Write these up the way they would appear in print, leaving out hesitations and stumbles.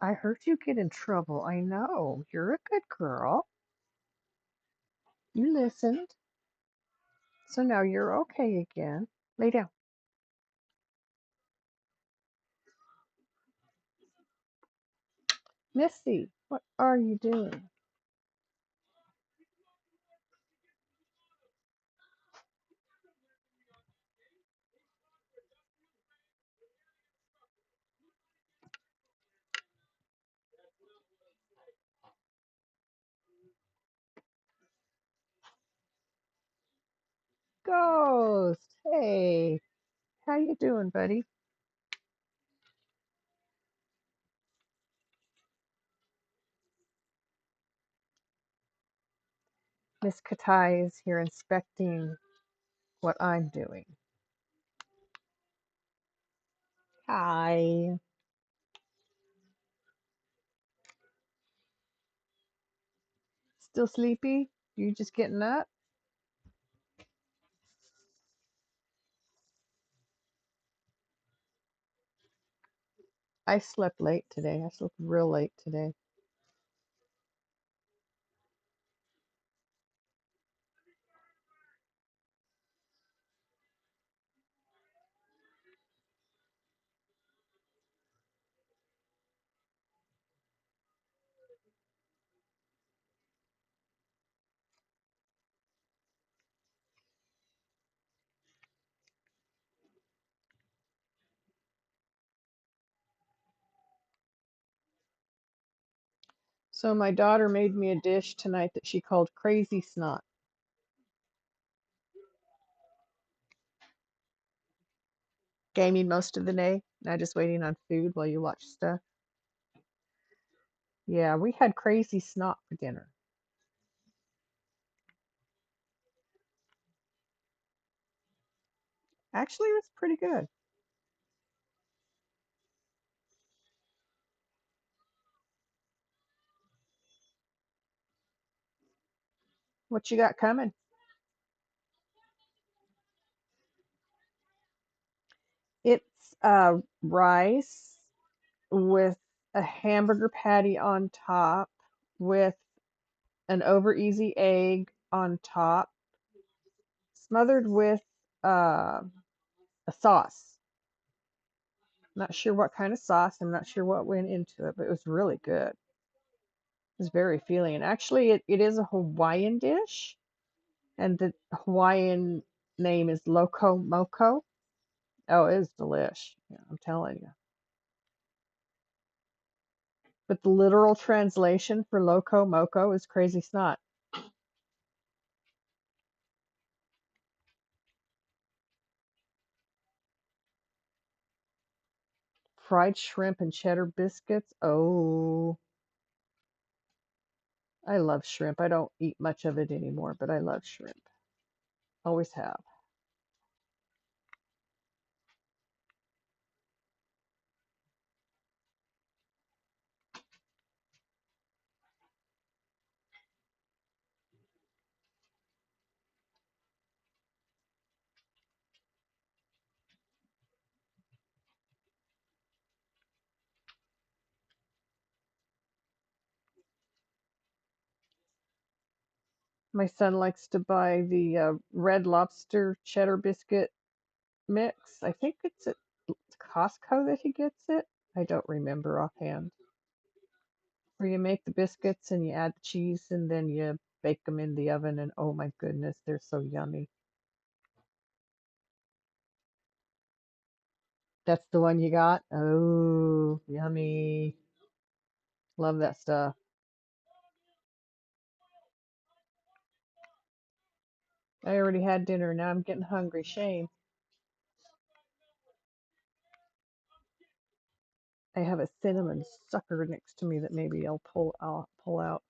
I heard you get in trouble. I know. You're a good girl. You listened. So now you're okay again. Lay down. Missy, what are you doing? Ghost. Hey, how you doing, buddy? Miss Katai is here inspecting what I'm doing. Hi. Still sleepy? You just getting up? I slept late today. I slept real late today. So my daughter made me a dish tonight that she called crazy snot. Gaming most of the day. Now just waiting on food while you watch stuff. Yeah, we had crazy snot for dinner. Actually, it was pretty good. What you got coming? It's rice with a hamburger patty on top, with an over easy egg on top, smothered with uh, a sauce. Not sure what kind of sauce. I'm not sure what went into it, but it was really good. It was very filling. And actually, it is a Hawaiian dish, and the Hawaiian name is Loco Moco. Oh, it is delish. Yeah, I'm telling you. But the literal translation for Loco Moco is crazy snot. Fried shrimp and cheddar biscuits. Oh, I love shrimp. I don't eat much of it anymore, but I love shrimp. Always have. My son likes to buy the Red Lobster cheddar biscuit mix. I think it's at Costco that he gets it. I don't remember offhand. Where you make the biscuits and you add the cheese and then you bake them in the oven, and oh my goodness, they're so yummy. That's the one you got? Oh, yummy. Love that stuff. I already had dinner. Now I'm getting hungry. Shame. I have a cinnamon sucker next to me that maybe I'll pull out.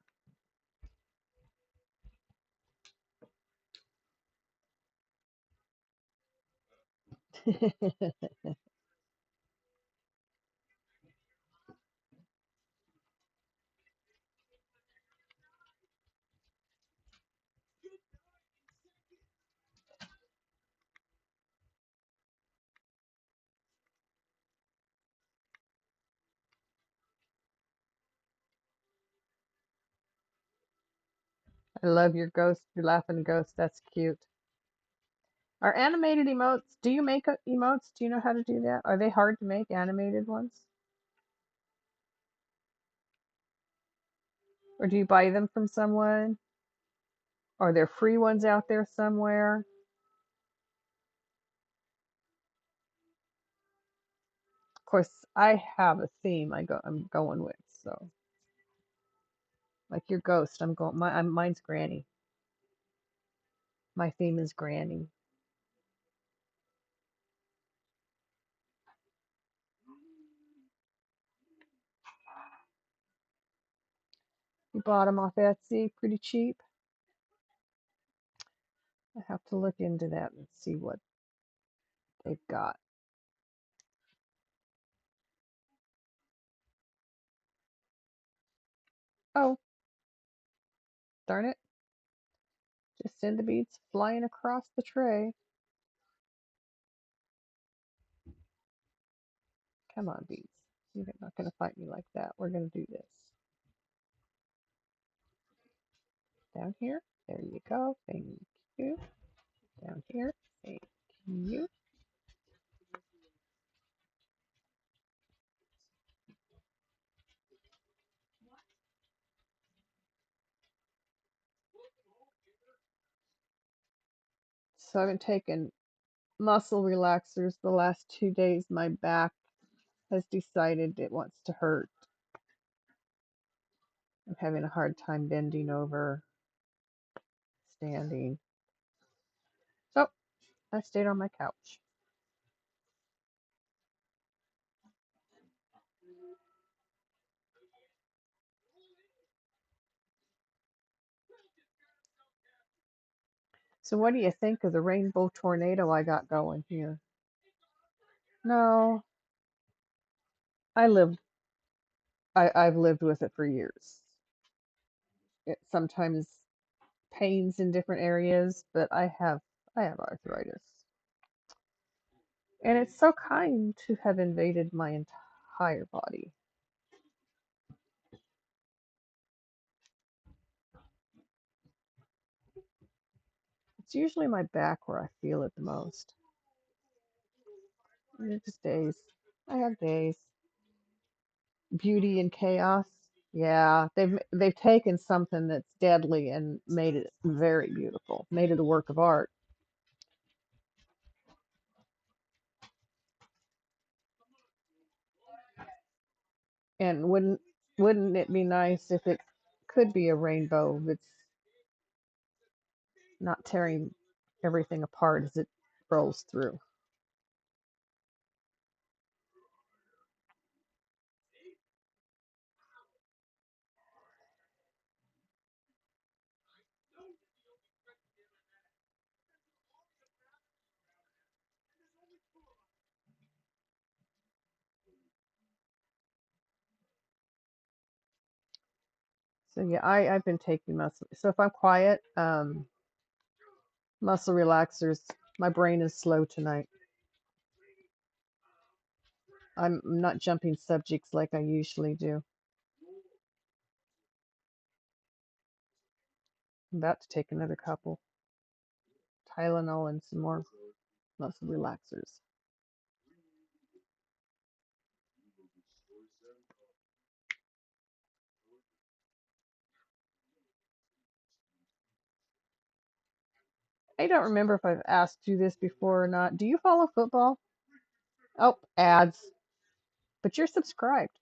I love your ghost, your laughing ghost. That's cute. Are animated emotes, do you make emotes? Do you know how to do that? Are they hard to make, animated ones? Or do you buy them from someone? Are there free ones out there somewhere? Of course, I have a theme I'm going with, so like your ghost, mine's Granny. My theme is Granny. You bought them off Etsy, pretty cheap. I have to look into that and see what they've got. Oh, darn it. Just send the beads flying across the tray. Come on, beads. You're not going to fight me like that. We're going to do this. Down here. There you go. Thank you. Down here. Thank you. So I've been taking muscle relaxers the last 2 days. My back has decided it wants to hurt. I'm having a hard time bending over, standing. So I stayed on my couch. So what do you think of the rainbow tornado I got going here? No, I lived I've lived with it for years. It sometimes pains in different areas, but I have arthritis. And it's so kind to have invaded my entire body. It's usually my back where I feel it the most. And it's just days. I have days. Beauty and chaos. Yeah, they've taken something that's deadly and made it very beautiful. Made it a work of art. And wouldn't it be nice if it could be a rainbow that's not tearing everything apart as it rolls through? So yeah, I've been taking muscle. So if I'm quiet, muscle relaxers. My brain is slow tonight. I'm not jumping subjects like I usually do. I'm about to take another couple Tylenol and some more muscle relaxers. I don't remember if I've asked you this before or not. Do you follow football? Oh, ads. But you're subscribed.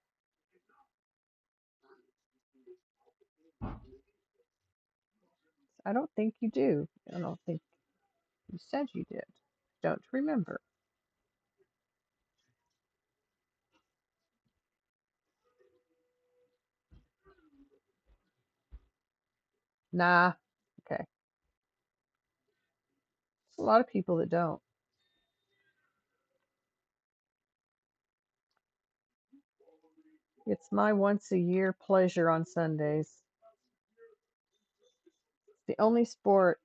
I don't think you do. I don't think you said you did. Don't remember. Nah. Okay. There's a lot of people that don't. It's my once a year pleasure on Sundays. It's the only sport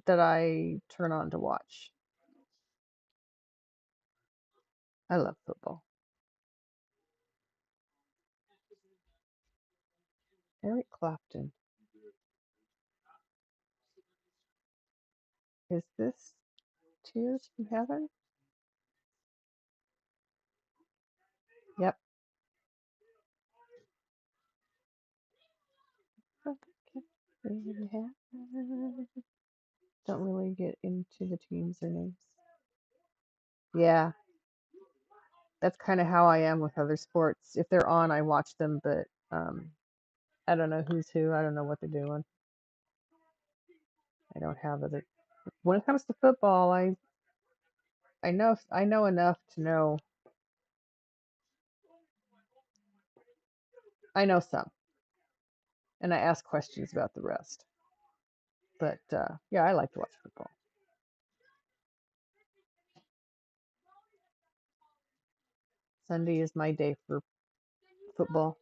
that I turn on to watch. I love football. Eric Clapton. Is this Tears from Heaven? Yep. Don't really get into the teams or names. Yeah, that's kind of how I am with other sports. If they're on, I watch them, but I don't know who's who. I don't know what they're doing. I don't have other. When it comes to football, I know enough to know. I know some, and I ask questions about the rest. But yeah, I like to watch football. Sunday is my day for football.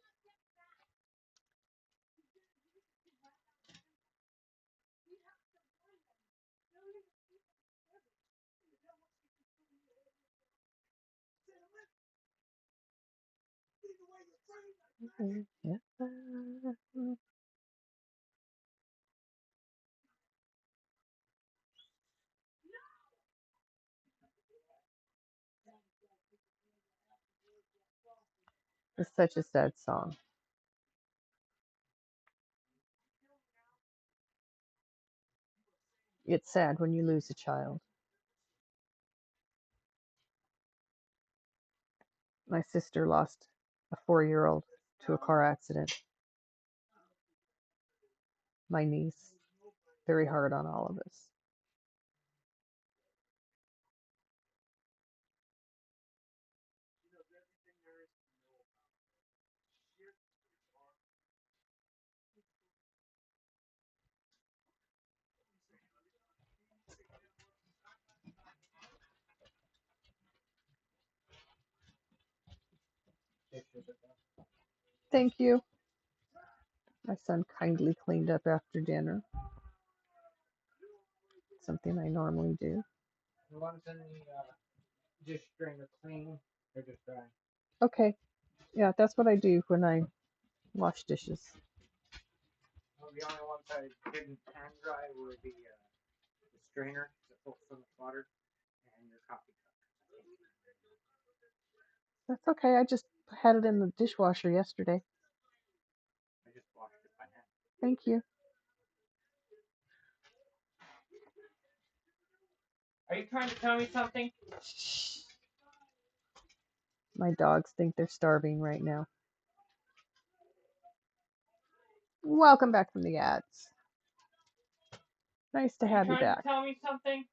It's such a sad song. It's sad when you lose a child. My sister lost a 4-year-old to a car accident. My niece. Very hard on all of us. Thank you. My son kindly cleaned up after dinner. Something I normally do. The ones in the dish strainer clean, they're just dry. Okay. Yeah, that's what I do when I wash dishes. Well, the only ones I didn't pan dry were the strainer that pulls from the water and your coffee cup. That's okay. I just had it in the dishwasher yesterday. I just washed it by hand. Thank you. Are you trying to tell me something? Shh. My dogs think they're starving right now. Welcome back from the ads. Nice to have you back. Tell me something?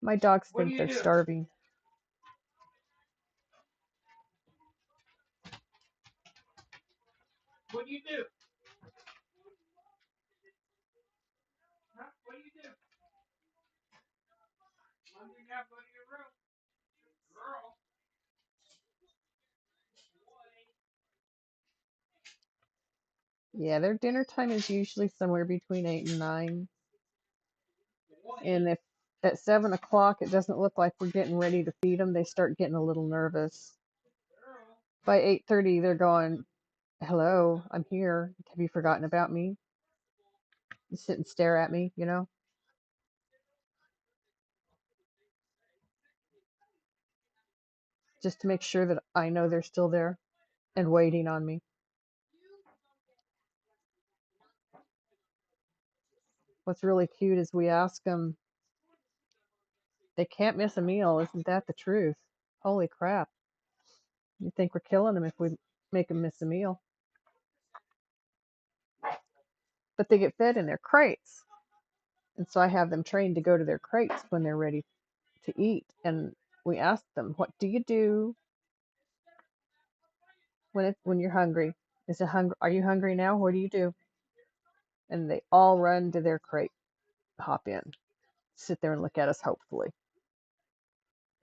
My dogs think they're starving. What do you do? Huh? What do you do? Why do you not go to your room? Girl. Yeah, their dinner time is usually somewhere between 8 and 9. And if at 7 o'clock it doesn't look like we're getting ready to feed them, they start getting a little nervous. By 8:30, they're going, "Hello, I'm here. Have you forgotten about me?" You sit and stare at me, just to make sure that I know they're still there and waiting on me. What's really cute is we ask them, they can't miss a meal. Isn't that the truth? Holy crap. You think we're killing them if we make them miss a meal. But they get fed in their crates. And so I have them trained to go to their crates when they're ready to eat. And we ask them, what do you do when you're hungry? Are you hungry now? What do you do? And they all run to their crate, hop in, sit there and look at us hopefully.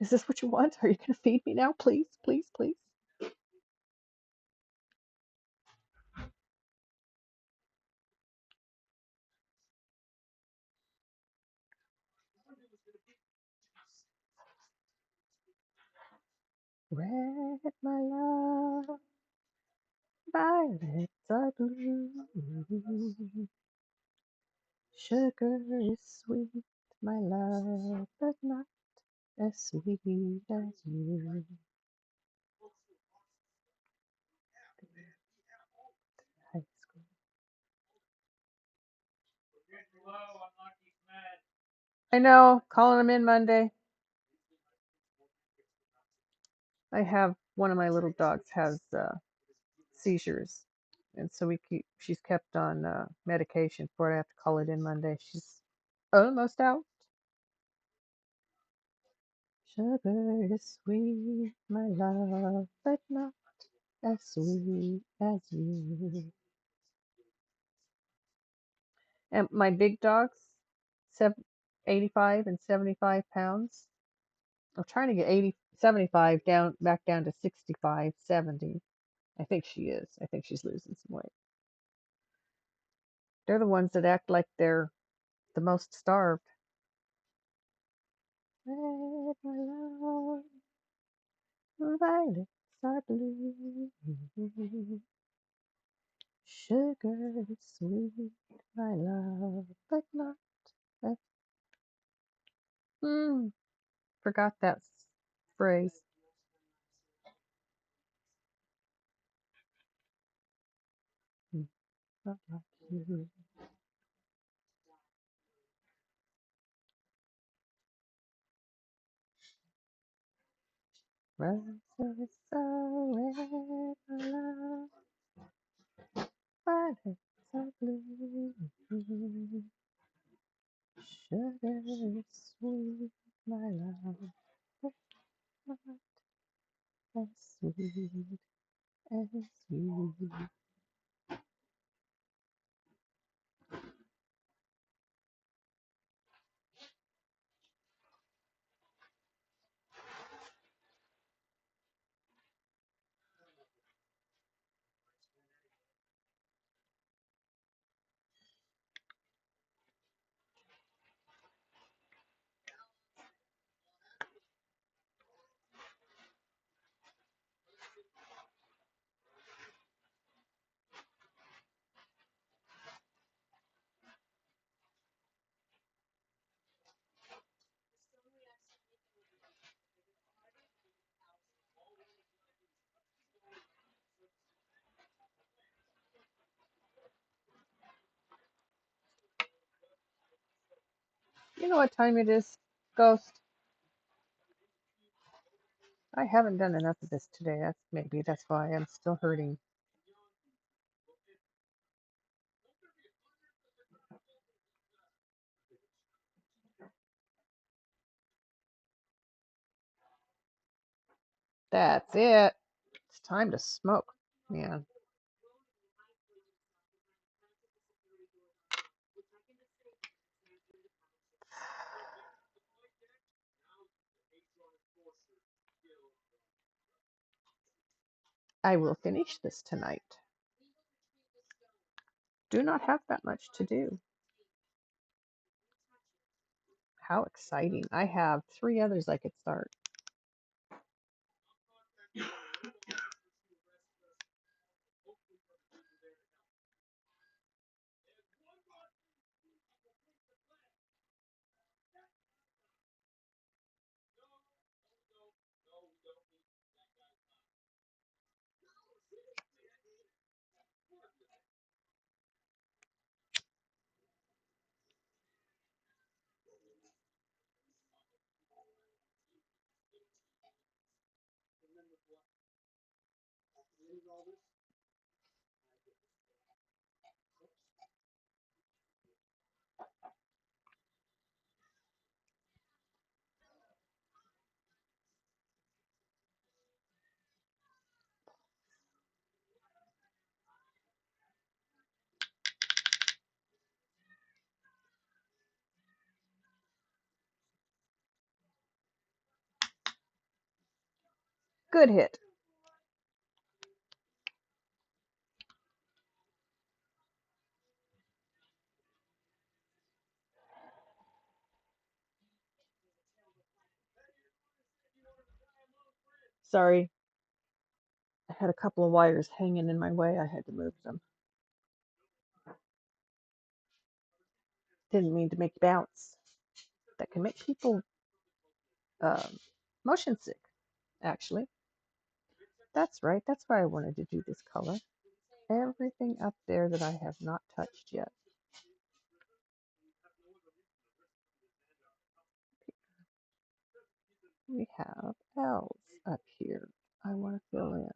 Is this what you want? Are you going to feed me now? Please, please, please. Red, my love, violets are blue. Sugar is sweet, my love, but not as sweet as you. High school. I know, calling them in Monday. I have one of my little dogs has seizures, and so she's kept on medication for it. I have to call it in Monday. She's almost out. Sugar is sweet, my love, but not as sweet as you. And my big dogs, 85 and 75 pounds. I'm trying to get 80, 75 down, back down to 65, 70. I think she is. I think she's losing some weight. They're the ones that act like they're the most starved. Red, my love, violets are blue. Sugar is sweet, my love, but not as. Forgot that phrase. Mm, not like you. Roses are red, my love, violets are blue. Sugar is sweet, my love, but not as sweet as you. You know what time it is, Ghost? I haven't done enough of this today. That's why I'm still hurting. That's it. It's time to smoke, man. I will finish this tonight. Do not have that much to do. How exciting. I have 3 others I could start. Good hit. Sorry. I had a couple of wires hanging in my way. I had to move them. Didn't mean to make you bounce. That can make people um, motion sick, actually. That's right. That's why I wanted to do this color. Everything up there that I have not touched yet. We have L's up here. I want to fill in.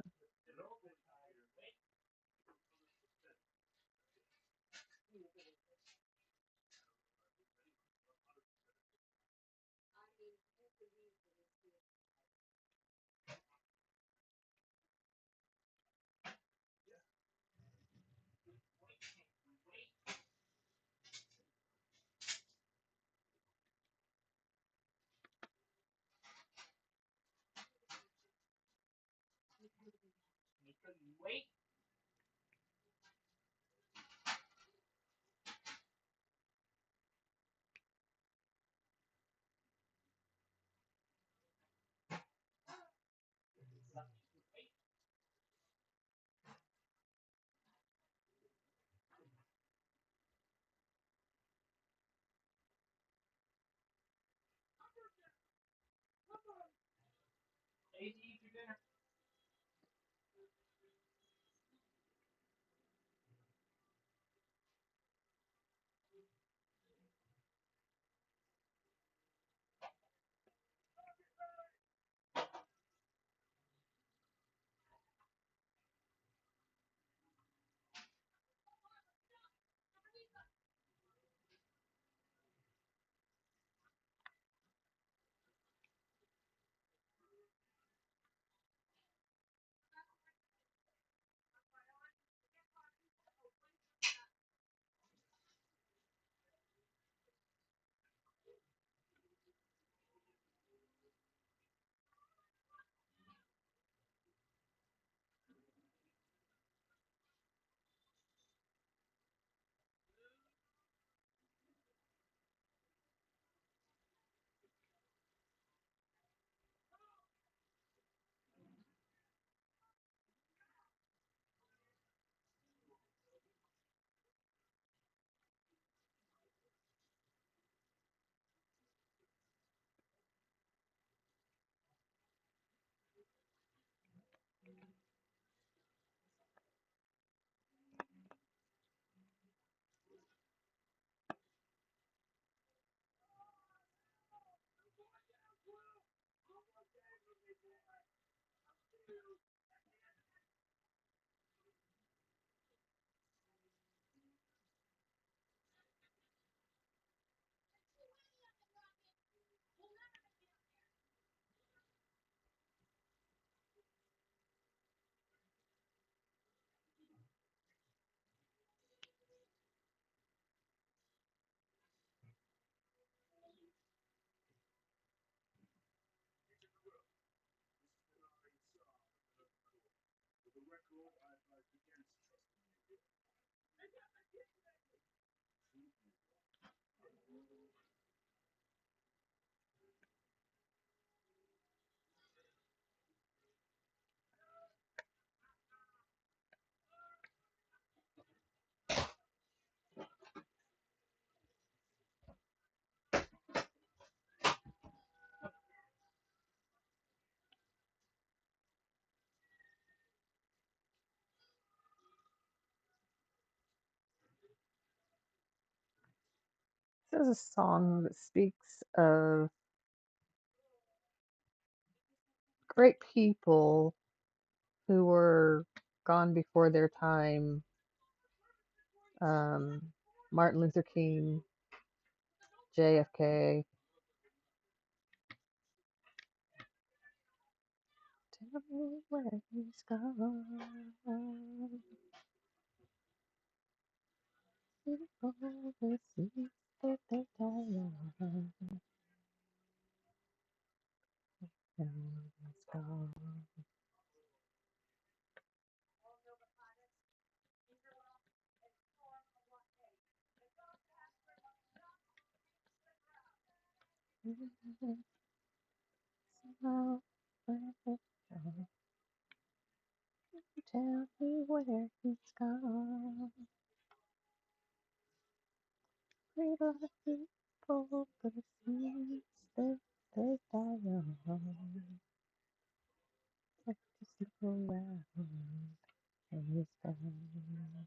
This is a song that speaks of great people who were gone before their time. Um, Martin Luther King, JFK. Tell me where he's gone. All the seas that they die on. Now he's gone. So, where he's gone. Tell me where he's gone. We love people, but it seems that they die young. Like just look around and it's gone.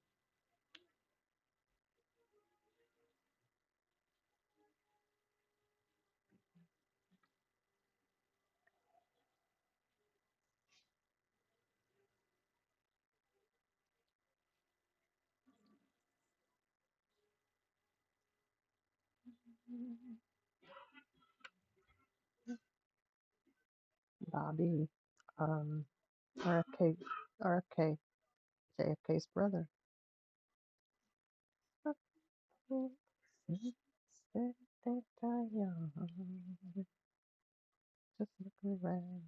Bobby, um, RFK, RFK, JFK's brother. People seems that they die young. Just look around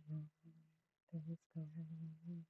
and it's gone.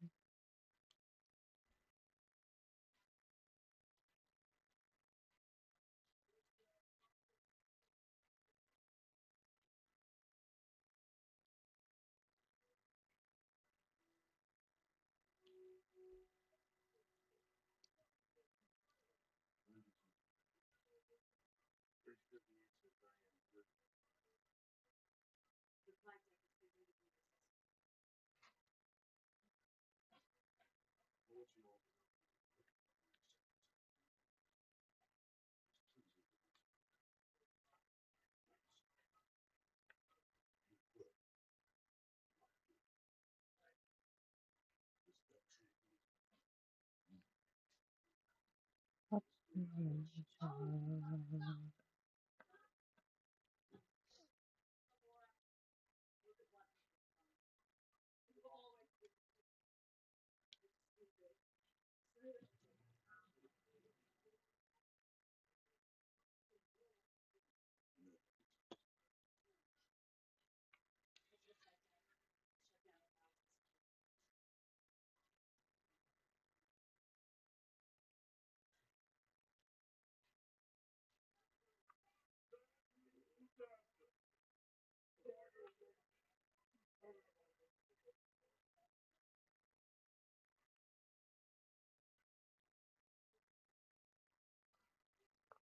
Up in the sun.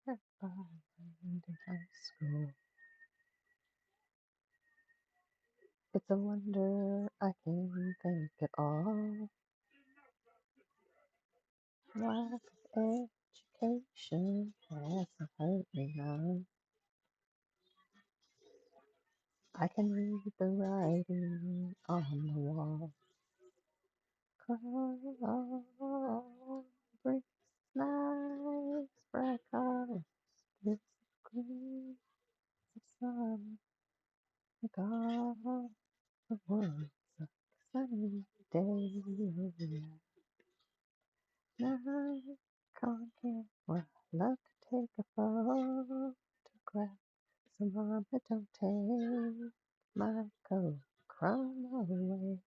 If I in high school, it's a wonder I can think at all. Lack of education hasn't hurt me none. I can read the writing on the wall. Call brings nice bright colors. It's green, the sun, God, the world's a sunny day. Now, can't love to take a photograph. So mama, don't take my coat, crumb away.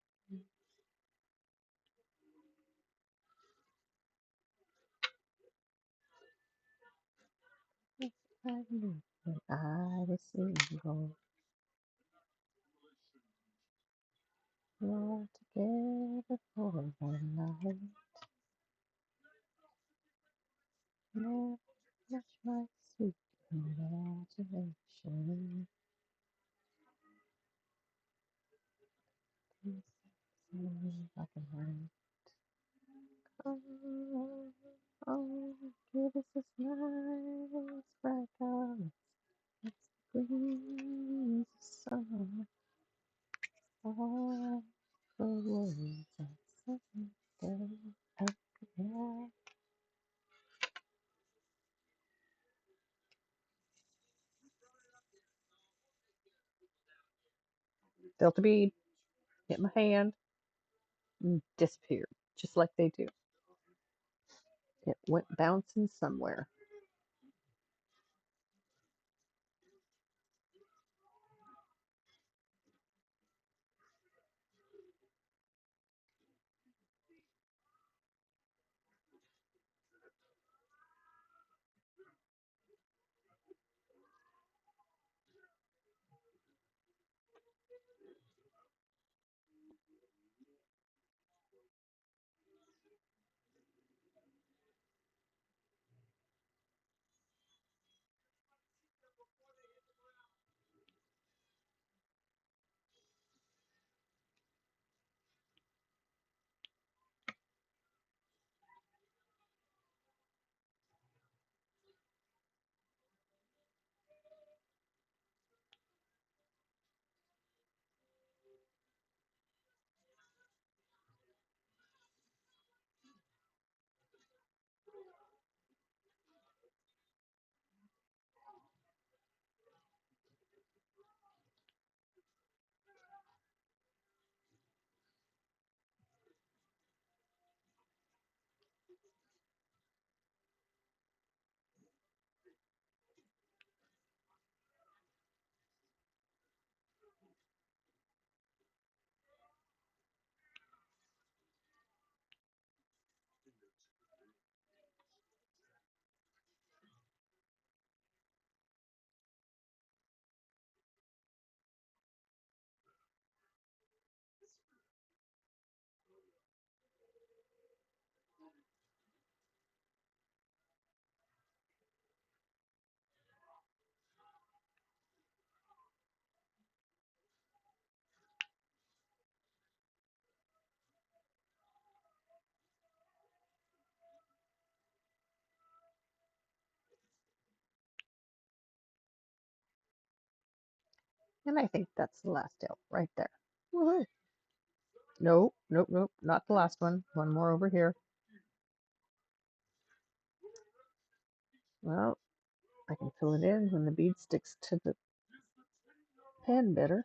If I knew when I was single, we all together for one night. Never much my sweet imagination. Please see if I can write. Oh, oh, give us this nice bright color. It's the breeze of summer. All the words are something I could. Felt a bead, hit my hand, and disappeared, just like they do. It went bouncing somewhere. And I think that's the last tail right there. Woohoo! Nope, nope, nope, not the last one. One more over here. Well, I can fill it in when the bead sticks to the pen better.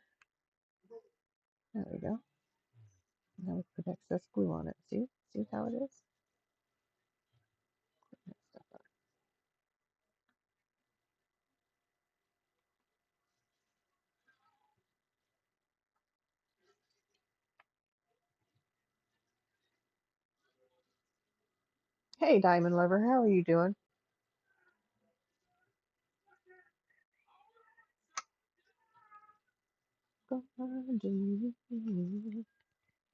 There we go. Now we put excess glue on it. See how it is? Hey, Diamond Lover, how are you doing?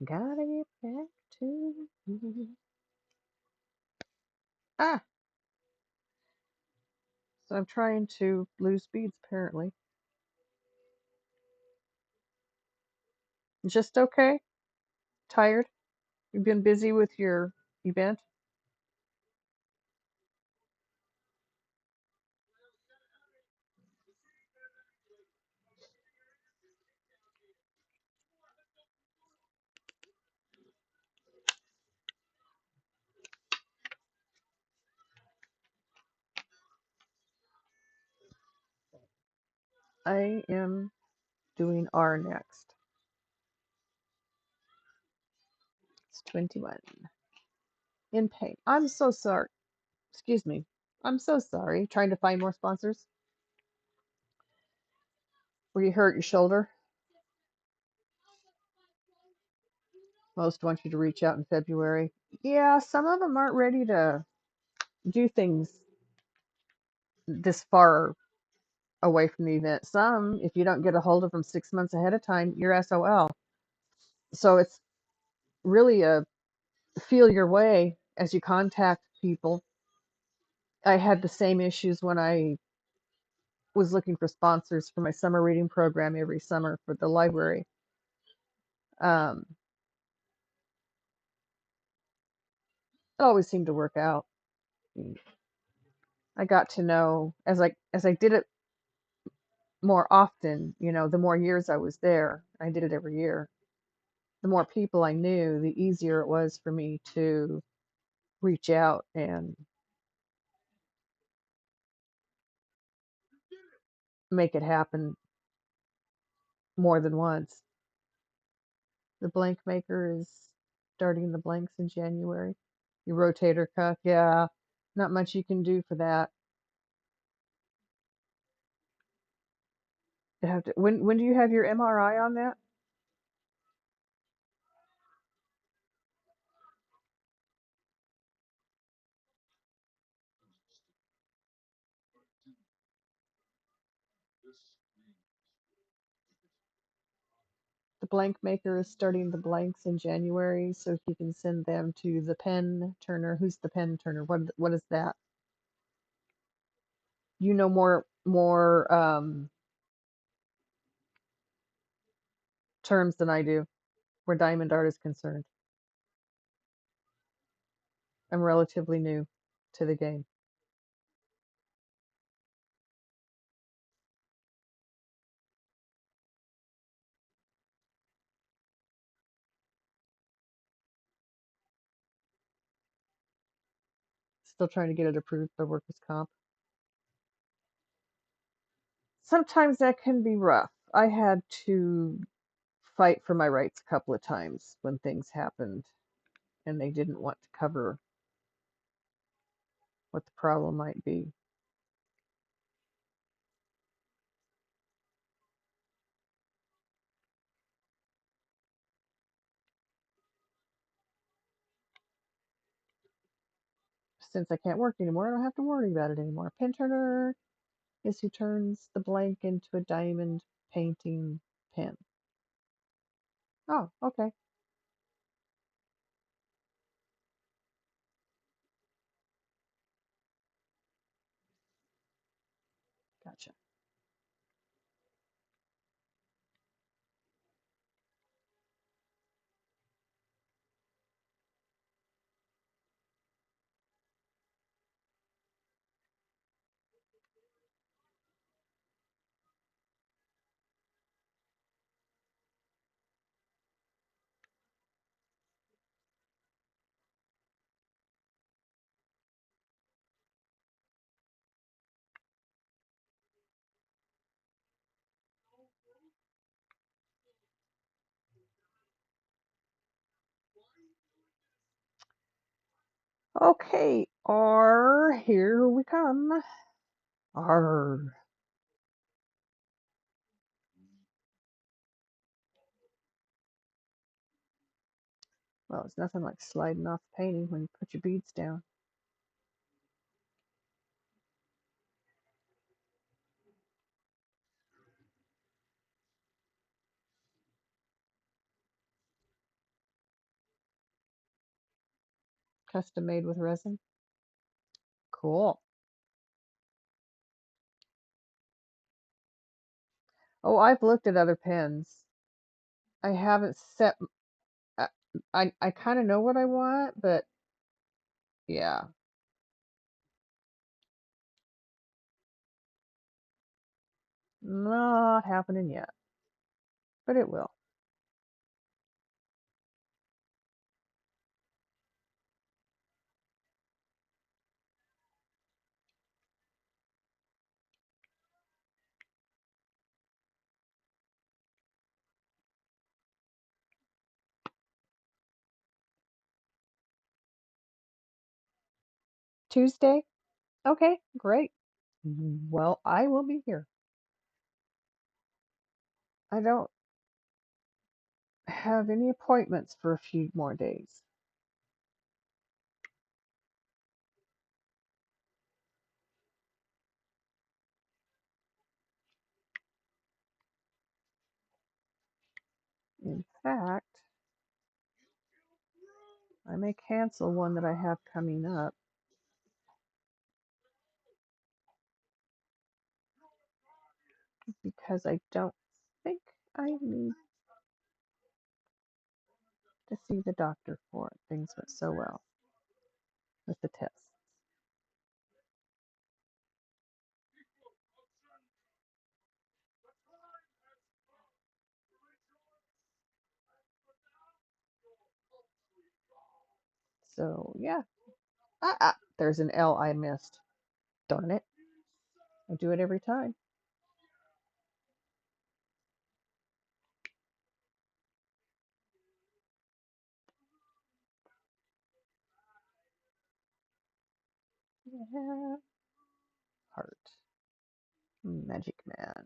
Gotta get back to you. Ah, so I'm trying to lose beads apparently. Just okay? Tired? You've been busy with your event? I am doing R next. It's 21. In pain. I'm so sorry. Excuse me. I'm so sorry. Trying to find more sponsors? Where you hurt your shoulder? Most want you to reach out in February. Yeah, some of them aren't ready to do things this far away from the event. Some, if you don't get a hold of them 6 months ahead of time, you're SOL. So it's really a feel your way as you contact people. I had the same issues when I was looking for sponsors for my summer reading program every summer for the library. Um, it always seemed to work out. I got to know as I did it more often, the more years I was there, I did it every year. The more people I knew, the easier it was for me to reach out and make it happen more than once. The blank maker is starting the blanks in January. Your rotator cuff, yeah, not much you can do for that. You have to, when do you have your MRI on that? The blank maker is starting the blanks in January, so he can send them to the pen turner. Who's the pen turner? What is that? You know more terms than I do where diamond art is concerned. I'm relatively new to the game. Still trying to get it approved by workers' comp. Sometimes that can be rough. I had to fight for my rights a couple of times when things happened and they didn't want to cover what the problem might be. Since I can't work anymore, I don't have to worry about it anymore. Pen turner is who turns the blank into a diamond painting pen. Oh, okay. Gotcha. Okay, R, here we come. R. Well, it's nothing like sliding off painting when you put your beads down. Custom made with resin. Cool. Oh, I've looked at other pens. I haven't set. I I kind of know what I want, but yeah, not happening yet. But it will. Tuesday? Okay, great. Well, I will be here. I don't have any appointments for a few more days. In fact, I may cancel one that I have coming up because I don't think I need to see the doctor for it. Things went so well with the tests. So, yeah. There's an L I missed. Darn it. I do it every time. Yeah. Heart. Magic Man.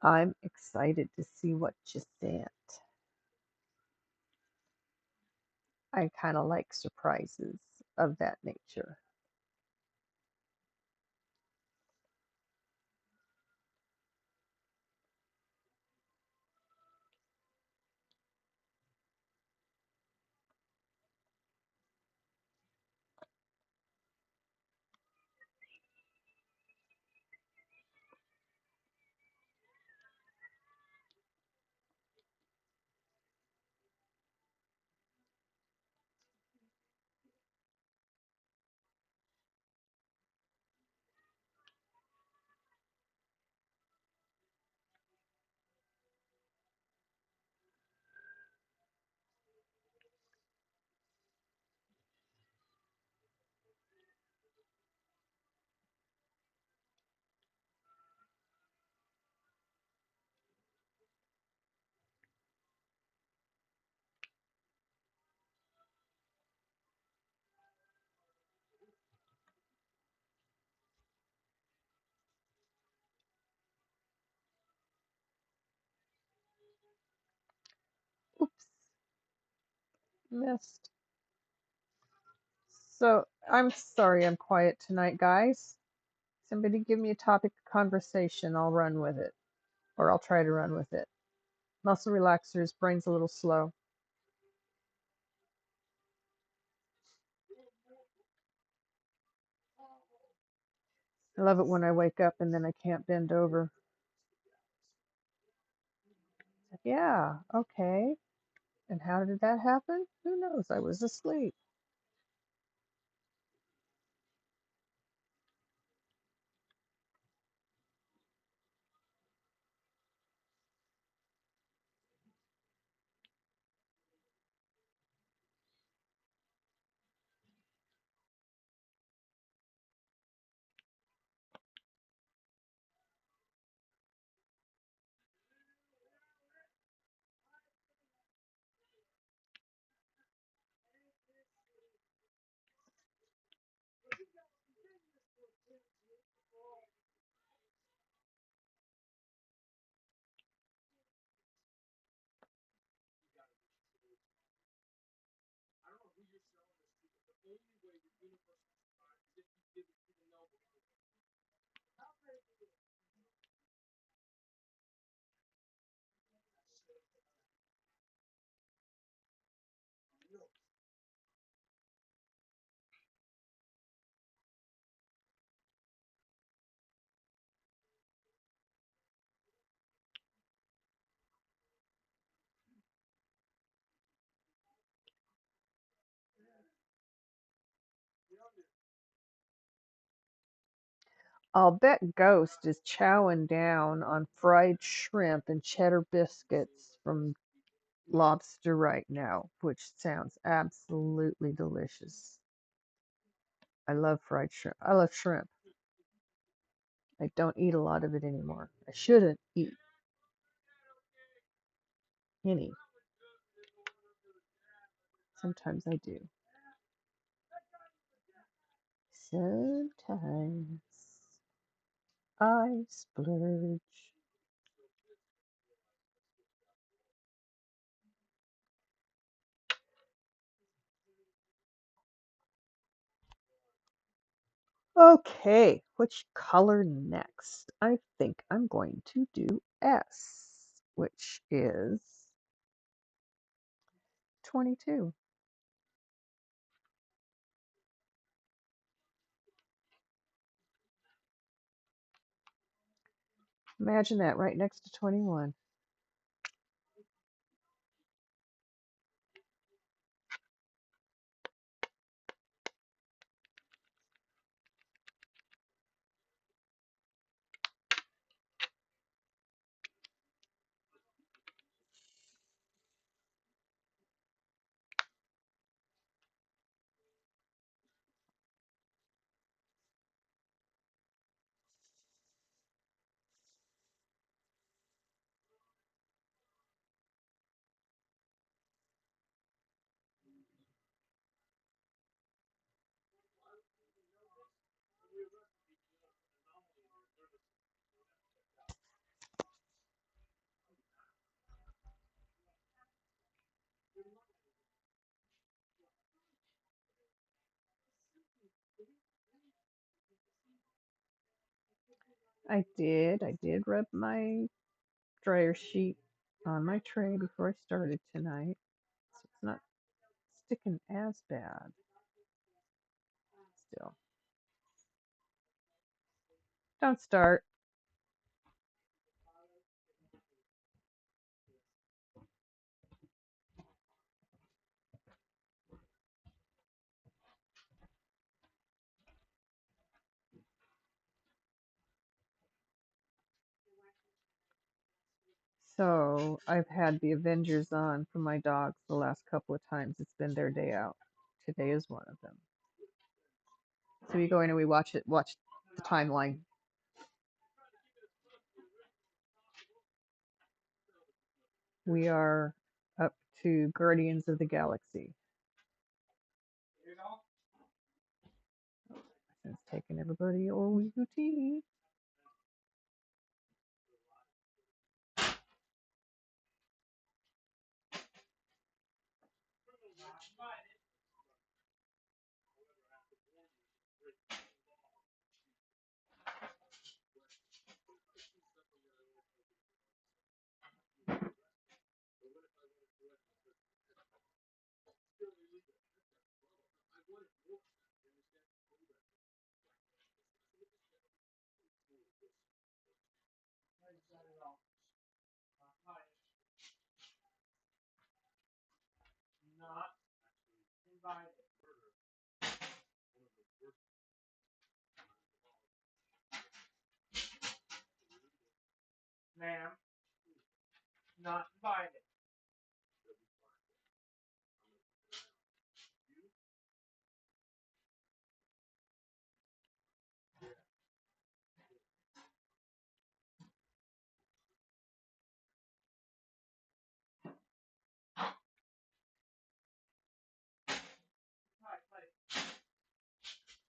I'm excited to see what you sent. I kind of like surprises of that nature. Oops, missed. So I'm sorry I'm quiet tonight, guys. Somebody give me a topic of conversation. I'll run with it, or I'll try to run with it. Muscle relaxers, brain's a little slow. I love it when I wake up and then I can't bend over. Yeah, okay. And how did that happen? Who knows? I was asleep. I'll bet Ghost is chowing down on fried shrimp and cheddar biscuits from Lobster right now, which sounds absolutely delicious. I love fried shrimp. I love shrimp. I don't eat a lot of it anymore. I shouldn't eat any. Sometimes I do. Sometimes I splurge. Okay, which color next? I think I'm going to do S, which is 22. Imagine that right next to 21. I did rub my dryer sheet on my tray before I started tonight, so it's not sticking as bad still. Don't start. So I've had the Avengers on for my dogs the last couple of times. It's been their day out. Today is one of them. So we go in and we watch it, watch the timeline. We are up to Guardians of the Galaxy. It's taking everybody OUT. Ma'am, not invited. Hi, play.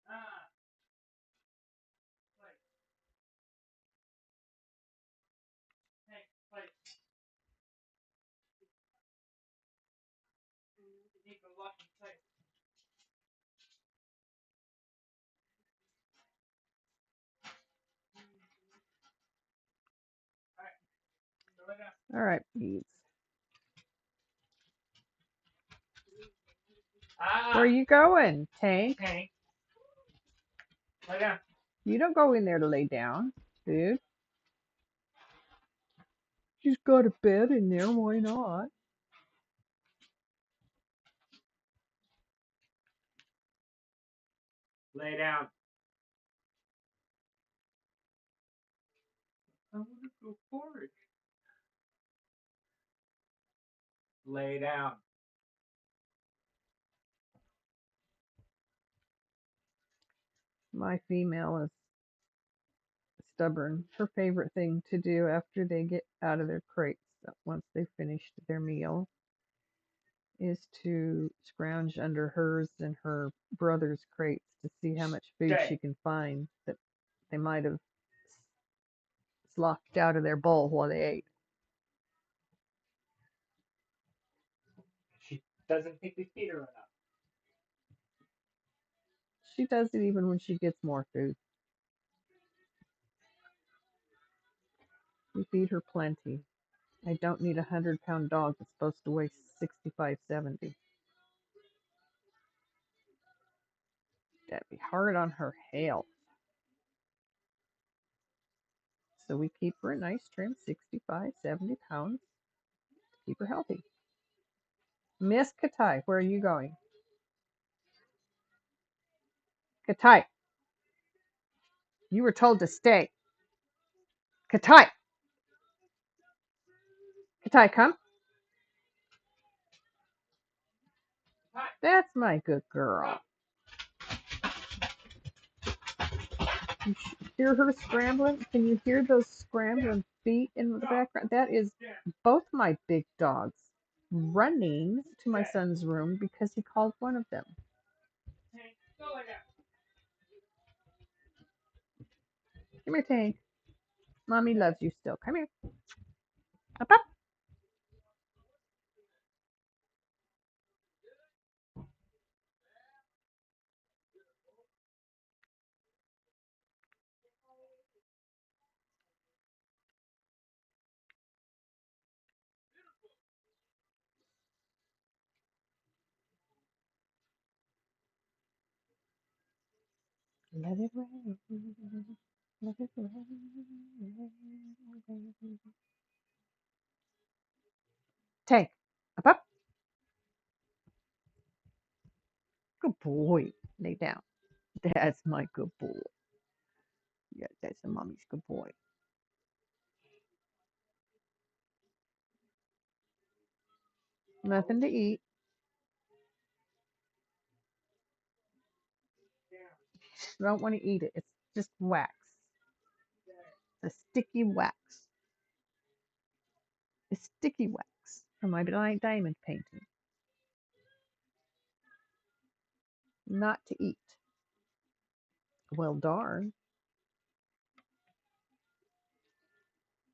Ah, play. Hey, play. You need to watch and play. Alright, go lay down. All right, Beads. Where are you going, Tank? Tank. Lay down. You don't go in there to lay down, dude. She's got a bed in there. Why not? Lay down. I want to go forward. Lay down. My female is stubborn. Her favorite thing to do after they get out of their crates, once they've finished their meal, is to scrounge under hers and her brother's crates to see how much food Stay. she can find that they might have sloughed out of their bowl while they ate. She doesn't think we feed her enough. She does it even when she gets more food. We feed her plenty. I don't need 100-pound dog that's supposed to weigh 65, 70. That'd be hard on her health. So we keep her a nice trim, 65, 70 pounds. Keep her healthy. Miss Katai, where are you going? Katai, you were told to stay. Katai! Katai, come. That's my good girl. You hear her scrambling? Can you hear those scrambling feet in the background? That is both my big dogs running to my son's room because he called one of them. Come here, Tank. Mommy loves you still. Come here. Up, up. Let it rain. Let it rain. Tank. Up, up. Good boy. Lay down. That's my good boy. Yeah, that's a mommy's good boy. Nothing to eat. Don't want to eat it. It's just wax. It's a sticky wax. It's sticky wax from my diamond painting. Not to eat. Well, darn.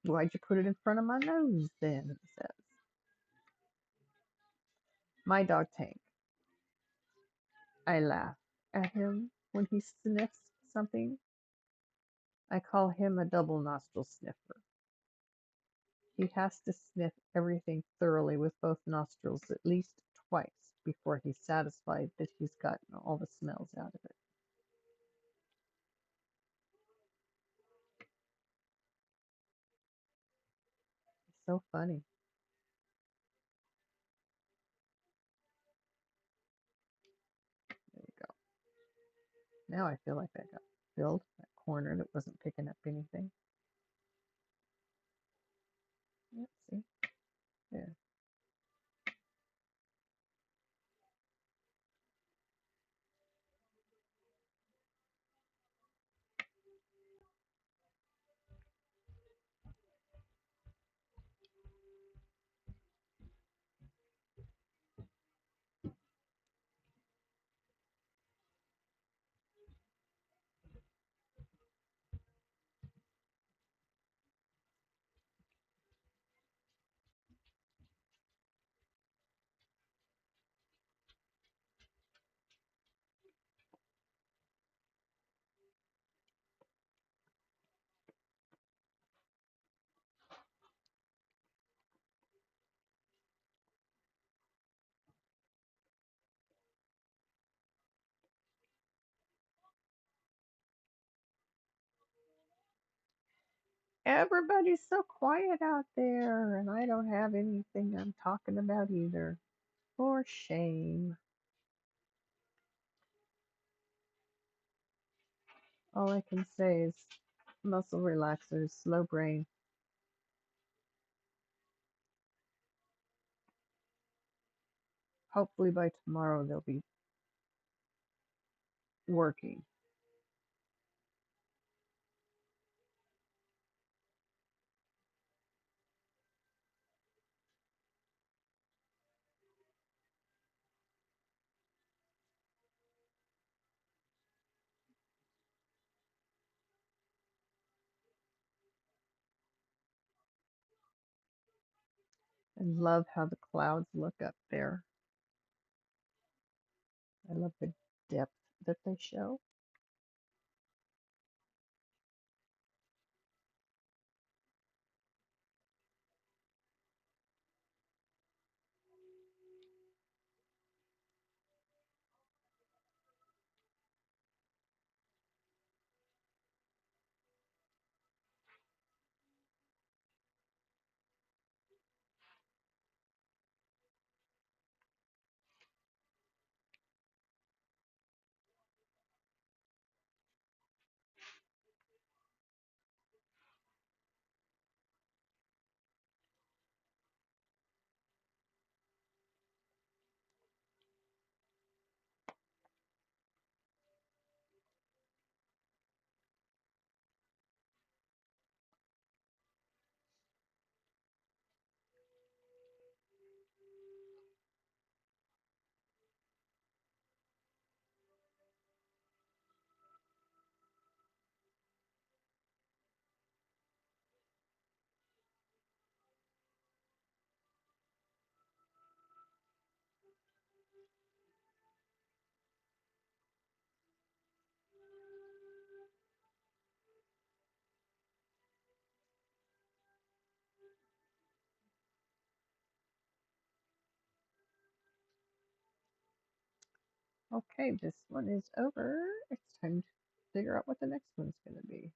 Why'd you put it in front of my nose then? It says. My dog Tank. I laugh at him when he sniffs something. I call him a double nostril sniffer. He has to sniff everything thoroughly with both nostrils at least twice before he's satisfied that he's gotten all the smells out of it. It's so funny. There you go. Now I feel like I got filled that corner that wasn't picking up anything. Let's see. There. Everybody's so quiet out there, and I don't have anything I'm talking about either. For shame. All I can say is muscle relaxers, slow brain. Hopefully by tomorrow they'll be working. And love how the clouds look up there. I love the depth that they show. Okay, this one is over. It's time to figure out what the next one's going to be.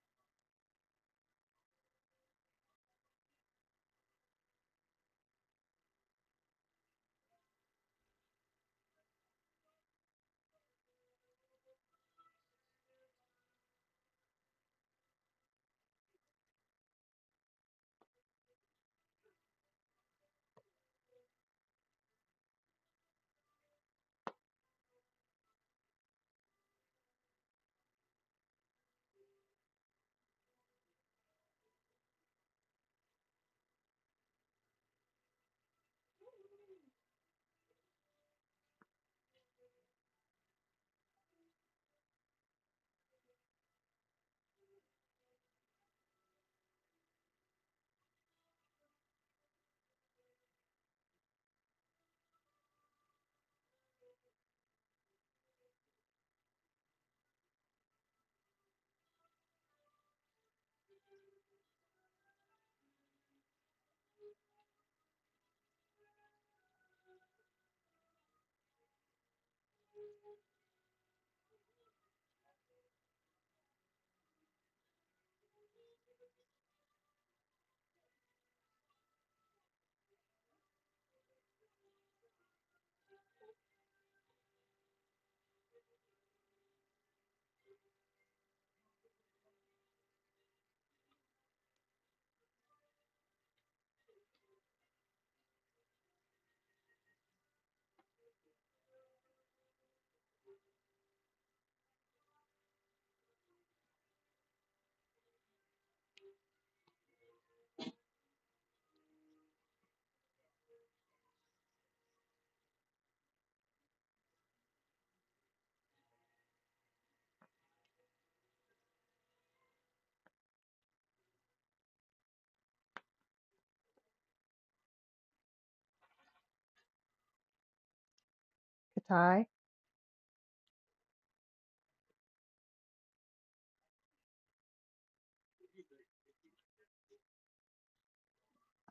Katai,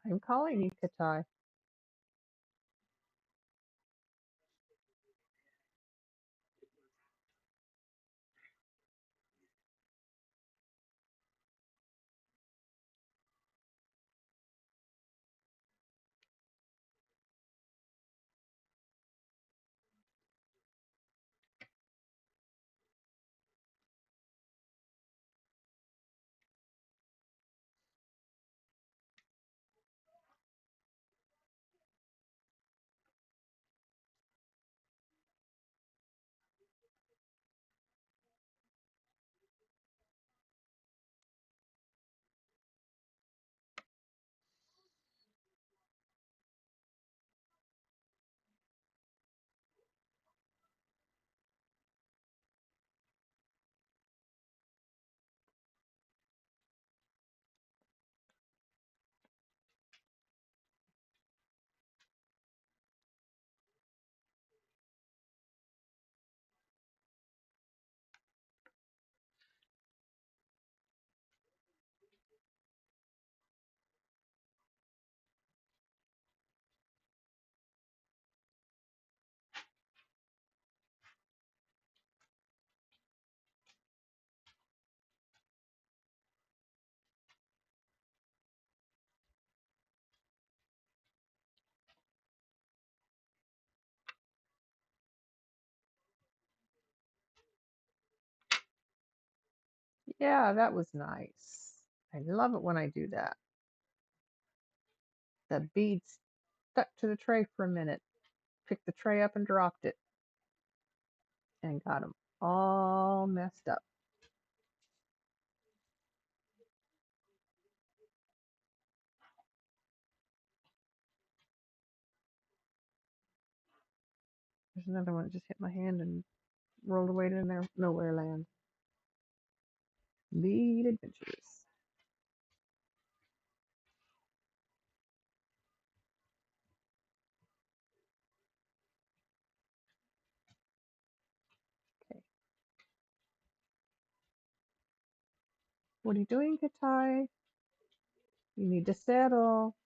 I'm calling you Katai. Yeah, that was nice. I love it when I do that. The beads stuck to the tray for a minute. Picked the tray up and dropped it and got them all messed up. There's another one that just hit my hand and rolled away to nowhere land. Bead Adventures. Okay. What are you doing, Katai? You need to settle.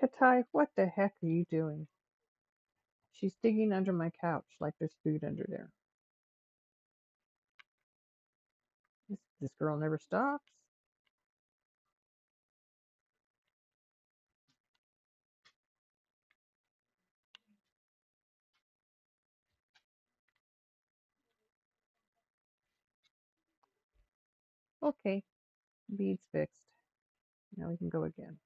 Katai, what the heck are you doing? She's digging under my couch like there's food under there. This girl never stops. Okay, beads fixed. Now we can go again.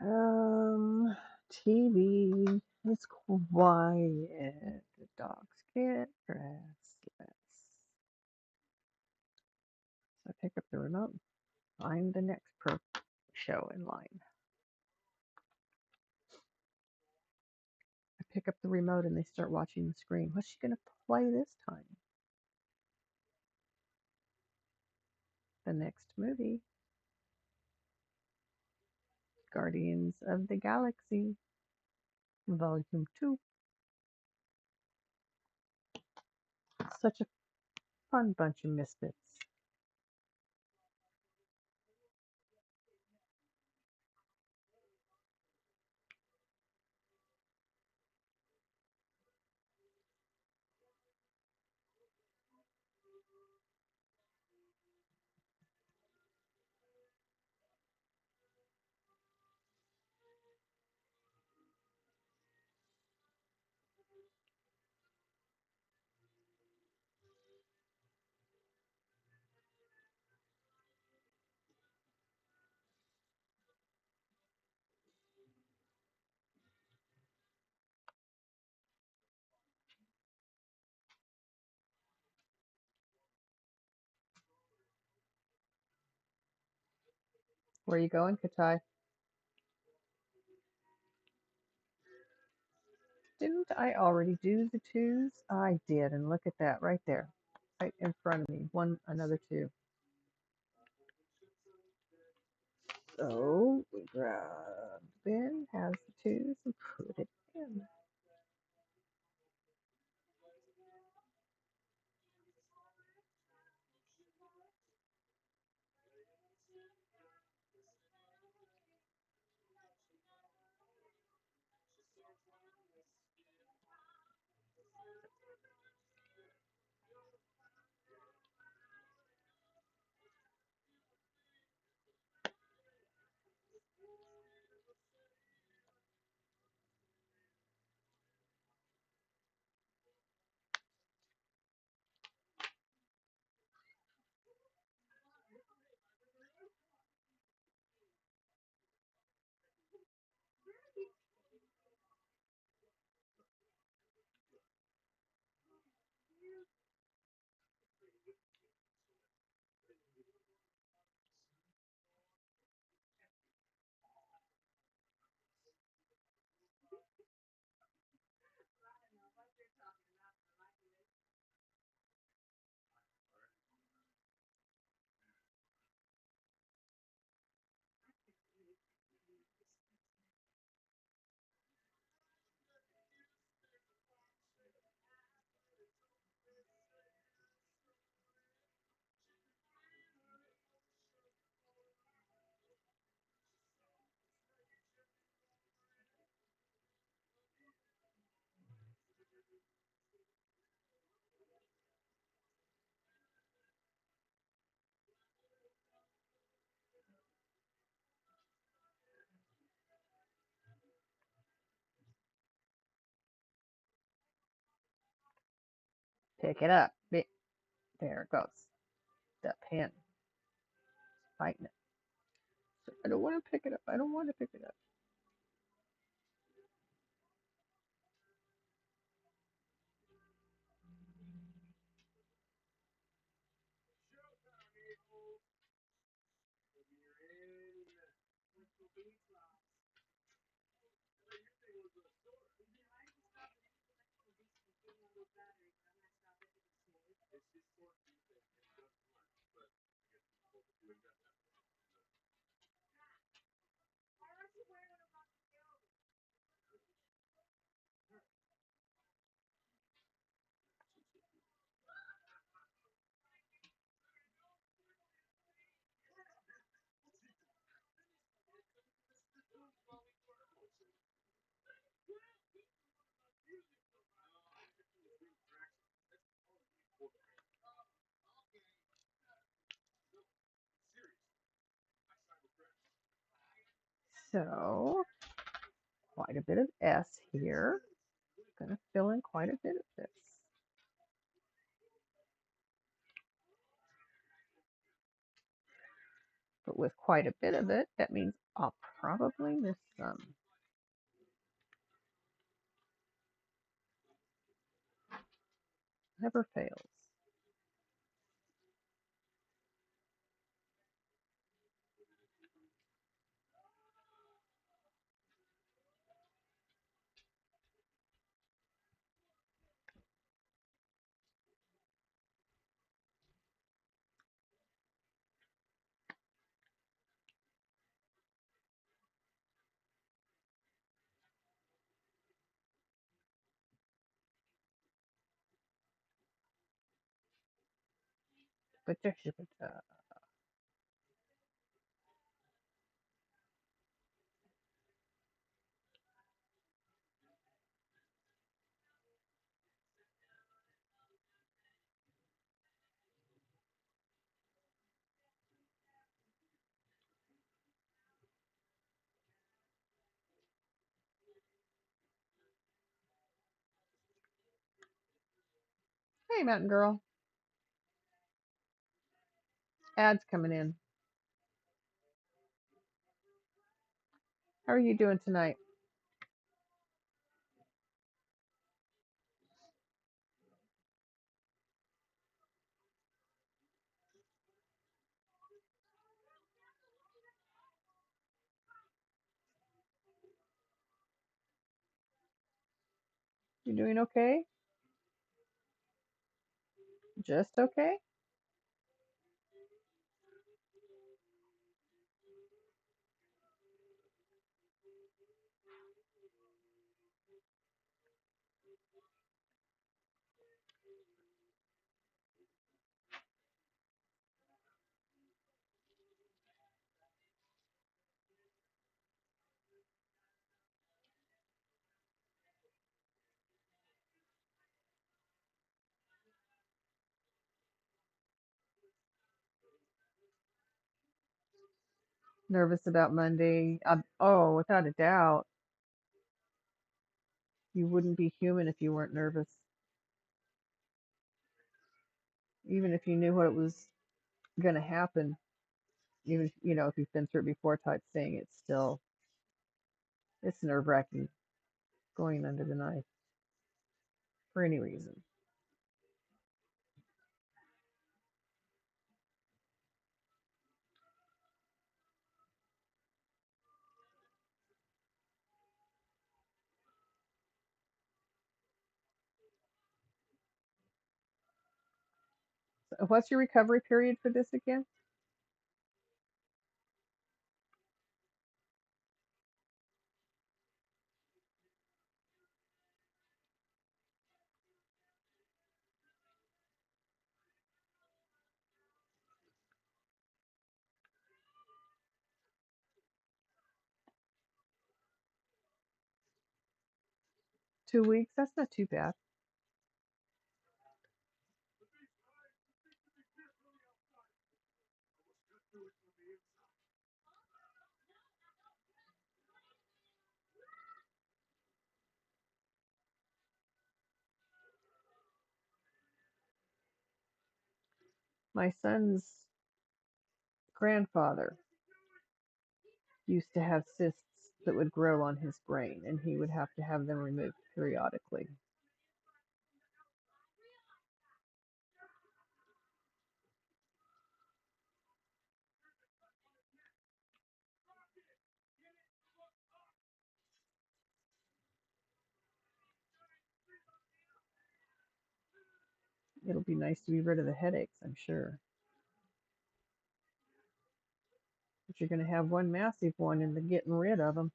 TV is quiet. The dogs get restless. So I pick up the remote and find the next show in line. I pick up the remote and they start watching the screen. What's she going to play this time? The next movie, Guardians of the Galaxy, Volume 2. Such a fun bunch of misfits. Where are you going, Katai? Didn't I already do the twos? I did, and look at that right there, right in front of me. Another two. So we grab bin, has the twos, and put it in. Pick it up. There it goes. The pen. Fighting it. So I don't want to pick it up. I don't want to pick it up. So quite a bit of S here. Going to fill in quite a bit of this. But with quite a bit of it, that means I'll probably miss some. Never fails. But hey, Mountain Girl. Ads coming in. How are you doing tonight? You doing okay? Just okay? Nervous about Monday? Oh, without a doubt. You wouldn't be human if you weren't nervous. Even if you knew what it was going to happen, even if, if you've been through it before type thing, it's nerve-wracking going under the knife for any reason. So what's your recovery period for this again? 2 weeks? That's not too bad. My son's grandfather used to have cysts that would grow on his brain, and he would have to have them removed periodically. It'll be nice to be rid of the headaches, I'm sure. But you're going to have one massive one in the getting rid of them.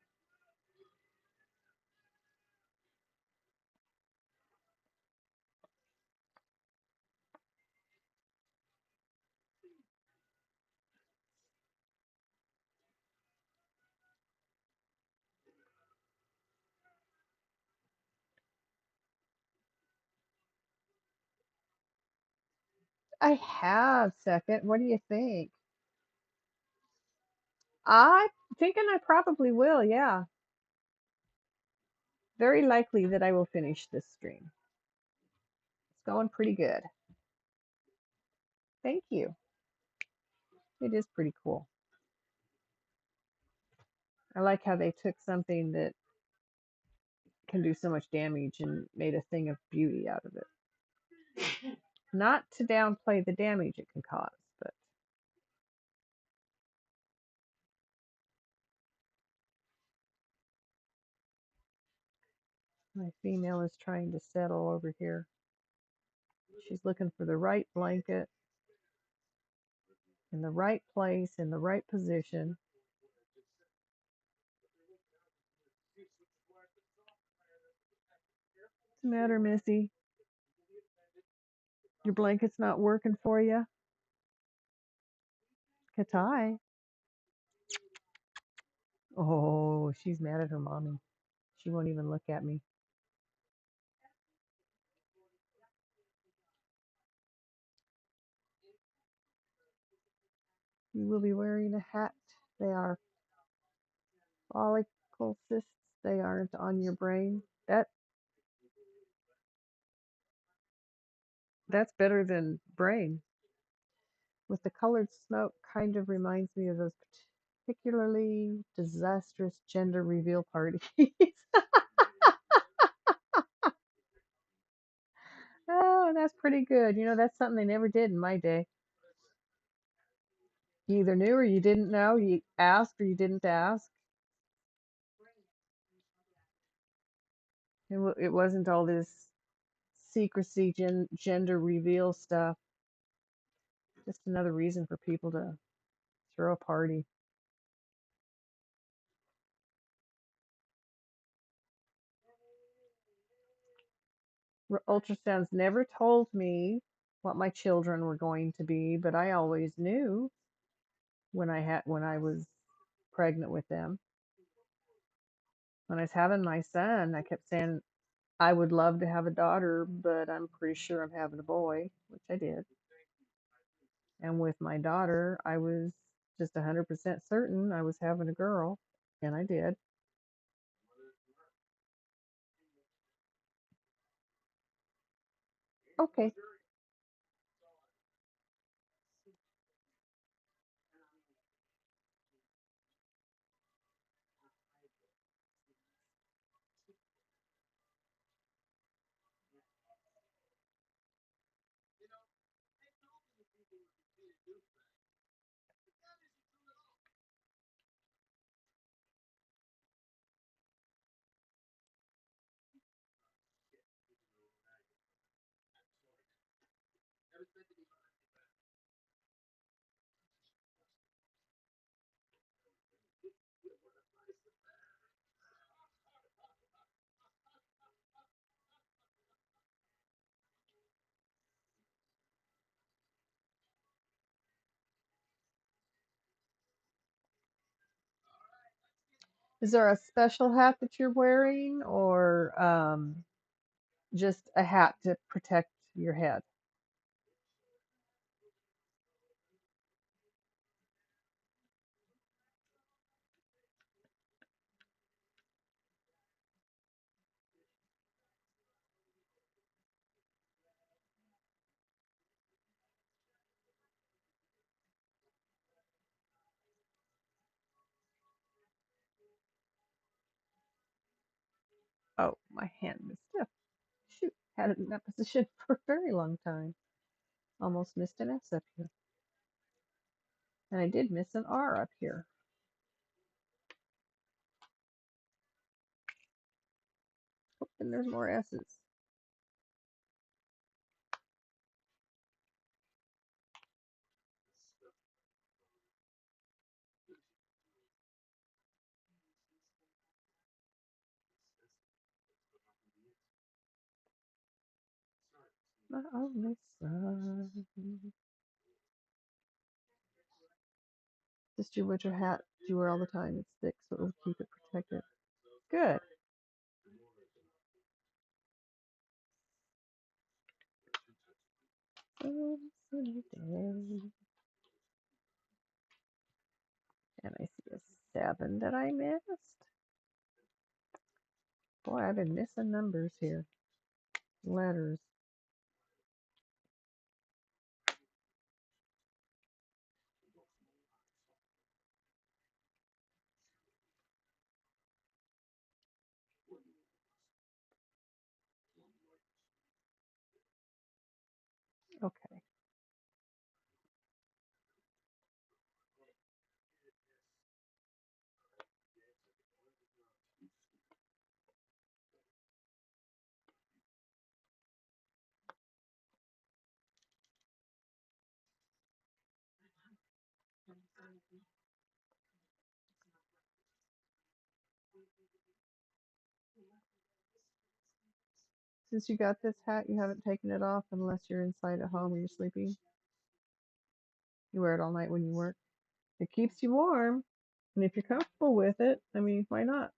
I have, second. What do you think? I'm thinking I probably will, yeah. Very likely that I will finish this stream. It's going pretty good. Thank you. It is pretty cool. I like how they took something that can do so much damage and made a thing of beauty out of it. Not to downplay the damage it can cause, but my female is trying to settle over here. She's looking for the right blanket in the right place, in the right position. What's the matter, Missy? Your blanket's not working for you? Katai. Oh, she's mad at her mommy. She won't even look at me. You will be wearing a hat. They are follicle cysts. They aren't on your brain. That's better than brain. With the colored smoke kind of reminds me of those particularly disastrous gender reveal parties. Oh, that's pretty good. You know, that's something they never did in my day. You either knew or you didn't know. You asked or you didn't ask. It wasn't all this secrecy, gender reveal stuff. Just another reason for people to throw a party. Ultrasounds never told me what my children were going to be, but I always knew when I was pregnant with them. When I was having my son, I kept saying I would love to have a daughter, but I'm pretty sure I'm having a boy, which I did. And with my daughter, I was just 100% certain I was having a girl, and I did. Okay. Is there a special hat that you're wearing, or just a hat to protect your head? Oh, my hand is stiff. Shoot, had it in that position for a very long time. Almost missed an S up here. And I did miss an R up here. Oh, and there's more S's. My only son. Just your winter hat you wear all the time. It's thick, so it will keep it protected. Good. Sunny day. And I see a 7 that I missed. Boy, I've been missing numbers here. Letters. Since you got this hat, you haven't taken it off unless you're inside at home or you're sleeping. You wear it all night when you work. It keeps you warm, and if you're comfortable with it, I mean, why not?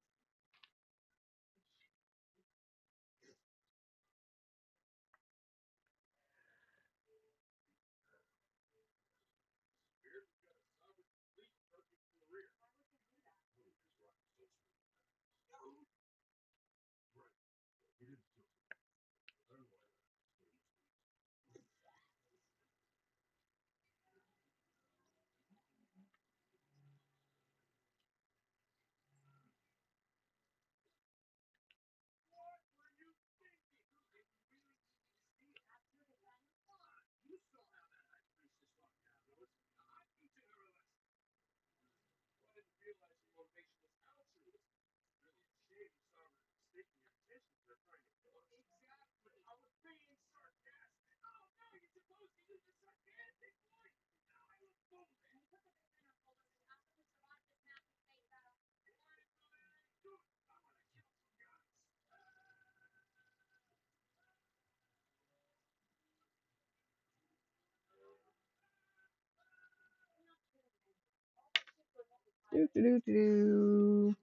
Do do do do.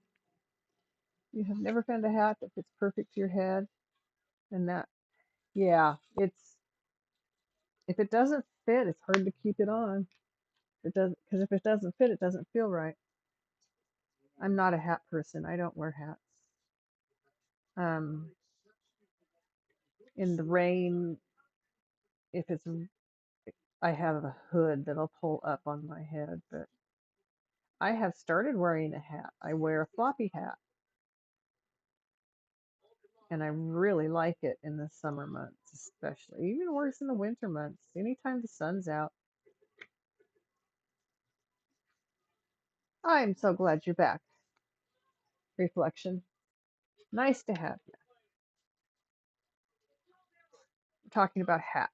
You have never found a hat that fits perfect to your head, and that, yeah, it's if it doesn't fit, it's hard to keep it on. It doesn't because if it doesn't fit, it doesn't feel right. I'm not a hat person. I don't wear hats. Um, in the rain, if it's I have a hood that'll pull up on my head, but I have started wearing a hat. I wear a floppy hat, and I really like it in the summer months, especially. Even worse in the winter months. Anytime the sun's out. I'm so glad you're back. Reflection. Nice to have you. We're talking about hats.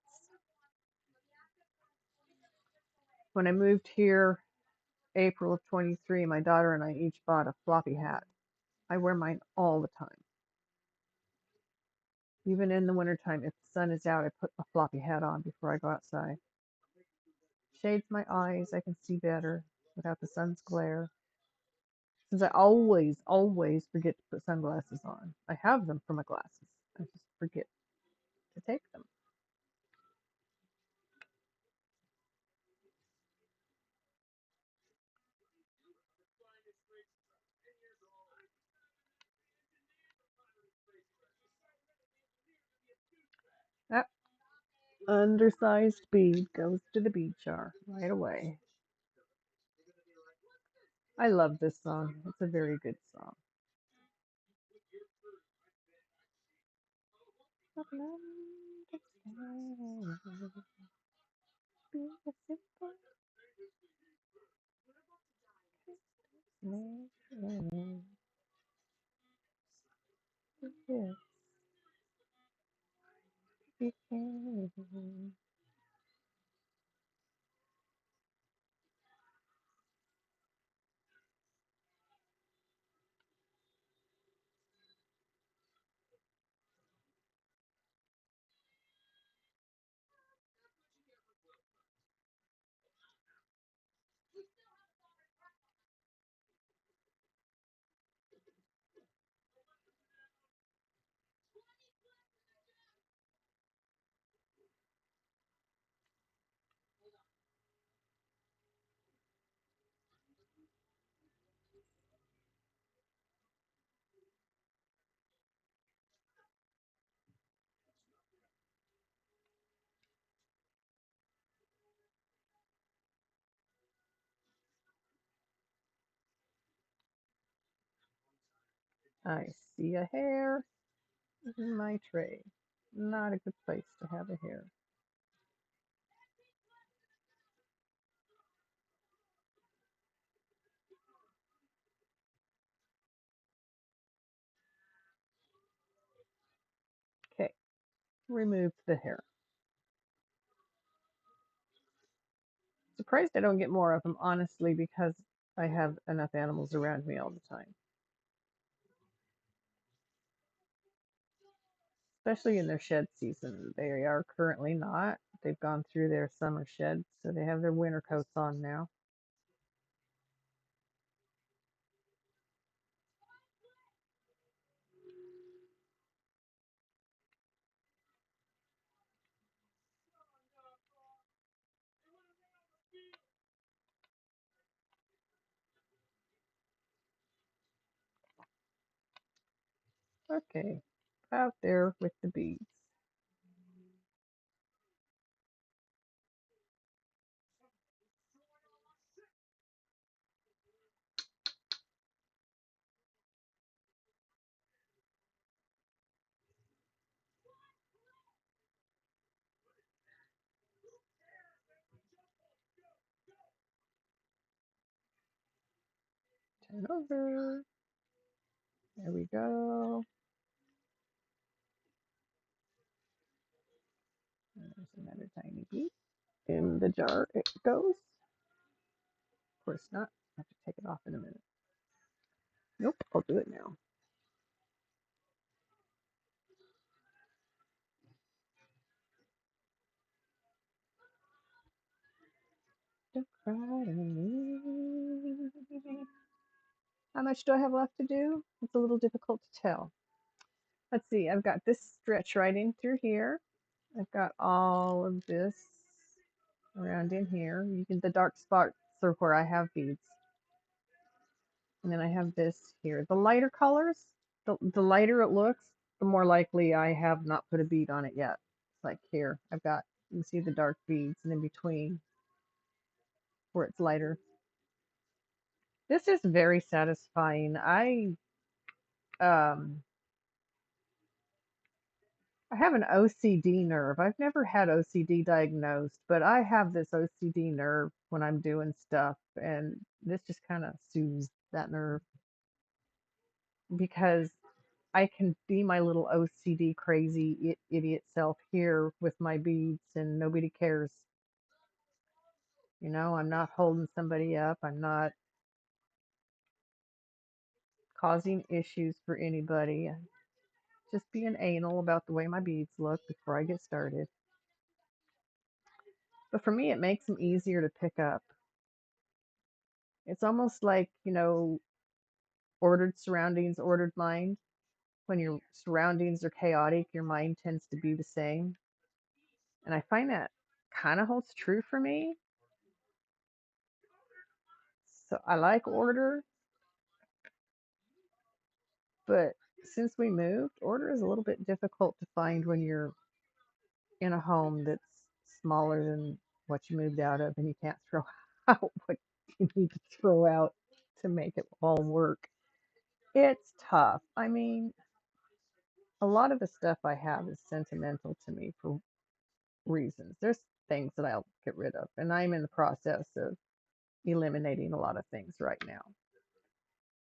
When I moved here, April of 23, my daughter and I each bought a floppy hat. I wear mine all the time. Even in the wintertime, if the sun is out, I put a floppy hat on before I go outside. Shades my eyes, I can see better without the sun's glare. Since I always forget to put sunglasses on. I have them for my glasses. I just forget to take them. That undersized bead goes to the bead jar right away. I love this song. It's a very good song. I see a hair in my tray. Not a good place to have a hair. Okay, remove the hair. Surprised I don't get more of them, honestly, because I have enough animals around me all the time. especially in their shed season. They are currently not. They've gone through their summer shed, so they have their winter coats on now. Okay, out there with the beads. Turn over. There we go. There's another tiny bead. In the jar it goes. Of course not. I have to take it off in a minute. Nope, I'll do it now. Don't cry to me. How much do I have left to do? It's a little difficult to tell. Let's see, I've got this stretch right in through here. I've got all of this around in here. You can, the dark spots are where I have beads. And then I have this here. The lighter colors, the lighter it looks, the more likely I have not put a bead on it yet. Like here, I've got, you can see the dark beads, and in between where it's lighter. This is very satisfying. Um I have an OCD nerve. I've never had OCD diagnosed, but I have this OCD nerve when I'm doing stuff, and this just kind of soothes that nerve because I can be my little OCD crazy idiot self here with my beads, and nobody cares. You know, I'm not holding somebody up. I'm not causing issues for anybody. I'm just being anal about the way my beads look before I get started. But for me, it makes them easier to pick up. It's almost like, ordered surroundings, ordered mind. When your surroundings are chaotic, your mind tends to be the same. And I find that kind of holds true for me. So I like order, but since we moved, order is a little bit difficult to find when you're in a home that's smaller than what you moved out of and you can't throw out what you need to throw out to make it all work. It's tough. I mean, a lot of the stuff I have is sentimental to me for reasons. There's things that I'll get rid of, and I'm in the process of eliminating a lot of things right now.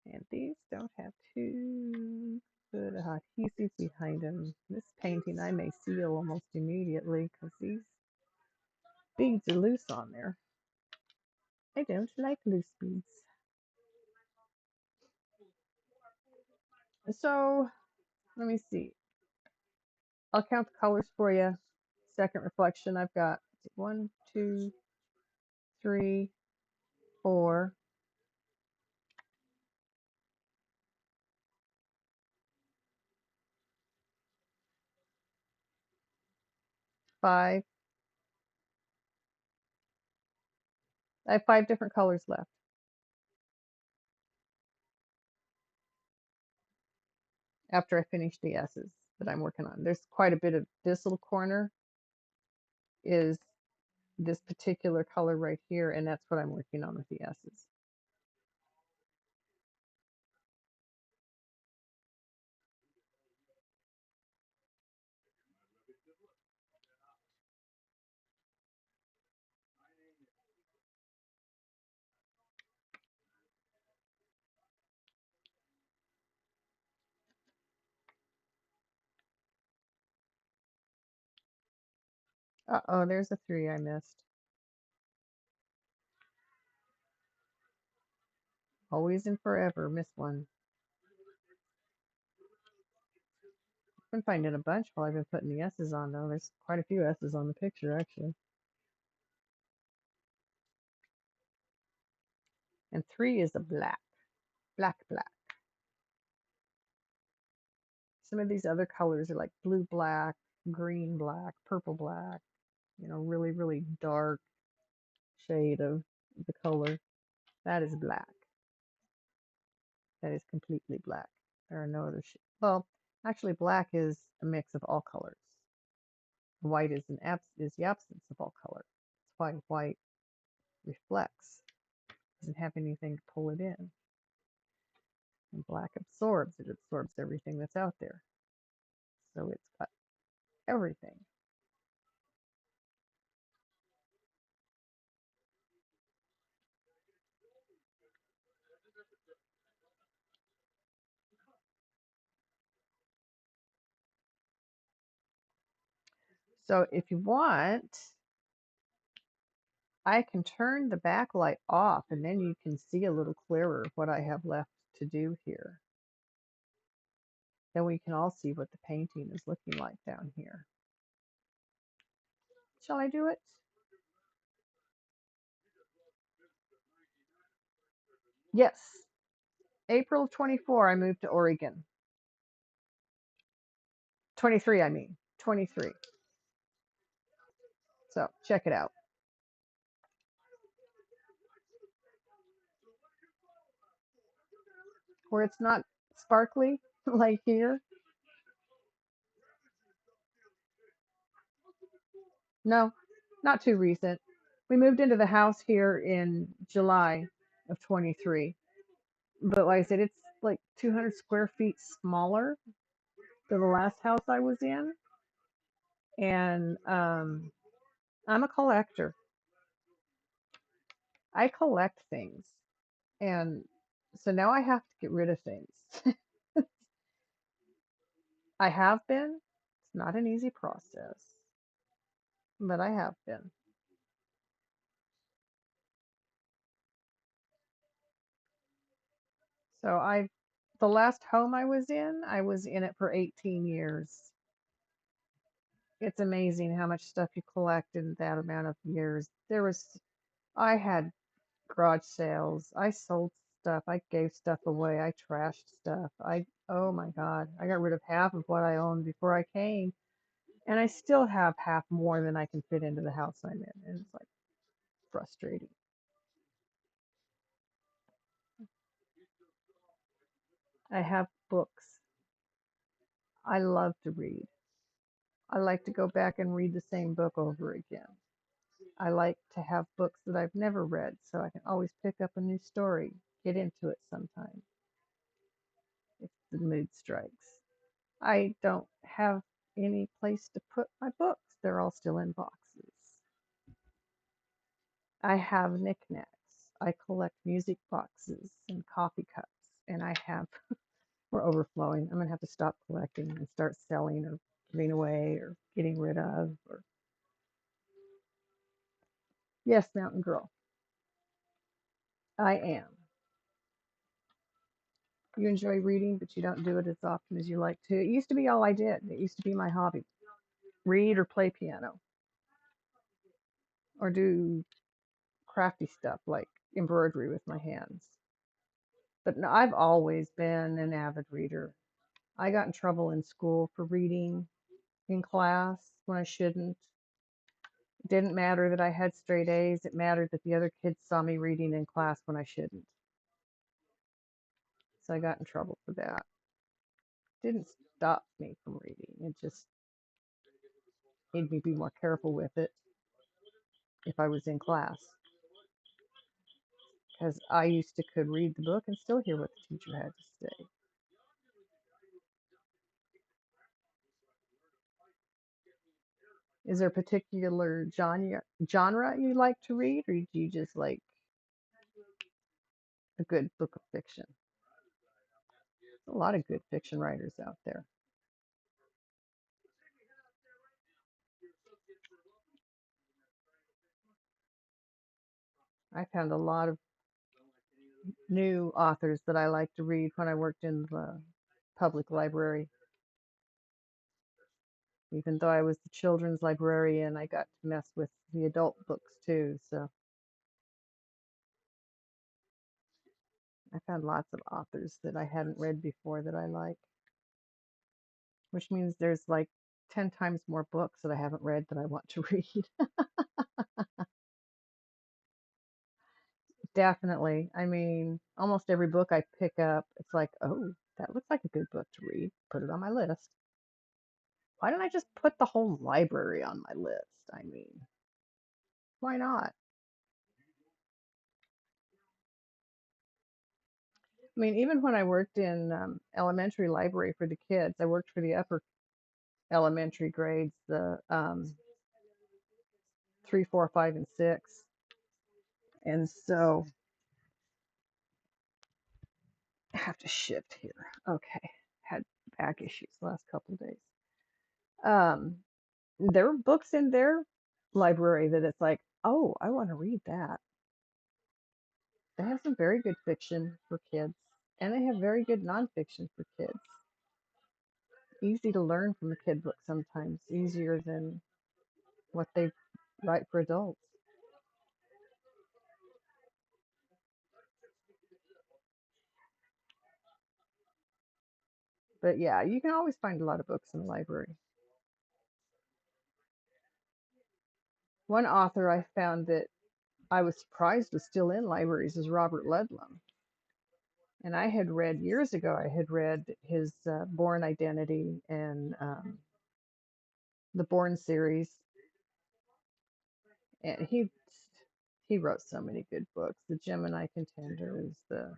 And these don't have too good adhesive behind them. This painting I may seal almost immediately because these beads are loose on there. I don't like loose beads. So let me see. I'll count the colors for you. Second reflection, I've got 1, 2, 3, 4, 5. I have 5 different colors left after I finish the S's that I'm working on. There's quite a bit of this little corner is this particular color right here, and that's what I'm working on with the S's. Uh-oh, there's a 3 I missed. Always and forever, miss one. Been finding a bunch while I've been putting the S's on though. There's quite a few S's on the picture actually. And 3 is a black. Black, black. Some of these other colors are like blue black, green black, purple black, really, really dark shade of the color. That is black. That is completely black. There are no other shades. Well, actually, black is a mix of all colors. White is the absence of all color. That's why white reflects. It doesn't have anything to pull it in. And black absorbs. It absorbs everything that's out there. So it's got everything. So if you want, I can turn the backlight off and then you can see a little clearer what I have left to do here. Then we can all see what the painting is looking like down here. Shall I do it? Yes. April 24, I moved to Oregon. 23, I mean. 23. So check it out. Where it's not sparkly like here. No, not too recent. We moved into the house here in July of 23. But like I said, it's like 200 square feet smaller than the last house I was in. And I'm a collector. I collect things. And so now I have to get rid of things. I have been. It's not an easy process, but I have been. So the last home I was in it for 18 years. It's amazing how much stuff you collect in that amount of years. I had garage sales. I sold stuff. I gave stuff away. I trashed stuff. Oh my God, I got rid of half of what I owned before I came. And I still have half more than I can fit into the house I'm in. And it's like frustrating. I have books. I love to read. I like to go back and read the same book over again. I like to have books that I've never read so I can always pick up a new story, get into it sometime if the mood strikes. I don't have any place to put my books. They're all still in boxes. I have knickknacks. I collect music boxes and coffee cups, and we're overflowing. I'm going to have to stop collecting and start selling or giving away or getting rid of. Yes, Mountain Girl, I am. You enjoy reading, but you don't do it as often as you like to. It used to be all I did. It used to be my hobby. Read or play piano or do crafty stuff like embroidery with my hands. But no, I've always been an avid reader. I got in trouble in school for reading in class when I shouldn't. It didn't matter that I had straight A's. It mattered that the other kids saw me reading in class when I shouldn't. So I got in trouble for that. It didn't stop me from reading. It just made me be more careful with it if I was in class. Because I used to could read the book and still hear what the teacher had to say. Is there a particular genre you like to read, or do you just like a good book of fiction? There's a lot of good fiction writers out there. I found a lot of new authors that I like to read when I worked in the public library. Even though I was the children's librarian, I got to mess with the adult books too. So I found lots of authors that I hadn't read before that I like, which means there's like 10 times more books that I haven't read that I want to read. Definitely. I mean, almost every book I pick up, it's like, oh, that looks like a good book to read. Put it on my list. Why don't I just put the whole library on my list? I mean, why not? I mean, even when I worked in elementary library for the kids, I worked for the upper elementary grades, the 3, 4, 5, and 6. And so I have to shift here. Okay. Had back issues the last couple of days. Um, there were books in their library that it's like, oh, I want to read that. They have some very good fiction for kids, and they have very good nonfiction for kids. Easy to learn from a kid book sometimes, easier than what they write for adults. But yeah, you can always find a lot of books in the library. One author I found that I was surprised was still in libraries is Robert Ludlum. And I had read years ago, I had read his Bourne Identity and the Bourne series. And he wrote so many good books. The Gemini Contenders, the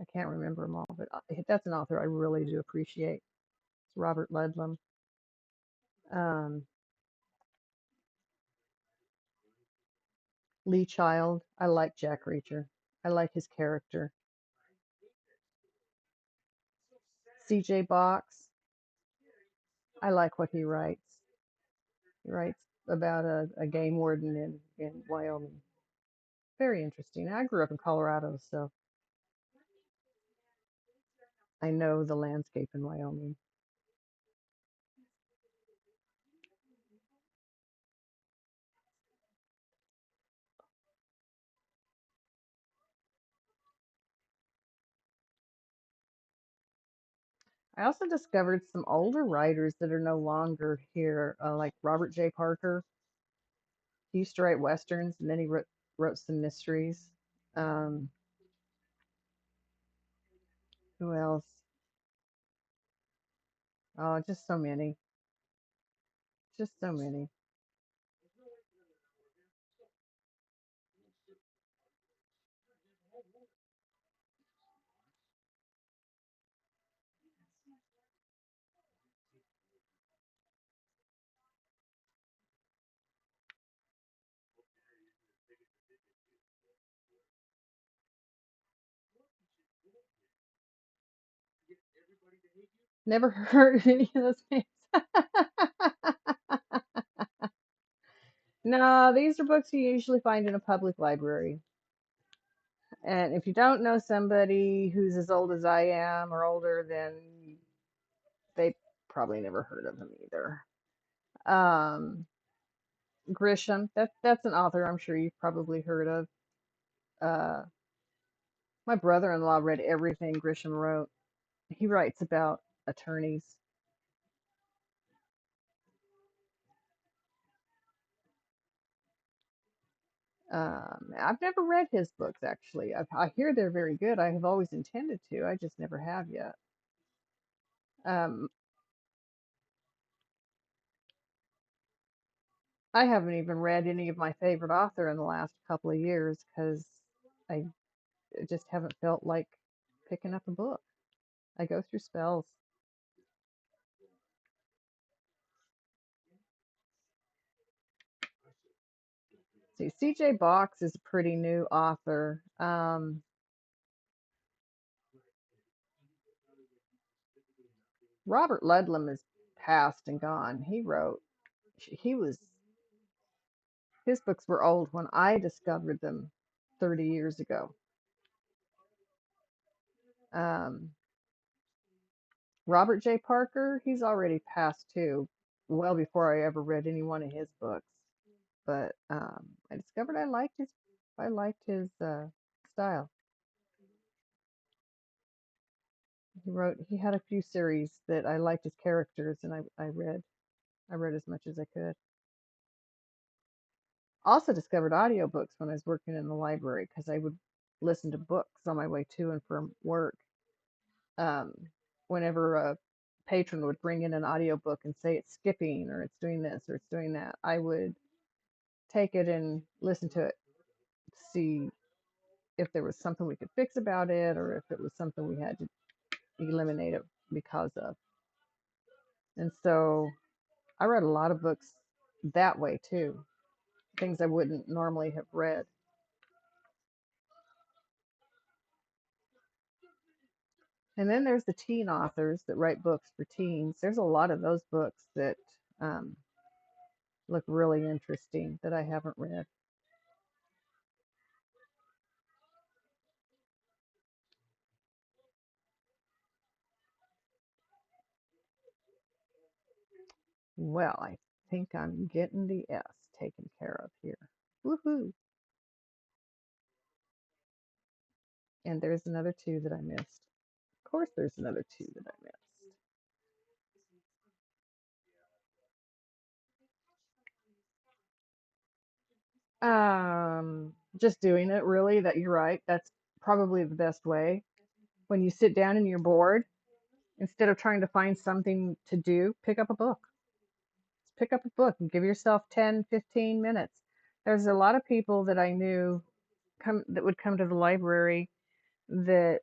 I can't remember them all, but that's an author I really do appreciate. It's Robert Ludlum. Um, Lee Child, I like Jack Reacher. I like his character. C.J. Box, I like what he writes. He writes about a game warden in Wyoming. Very interesting. I grew up in Colorado, so I know the landscape in Wyoming. I also discovered some older writers that are no longer here, like Robert J. Parker. He used to write westerns, and then he wrote some mysteries. Um, who else? Oh, just so many. Just so many. Never heard of any of those names. No, these are books you usually find in a public library. And if you don't know somebody who's as old as I am or older, then they probably never heard of him either. Um, Grisham, that's an author I'm sure you've probably heard of. Uh, my brother-in-law read everything Grisham wrote. He writes about attorneys. I've never read his books actually. I hear they're very good. I have always intended to. I just never have yet. Um, I haven't even read any of my favorite author in the last couple of years because I just haven't felt like picking up a book. I go through spells. See, C.J. Box is a pretty new author. Robert Ludlum is past and gone. He was, his books were old when I discovered them 30 years ago. Um, Robert J. Parker, he's already passed too, well before I ever read any one of his books. But I discovered I liked his style. He had a few series that I liked his characters, and I read as much as I could. Also discovered audiobooks when I was working in the library because I would listen to books on my way to and from work. Um, Whenever a patron would bring in an audiobook and say it's skipping or it's doing this or it's doing that, I would take it and listen to it, see if there was something we could fix about it or if it was something we had to eliminate it because of. And so I read a lot of books that way too, things I wouldn't normally have read. And then there's the teen authors that write books for teens. There's a lot of those books that um, look really interesting that I haven't read. Well, I think I'm getting the S taken care of here. Woohoo! And there's another two that I missed. Of course, there's another two that I missed. Just doing it really, that you're right. That's probably the best way. When you sit down and you're bored, instead of trying to find something to do, pick up a book. Just pick up a book and give yourself 10, 15 minutes. There's a lot of people that I knew that would come to the library that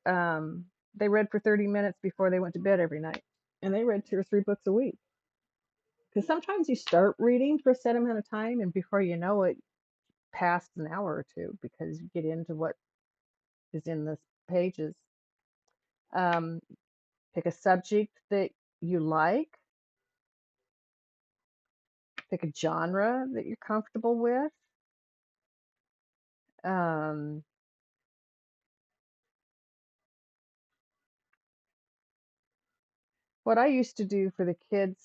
they read for 30 minutes before they went to bed every night. And they read 2 or 3 books a week. Because sometimes you start reading for a set amount of time and before you know it, past an hour or two because you get into what is in the pages. Um, Pick a subject that you like, pick a genre that you're comfortable with. Um, what I used to do for the kids,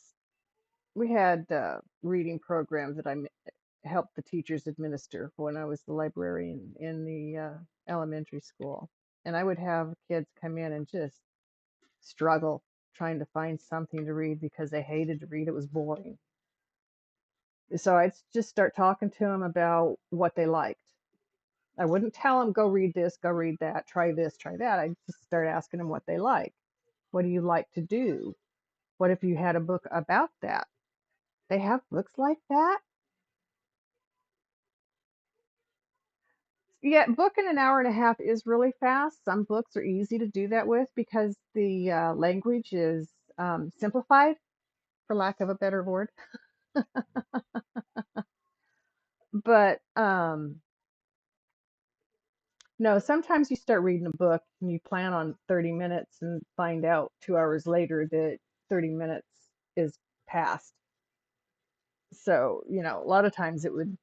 we had reading programs that helped the teachers administer when I was the librarian in the elementary school. And I would have kids come in and just struggle trying to find something to read because they hated to read. It was boring. So I'd just start talking to them about what they liked. I wouldn't tell them, go read this, go read that, try this, try that. I'd just start asking them what they like. What do you like to do? What if you had a book about that? They have books like that? Yeah, book in an hour and a half is really fast. Some books are easy to do that with because the language is simplified, for lack of a better word. But no, sometimes you start reading a book and you plan on 30 minutes and find out 2 hours later that 30 minutes is past. So, a lot of times it would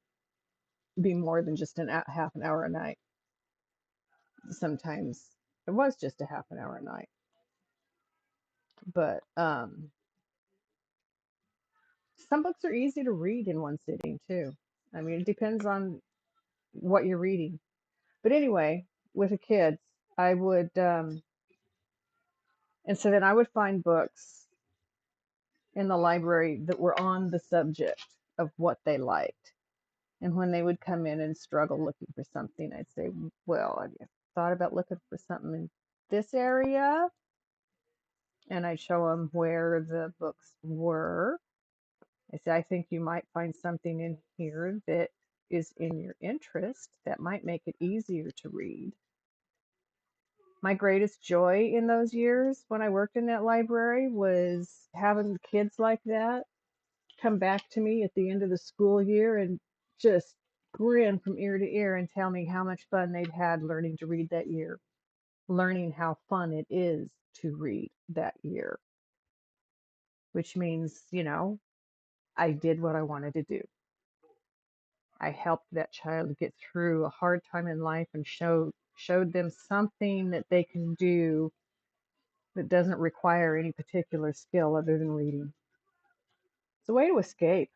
be more than just half an hour a night. Sometimes it was just a half an hour a night. But some books are easy to read in one sitting too. I mean, it depends on what you're reading. But anyway, with the kids, I would, and so then I would find books in the library that were on the subject of what they liked. And when they would come in and struggle looking for something, I'd say, well, have you thought about looking for something in this area? And I'd show them where the books were. I said, I think you might find something in here that is in your interest that might make it easier to read. My greatest joy in those years when I worked in that library was having kids like that come back to me at the end of the school year and just grin from ear to ear and tell me how much fun they'd had learning to read that year, learning how fun it is to read that year, which means, I did what I wanted to do. I helped that child get through a hard time in life and showed them something that they can do that doesn't require any particular skill other than reading. It's a way to escape.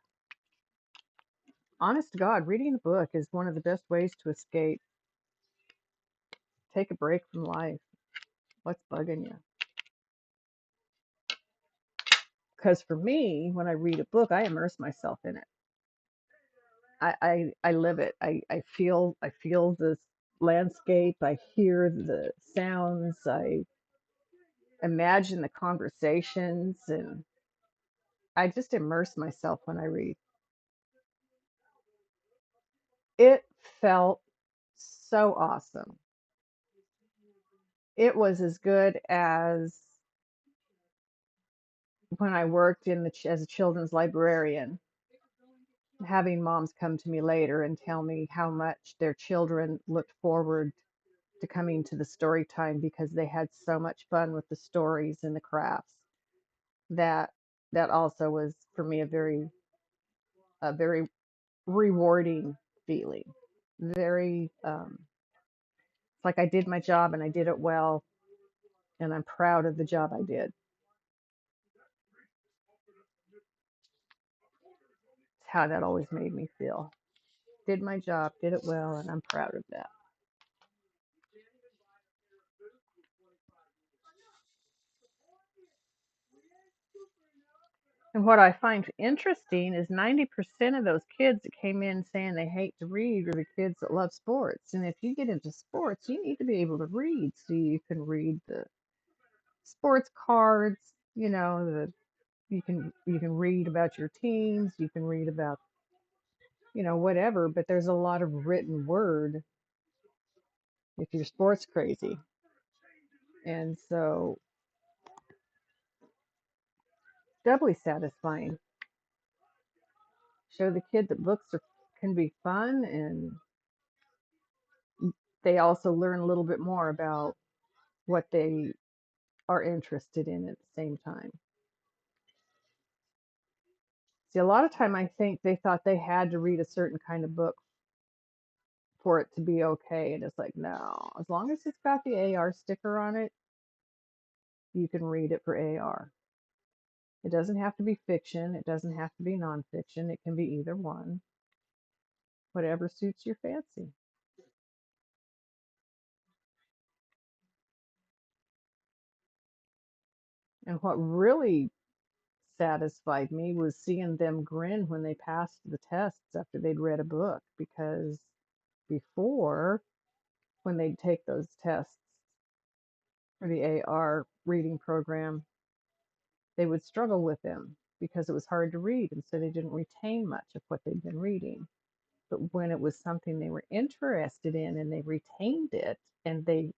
Honest to God, reading a book is one of the best ways to escape. Take a break from life. What's bugging you? Because for me, when I read a book, I immerse myself in it. I live it. I feel the landscape. I hear the sounds. I imagine the conversations, and I just immerse myself when I read. It felt so awesome. It was as good as when I worked as a children's librarian, having moms come to me later and tell me how much their children looked forward to coming to the story time because they had so much fun with the stories and the crafts. That that also was for me a very rewarding feeling. Very it's like I did my job and I did it well, and I'm proud of the job I did. It's how that always made me feel. Did my job, did it well, and I'm proud of that. And what I find interesting is 90% of those kids that came in saying they hate to read are the kids that love sports. And if you get into sports, you need to be able to read so you can read the sports cards, you can read about your teams, you can read about, whatever, but there's a lot of written word if you're sports crazy. And so doubly satisfying. Show the kid that can be fun, and they also learn a little bit more about what they are interested in at the same time. See, a lot of time I think they thought they had to read a certain kind of book for it to be okay. And it's like, no, as long as it's got the AR sticker on it, you can read it for AR. It doesn't have to be fiction. It doesn't have to be nonfiction. It can be either one, whatever suits your fancy. And what really satisfied me was seeing them grin when they passed the tests after they'd read a book, because before, when they'd take those tests for the AR reading program, they would struggle with them because it was hard to read, and so they didn't retain much of what they'd been reading. But when it was something they were interested in and they retained it and they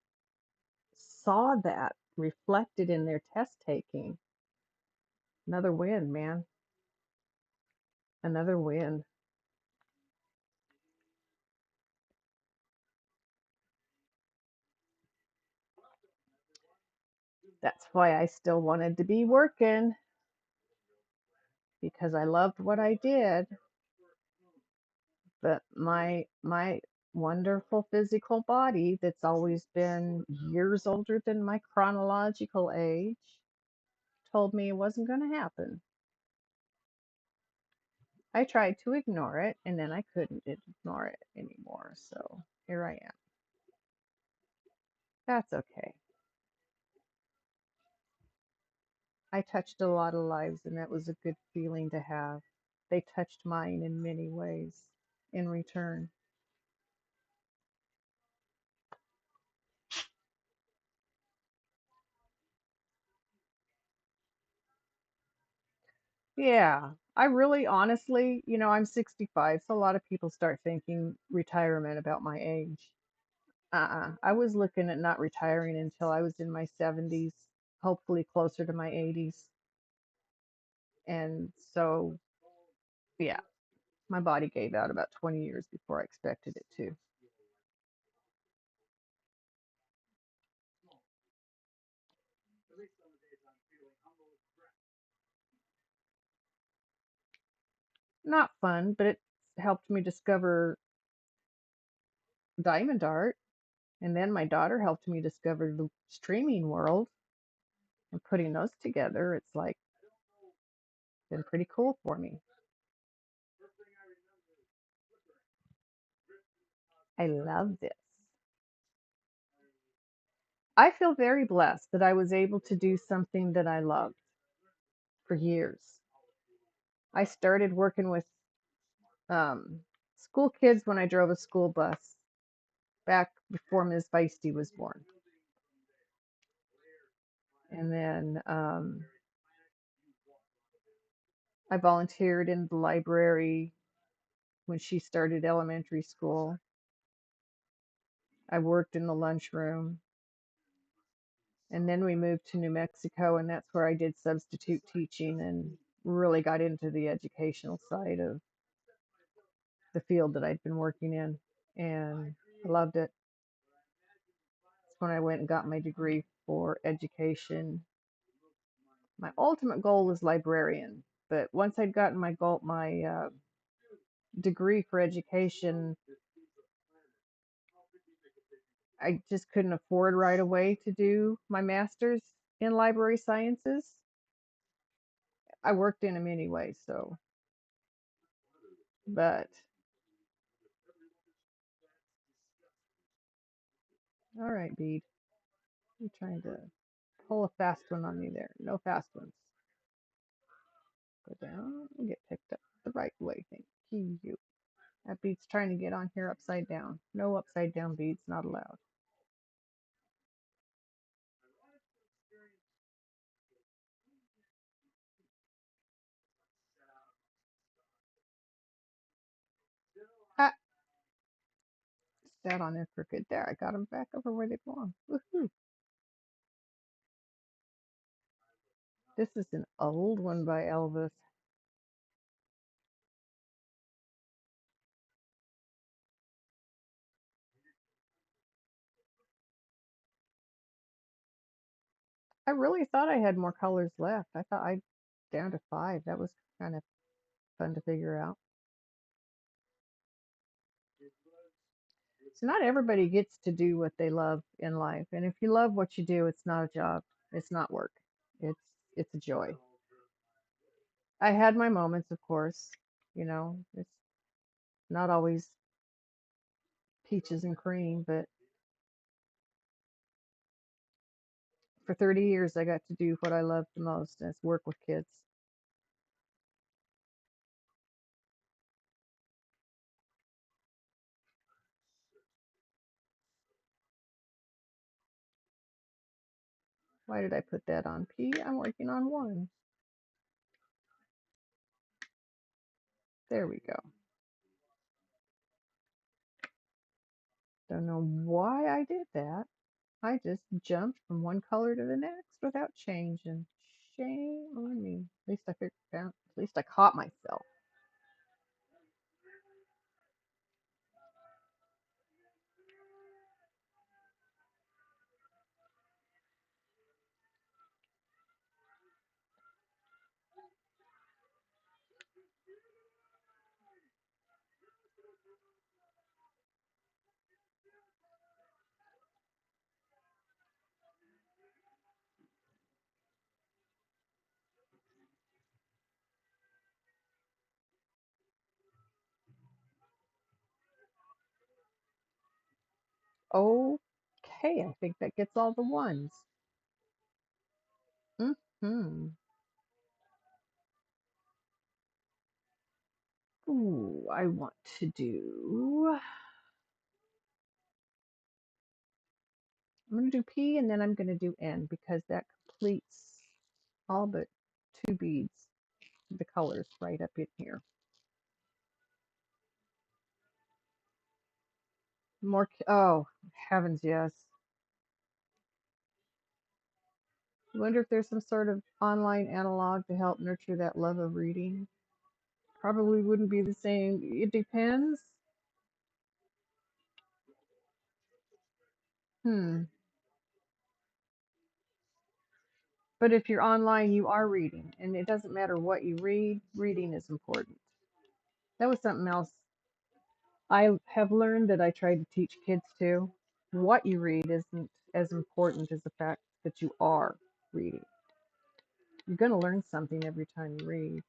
saw that reflected in their test taking, another win, man, another win. That's why I still wanted to be working, because I loved what I did. But my wonderful physical body, that's always been years older than my chronological age, told me it wasn't going to happen. I tried to ignore it, and then I couldn't ignore it anymore. So here I am. That's okay. I touched a lot of lives, and that was a good feeling to have. They touched mine in many ways in return. Yeah, I really honestly, I'm 65, so a lot of people start thinking retirement about my age. I was looking at not retiring until I was in my 70s, hopefully closer to my 80s. And so, yeah, my body gave out about 20 years before I expected it to. Not fun, but it helped me discover Diamond Art. And then my daughter helped me discover the streaming world. And putting those together, it's like been pretty cool for me. I love this. I feel very blessed that I was able to do something that I loved for years. I started working with um, school kids when I drove a school bus back before Ms. Feisty was born. And then I volunteered in the library when she started elementary school. I worked in the lunchroom. And then we moved to New Mexico, and that's where I did substitute teaching and really got into the educational side of the field that I'd been working in. And I loved it. That's when I went and got my degree for education. My ultimate goal was librarian, but once I'd gotten my degree for education, I just couldn't afford right away to do my master's in library sciences. I worked in them anyway, so, but all right, Bede. I'm trying to pull a fast one on me there. No fast ones. Go down and get picked up the right way. Thank you. That bead's trying to get on here upside down. No upside down beads, not allowed. Ah, sat on it for good there. I got them back over where they belong. Woohoo. This is an old one by Elvis. I really thought I had more colors left. I thought I'd down to 5. That was kind of fun to figure out. So not everybody gets to do what they love in life. And if you love what you do, it's not a job. It's not work. It's it's a joy. I had my moments, of course. It's not always peaches and cream, but for 30 years I got to do what I love the most, and it's work with kids. Why did I put that on P? I'm working on 1. There we go. Don't know why I did that. I just jumped from one color to the next without changing. Shame on me. At least I figured out. At least I caught myself. Okay, I think that gets all the ones. Mm-hmm. Ooh, I want to do. I'm going to do P and then I'm going to do N because that completes all but 2 beads, the colors right up in here. More, oh, heavens, yes. I wonder if there's some sort of online analog to help nurture that love of reading. Probably wouldn't be the same. It depends. Hmm. But if you're online, you are reading, and it doesn't matter what you read, reading is important. That was something else I have learned that I try to teach kids too. What you read isn't as important as the fact that you are reading. You're going to learn something every time you read.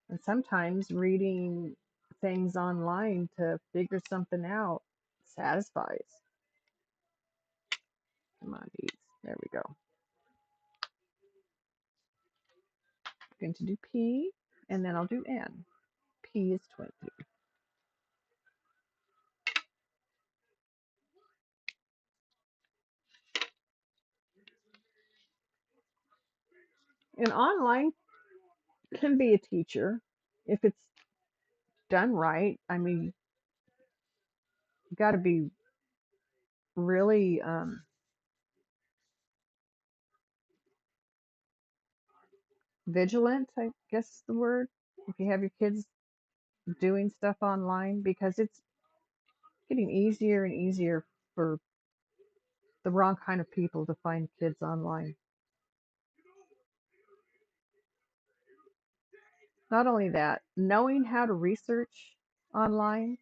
And sometimes reading things online to figure something out satisfies. Come on, bees. There we go. I'm going to do P, and then I'll do N. P is 20. And online can be a teacher if it's done right. I mean, you got to be really vigilant, I guess is the word, if you have your kids doing stuff online, because it's getting easier and easier for the wrong kind of people to find kids online. Not only that, knowing how to research online,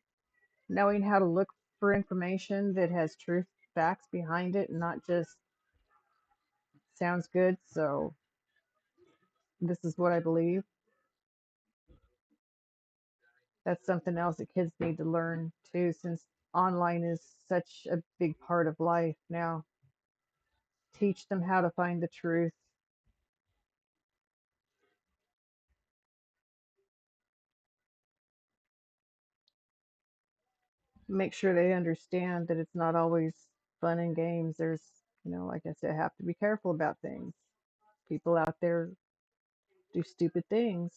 knowing how to look for information that has truth, facts behind it, and not just sounds good, so this is what I believe. That's something else that kids need to learn too, since online is such a big part of life now. Teach them how to find the truth. Make sure they understand that it's not always fun and games. There's, like I said, have to be careful about things. People out there do stupid things.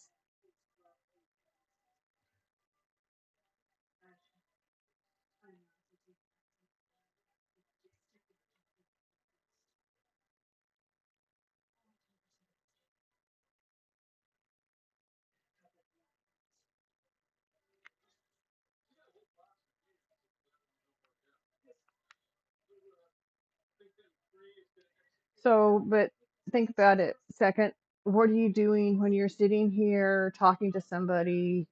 So, but think about it a second. What are you doing when you're sitting here talking to somebody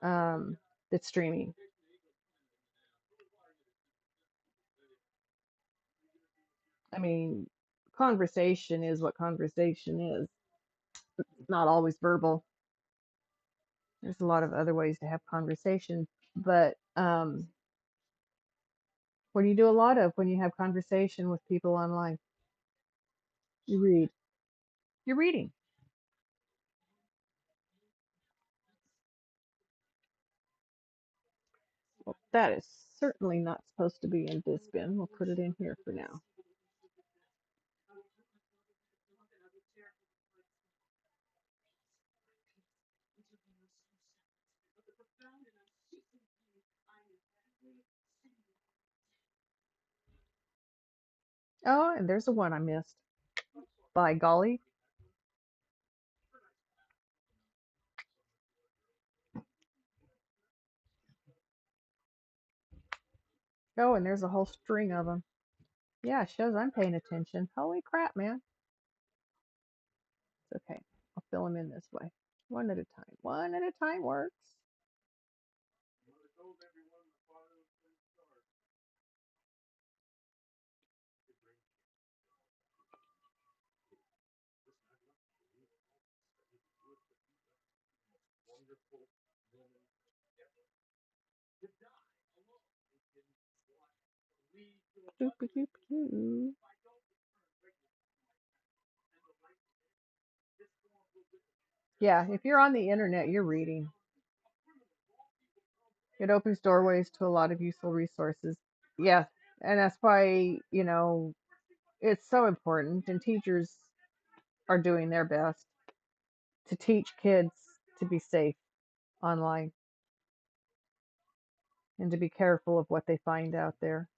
that's streaming? I mean, conversation is what conversation is. It's not always verbal. There's a lot of other ways to have conversation, but what do you do a lot of when you have conversation with people online? You read. You're reading. Well, that is certainly not supposed to be in this bin. We'll put it in here for now. Oh, and there's the one I missed. By golly. Oh, and there's a whole string of them. Yeah, it shows I'm paying attention. Holy crap, man. It's okay. I'll fill them in this way. One at a time. One at a time works. Doop-a-doop-doo. Yeah, if you're on the internet, you're reading. It opens doorways to a lot of useful resources. Yeah, and that's why, it's so important, and teachers are doing their best to teach kids to be safe online and to be careful of what they find out there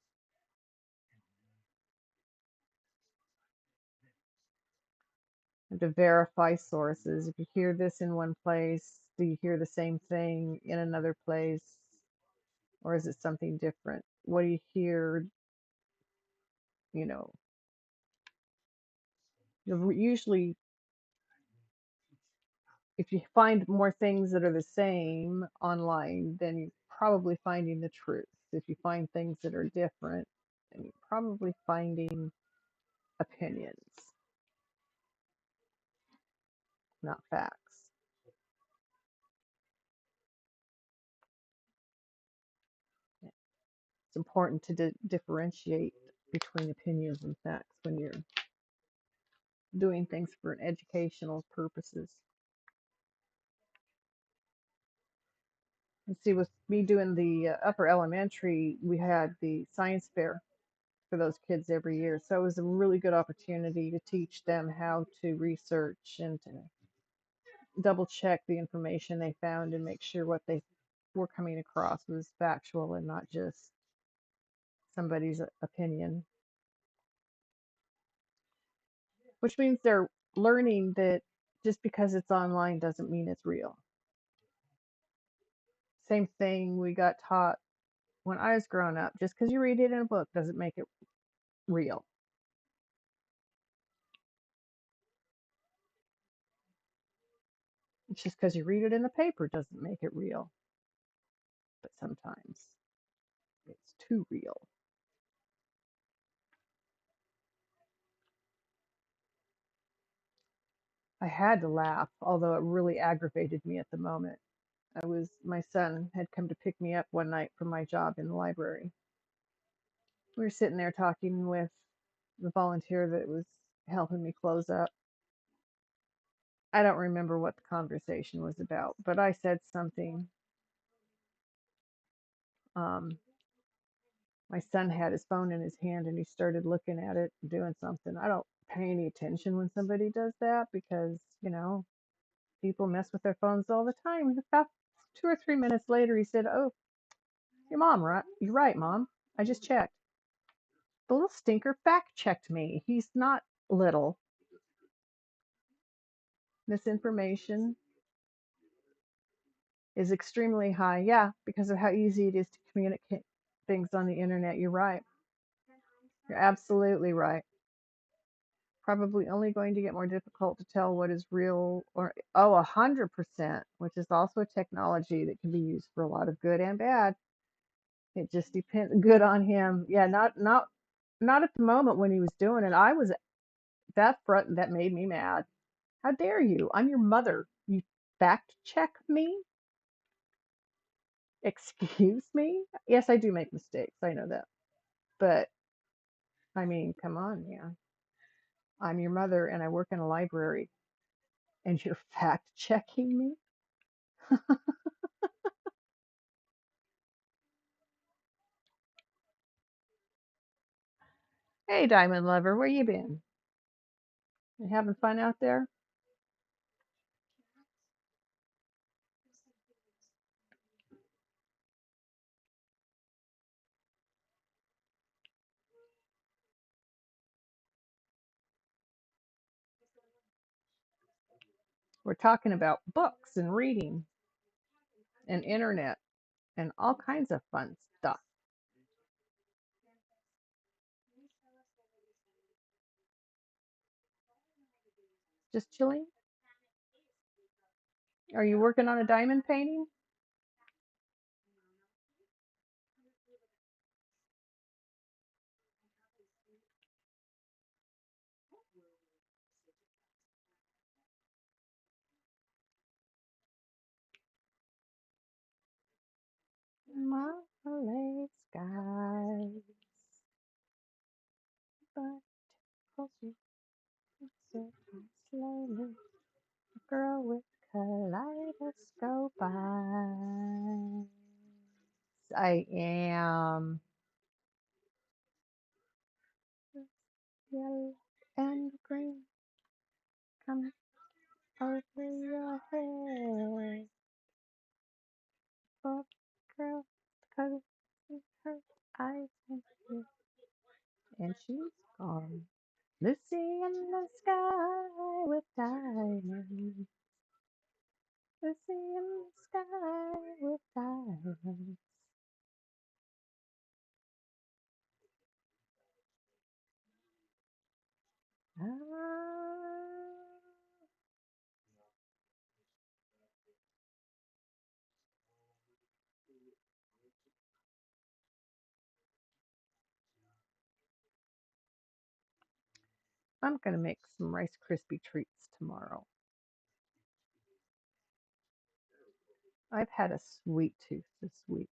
and to verify sources. If you hear this in one place, do you hear the same thing in another place? Or is it something different? What do you hear? You know, usually, if you find more things that are the same online, then you're probably finding the truth. If you find things that are different, then you're probably finding opinions. not facts. It's important to differentiate between opinions and facts when you're doing things for educational purposes. And see, with me doing the upper elementary, we had the science fair for those kids every year. So it was a really good opportunity to teach them how to research and to double check the information they found and make sure what they were coming across was factual and not just somebody's opinion, which means they're learning that just because it's online doesn't mean it's real. Same thing we got taught when I was growing up. Just because you read it in a book doesn't make it real. It's just because you read it in the paper doesn't make it real. But sometimes it's too real. I had to laugh, although it really aggravated me at the moment. My son had come to pick me up one night from my job in the library. We were sitting there talking with the volunteer that was helping me close up. I don't remember what the conversation was about, but I said something. Um, my son had his phone in his hand and he started looking at it, doing something. I don't pay any attention when somebody does that because, people mess with their phones all the time. And about 2 or 3 minutes later, he said, "Oh, your mom, right? You're right, Mom. I just checked. The little stinker fact checked me. He's not little. Misinformation is extremely high. Yeah, because of how easy it is to communicate things on the internet. You're right. You're absolutely right. Probably only going to get more difficult to tell what is real or, oh, 100%, which is also a technology that can be used for a lot of good and bad. It just depends. Good on him. Yeah, not at the moment when he was doing it. I was that made me mad. How dare you? I'm your mother. You fact check me? Excuse me? Yes, I do make mistakes. I know that. But I mean, come on, yeah. I'm your mother and I work in a library and you're fact checking me? Hey, Diamond Lover, where you been? You having fun out there? We're talking about books and reading and internet and all kinds of fun stuff. Just chilling? Are you working on a diamond painting? Marmalade skies, but closer, so slowly, a girl with kaleidoscope eyes. I am yellow and green coming over your head. Oh, girl, cause her eyes and you, and she's gone. Lucy in the sky with diamonds. Lucy in the sky with diamonds. Ah, I'm gonna make some Rice Krispie treats tomorrow. I've had a sweet tooth this week.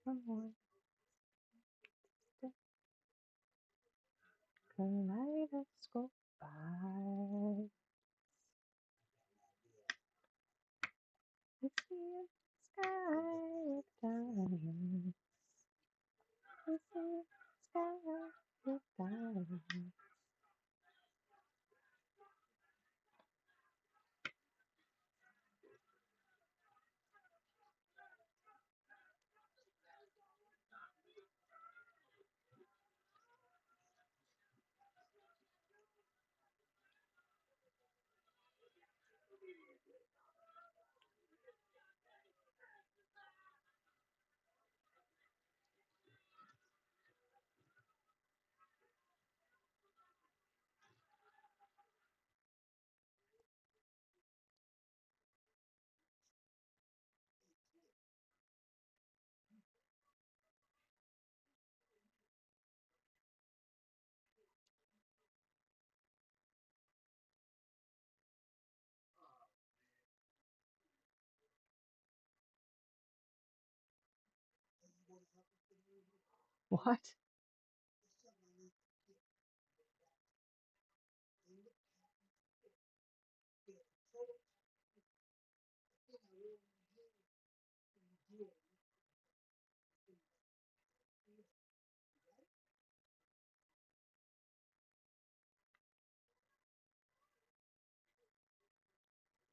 Someone kaleidoscope by. It's the sky with diamonds. It's the sky with diamonds. What?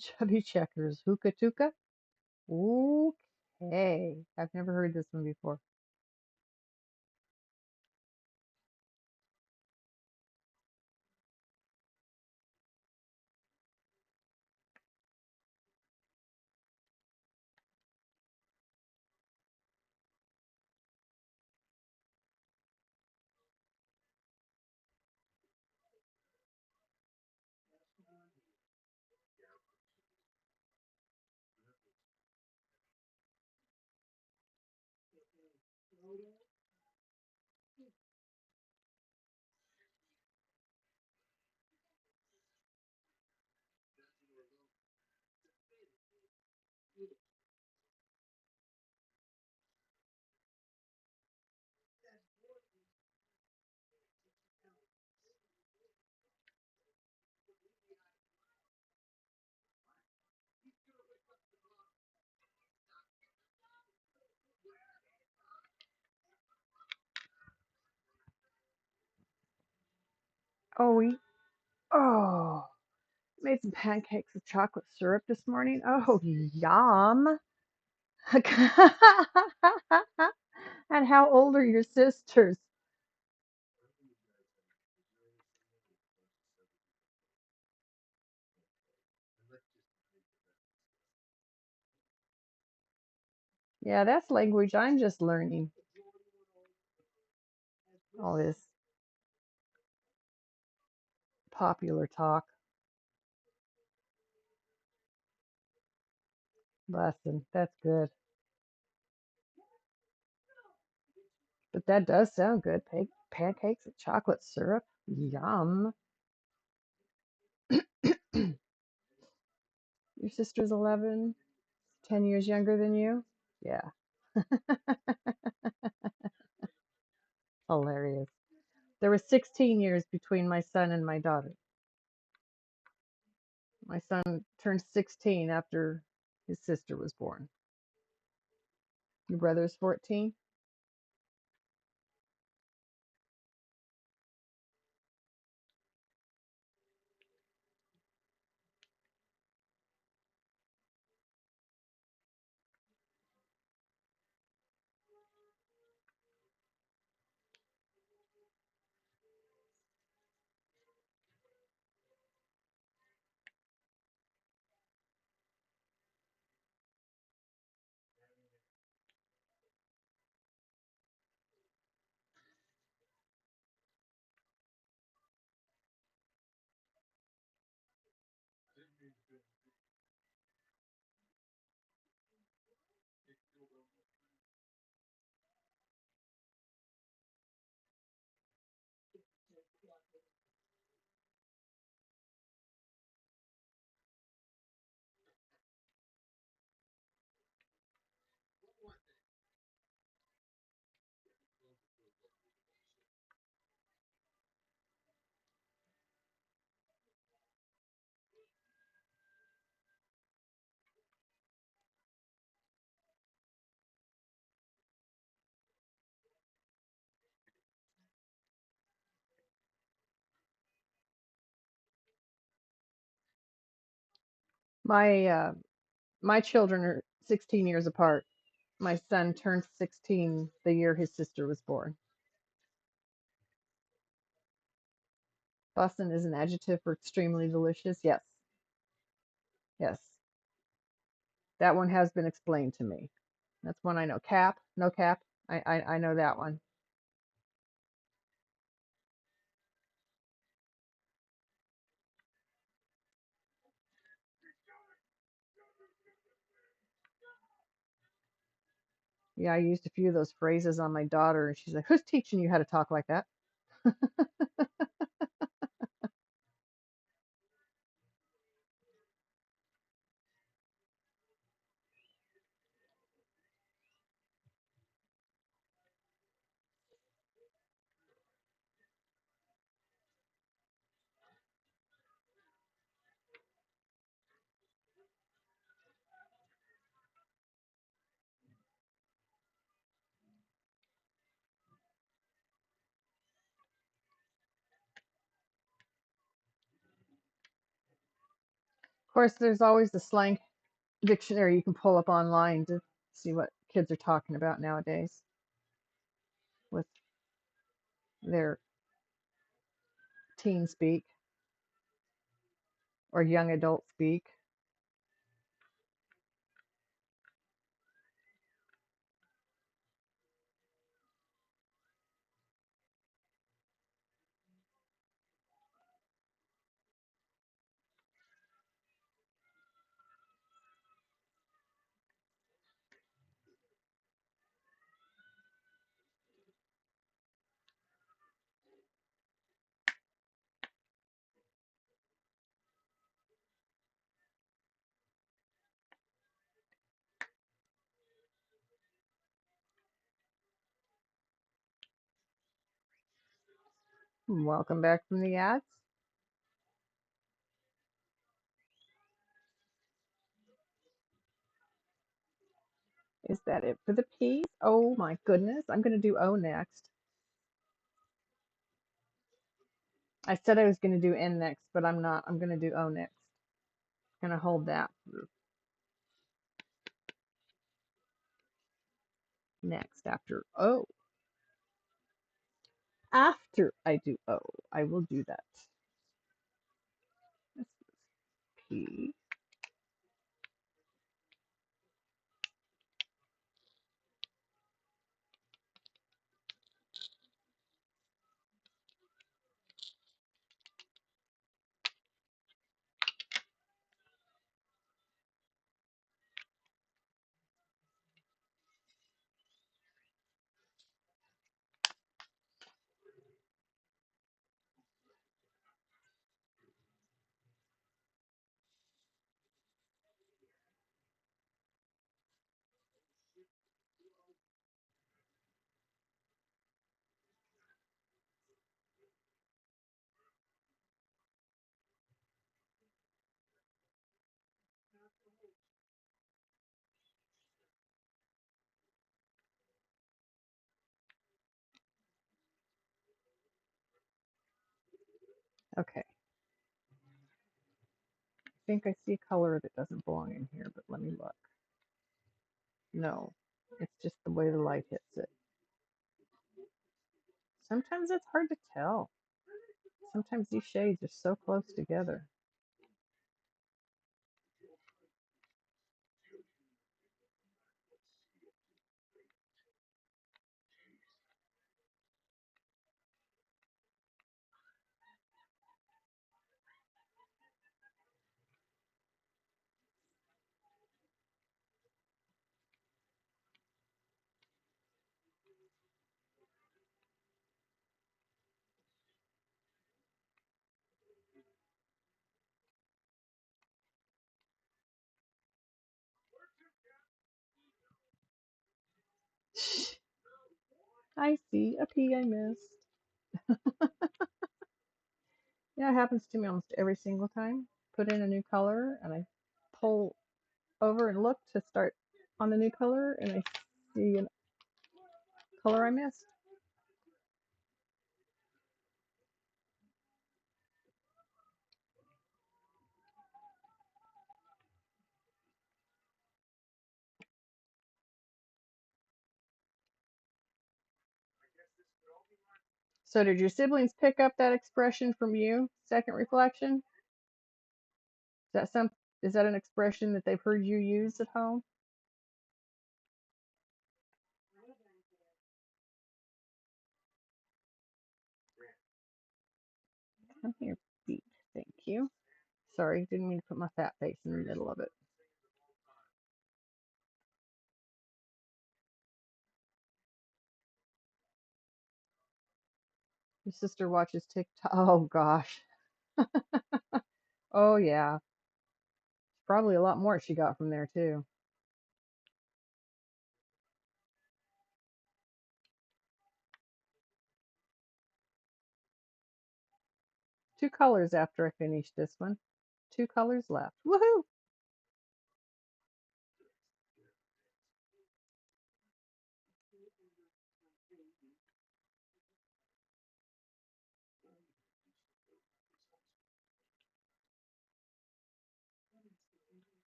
Chubby Checkers, Hookah Tuka? Okay. I've never heard this one before. Oh, oh, made some pancakes with chocolate syrup this morning. Oh, yum. And how old are your sisters? Yeah, that's language I'm just learning. All this popular talk lesson. That's good. But that does sound good. Pancakes with chocolate syrup. Yum. Your sister's 11, 10 years younger than you? Yeah. Hilarious. There was 16 years between my son and my daughter. My son turned 16 after his sister was born. Your brother's 14? My my children are 16 years apart. My son turned 16 the year his sister was born. Bussin' is an adjective for extremely delicious. Yes, yes. That one has been explained to me. That's one I know. Cap, no cap. I know that one. Yeah, I used a few of those phrases on my daughter, and she's like, "Who's teaching you how to talk like that?" Of course, there's always the slang dictionary you can pull up online to see what kids are talking about nowadays with their teen speak or young adult speak. Welcome back from the ads. Is that it for the P's? Oh my goodness, I'm going to do O next. I said I was going to do N next, but I'm not. I'm going to do O next. I'm going to hold that for next after O. After I do O, I will do that. This is P. Okay. I think I see a color that doesn't belong in here, but let me look. No, it's just the way the light hits it. Sometimes it's hard to tell. Sometimes these shades are so close together. I see a P I missed. Yeah, it happens to me almost every single time. Put in a new color and I pull over and look to start on the new color and I see a color I missed. So did your siblings pick up that expression from you? Second reflection? Is that some is that an expression that they've heard you use at home? Come here, Pete. Thank you. Sorry, didn't mean to put my fat face in the middle of it. Your sister watches TikTok. Oh gosh. Oh yeah. Probably a lot more she got from there too. Two colors after I finish this one. Two colors left. Woohoo!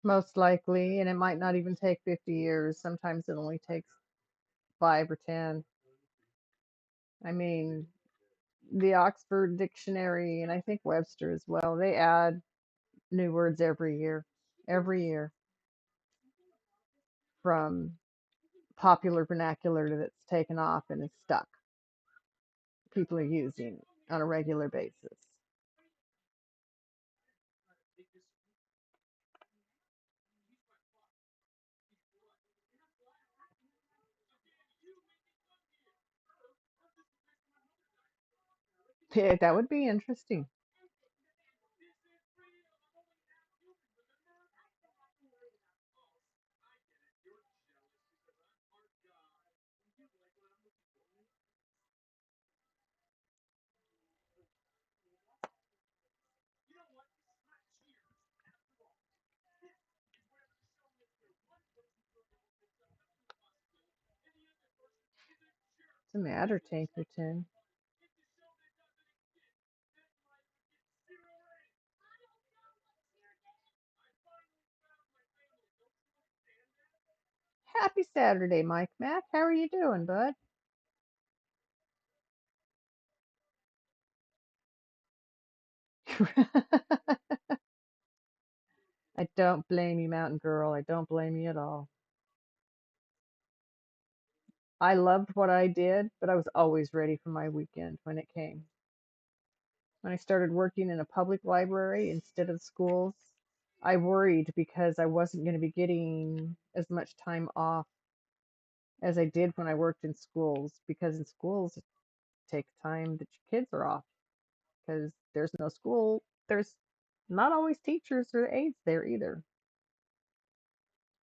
Most likely, and it might not even take 50 years. Sometimes it only takes 5 or 10. I mean, the Oxford Dictionary and I think Webster as well, they add new words every year from popular vernacular that's taken off and is stuck. People are using on a regular basis. Yeah, that would be interesting. What's the matter, Tankerton? Happy Saturday, Mike Mac. How are you doing, bud? I don't blame you, Mountain Girl. I don't blame you at all. I loved what I did, but I was always ready for my weekend when it came. When I started working in a public library instead of schools, I worried because I wasn't going to be getting as much time off as I did when I worked in schools. Because in schools, it takes time that your kids are off because there's no school. There's not always teachers or aides there either.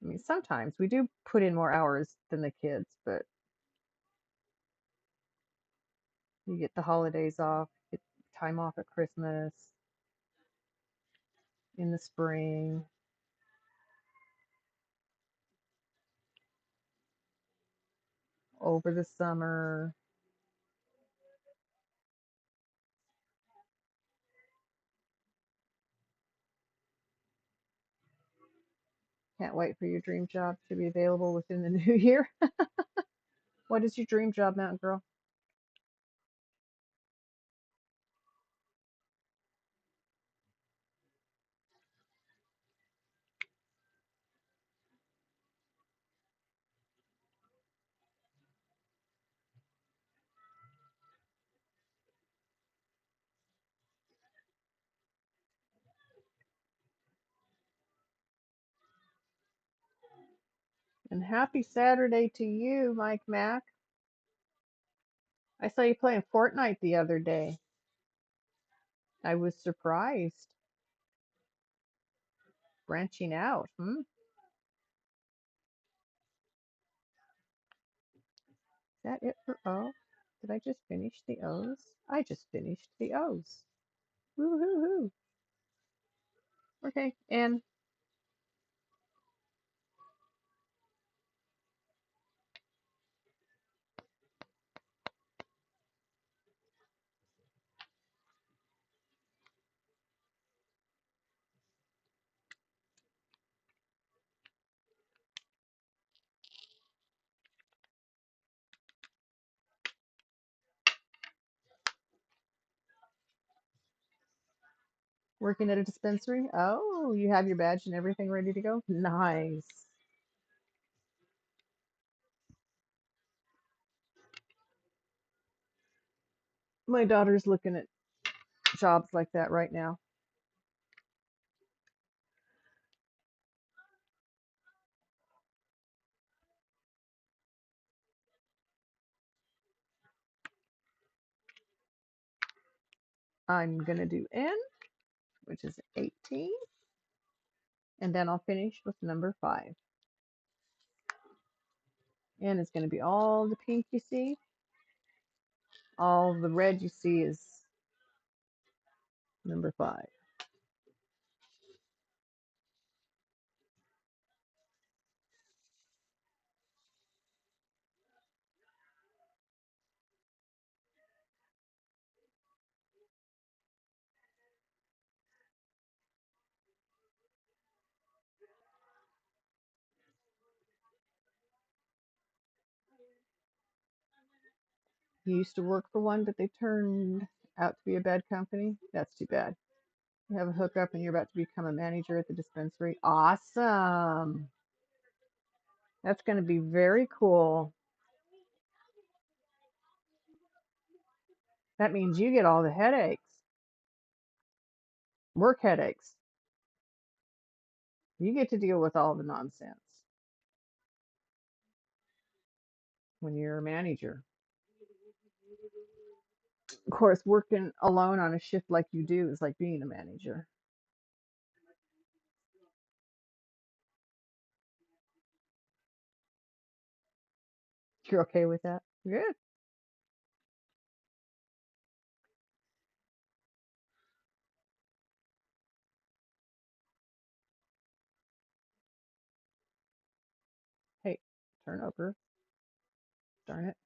I mean, sometimes we do put in more hours than the kids, but you get the holidays off, get time off at Christmas, in the spring, over the summer. Can't wait for your dream job to be available within the new year. What is your dream job, Mountain Girl? And happy Saturday to you, Mike Mac. I saw you playing Fortnite the other day. I was surprised. Branching out, hmm? Is that it for O? Did I just finish the O's? I just finished the O's. Woo hoo hoo. Okay, and Working at a dispensary? Oh, you have your badge and everything ready to go? Nice. My daughter's looking at jobs like that right now. I'm going to do N, which is 18, and then I'll finish with number 5. N is going to be all the pink you see. All the red you see is number 5. You used to work for one, but they turned out to be a bad company. That's too bad. You have a hookup and you're about to become a manager at the dispensary. Awesome. That's going to be very cool. That means you get all the headaches, work headaches. You get to deal with all the nonsense when you're a manager. Of course, working alone on a shift like you do is like being a manager. You're okay with that? Good. Hey, turn over. Darn it.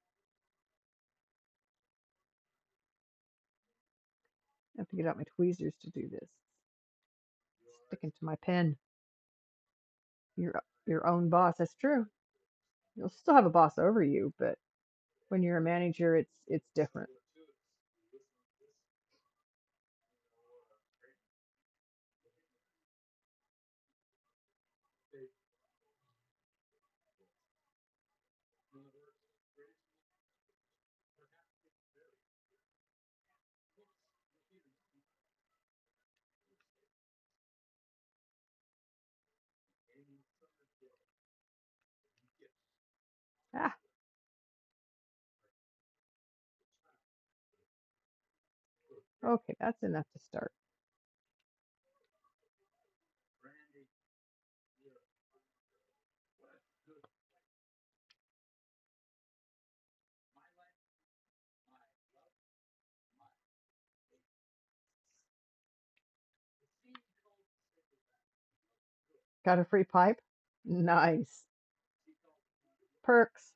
I have to get out my tweezers to do this. Sticking to my pen. You're your own boss. That's true. You'll still have a boss over you, but when you're a manager, it's different. Ah, okay, that's enough to start. Got a free pipe? Nice. Perks.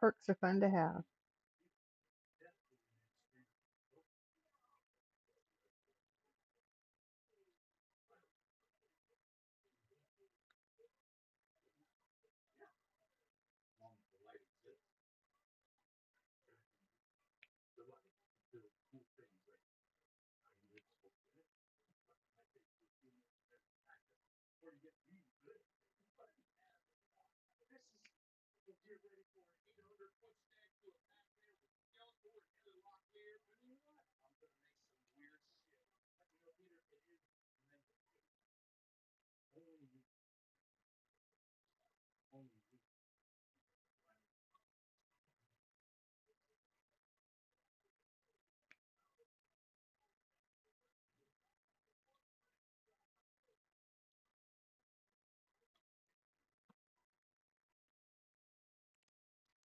Perks are fun to have.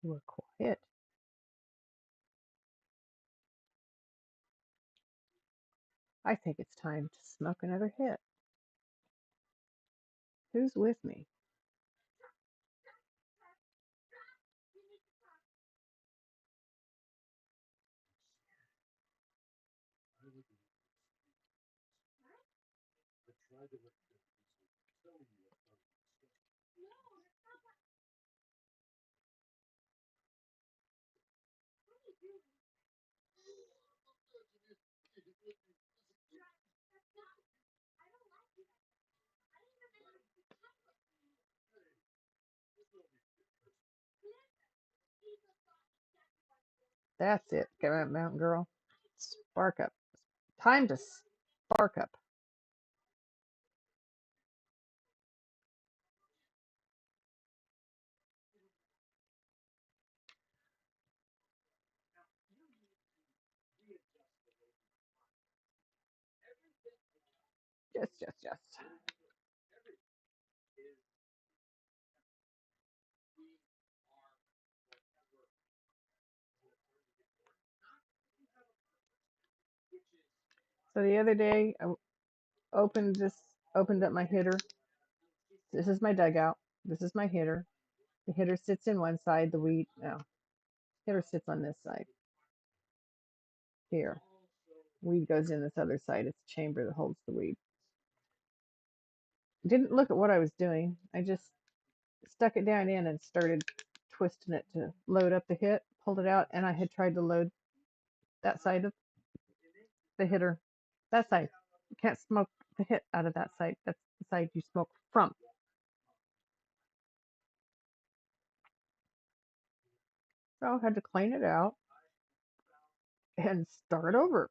You are quiet. I think it's time to smoke another hit. Who's with me? That's it. Come on, Mountain Girl. Spark up. Time to spark up. Yes, yes, yes. So the other day, I opened up my hitter. This is my dugout. This is my hitter. The hitter sits in one side. The weed, no, hitter sits on this side. Here, weed goes in this other side. It's a chamber that holds the weed. Didn't look at what I was doing. I just stuck it down in and started twisting it to load up the hit. Pulled it out, and I had tried to load that side of the hitter. That side. You can't smoke the hit out of that side. That's the side you smoke from. So I had to clean it out and start over.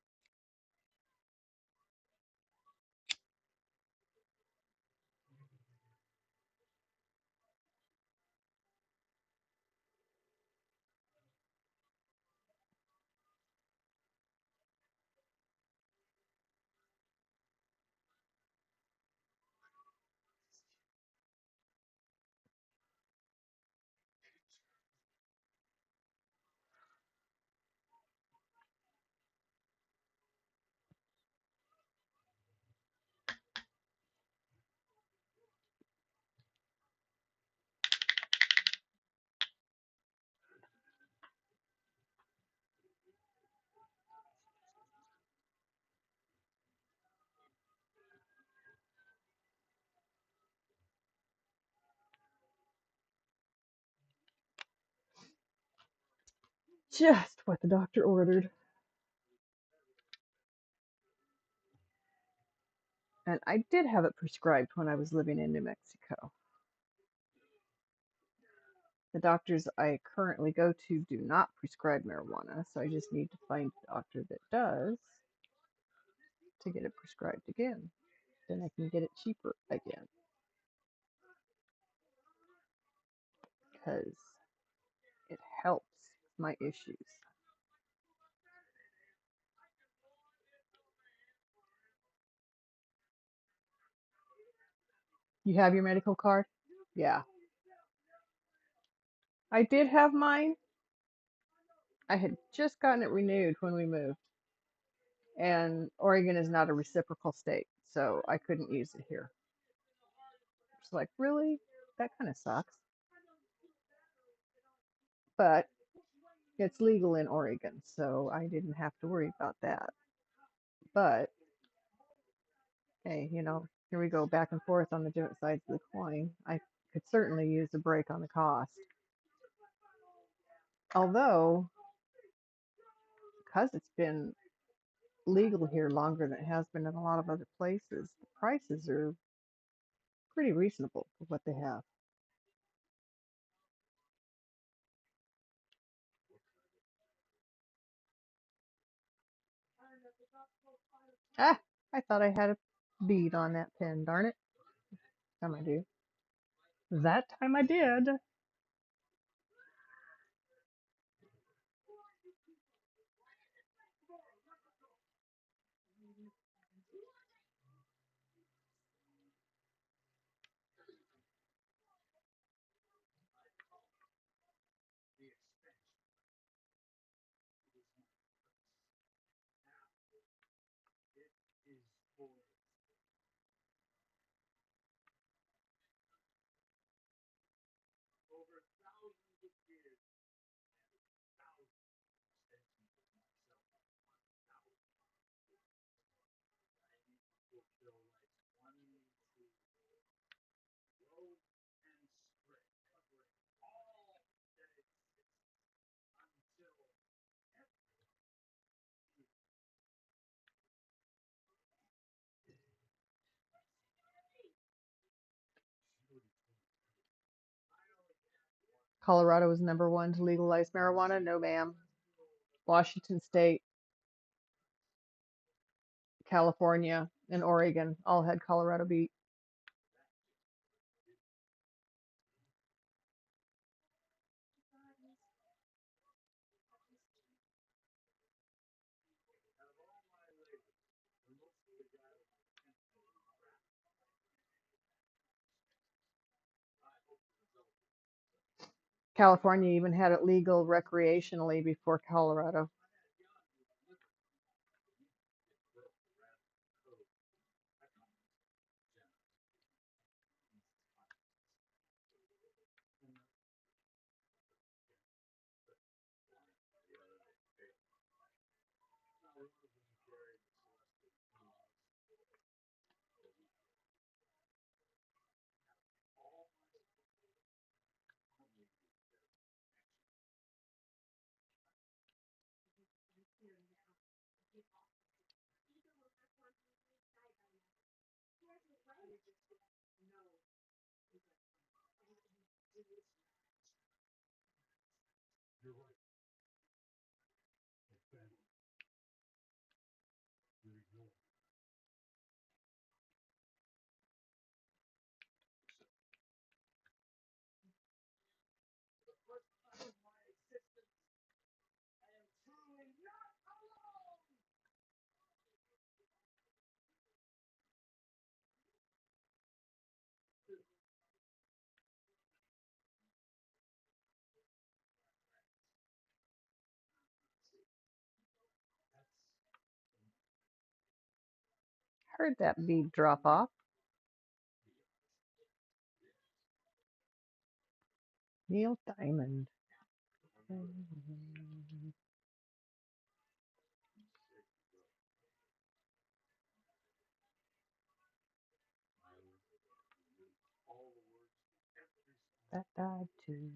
Just what the doctor ordered. And I did have it prescribed when I was living in New Mexico. The doctors I currently go to do not prescribe marijuana, so I just need to find a doctor that does to get it prescribed again. Then I can get it cheaper again because it helps my issues. You have your medical card? Yeah. I did have mine. I had just gotten it renewed when we moved, and Oregon is not a reciprocal state, so I couldn't use it here. It's like, really? That kind of sucks. But it's legal in Oregon, so I didn't have to worry about that. But hey, here we go back and forth on the different sides of the coin. I could certainly use a break on the cost. Although, because it's been legal here longer than it has been in a lot of other places, the prices are pretty reasonable for what they have. Ah, I thought I had a bead on that pen, darn it. Time I do. That time I did. Colorado was number one to legalize marijuana. No, ma'am. Washington State, California, and Oregon all had Colorado beat. California even had it legal recreationally before Colorado. Heard that bead drop off. Neil Diamond. That died too.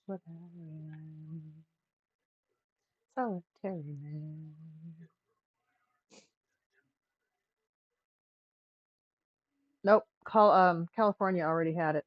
What I am. Solitary man. Nope. California already had it.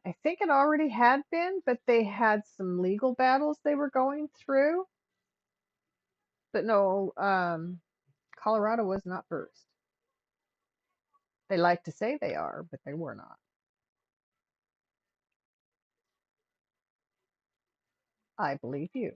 I think it already had been, but they had some legal battles they were going through. But no, Colorado was not first. They like to say they are, but they were not. I believe you.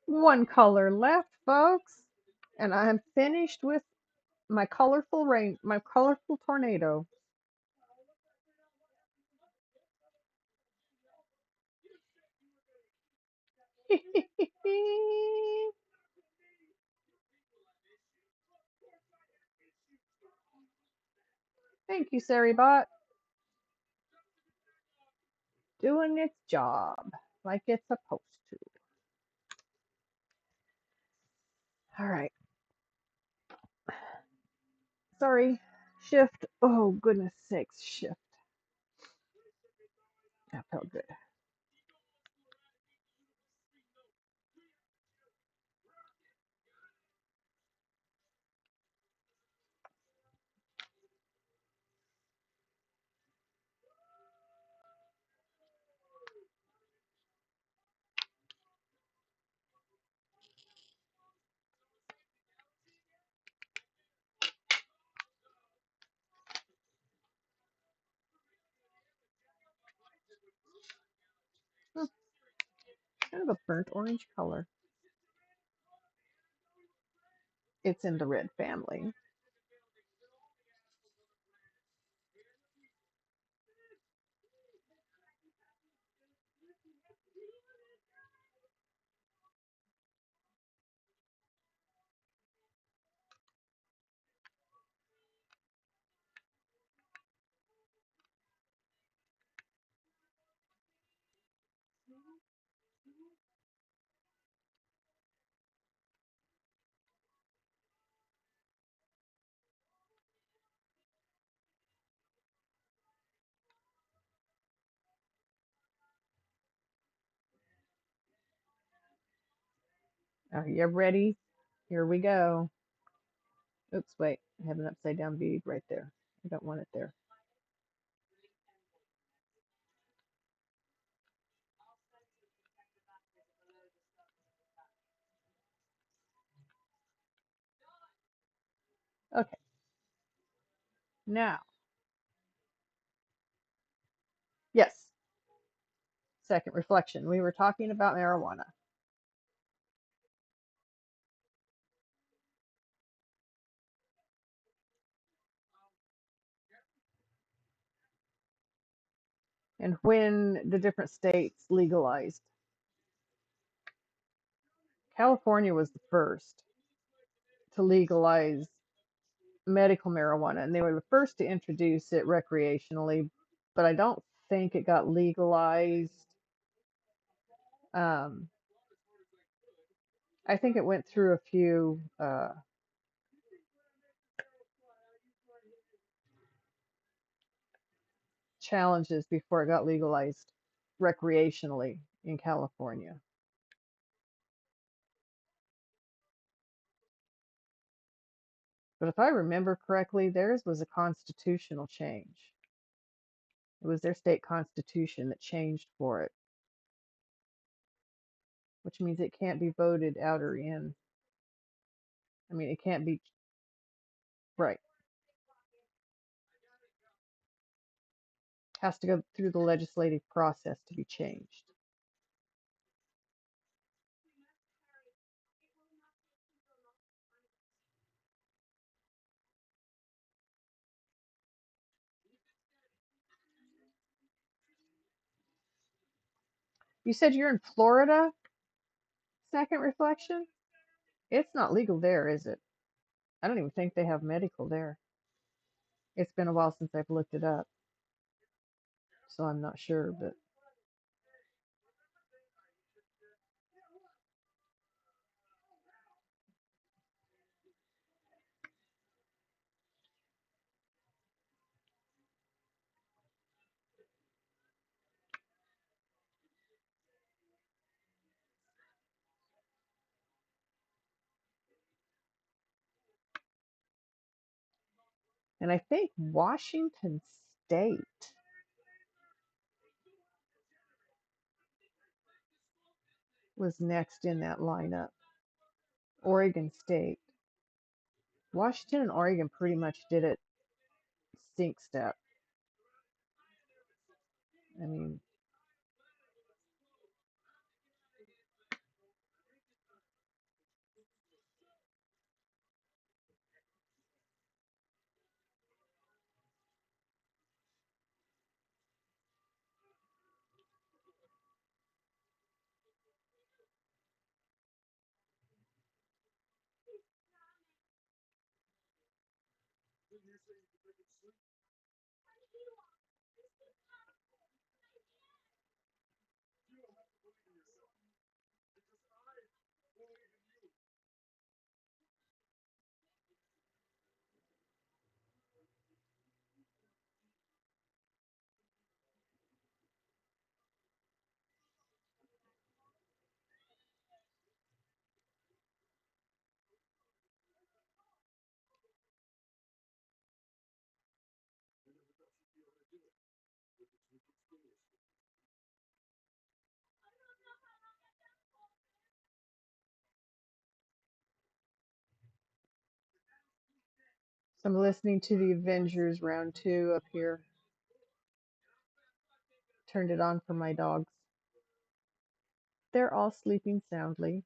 One color left, folks, and I'm finished with my colorful rain, my colorful tornado. Thank you, Saribot. Doing its job like it's supposed to. All right. Sorry. Shift. Oh, goodness sakes. Shift. That felt good. Hmm, kind of a burnt orange color. It's in the red family. Are you ready? Here we go. Oops, wait. I have an upside down bead right there. I don't want it there. Okay. Now, yes, second reflection. We were talking about marijuana and when the different states legalized. California was the first to legalize medical marijuana, and they were the first to introduce it recreationally, but I don't think it got legalized. Um, I think it went through a few challenges before it got legalized recreationally in California. But if I remember correctly, theirs was a constitutional change. It was their state constitution that changed for it, which means it can't be voted out or in. I mean, it can't be right. Has to go through the legislative process to be changed. You said you're in Florida? Second reflection? It's not legal there, is it? I don't even think they have medical there. It's been a while since I've looked it up, so I'm not sure, but And I think Washington State was next in that lineup. Oregon State. Washington and Oregon pretty much did it sync step. I mean, I'm listening to the Avengers round 2 up here. Turned it on for my dogs. They're all sleeping soundly.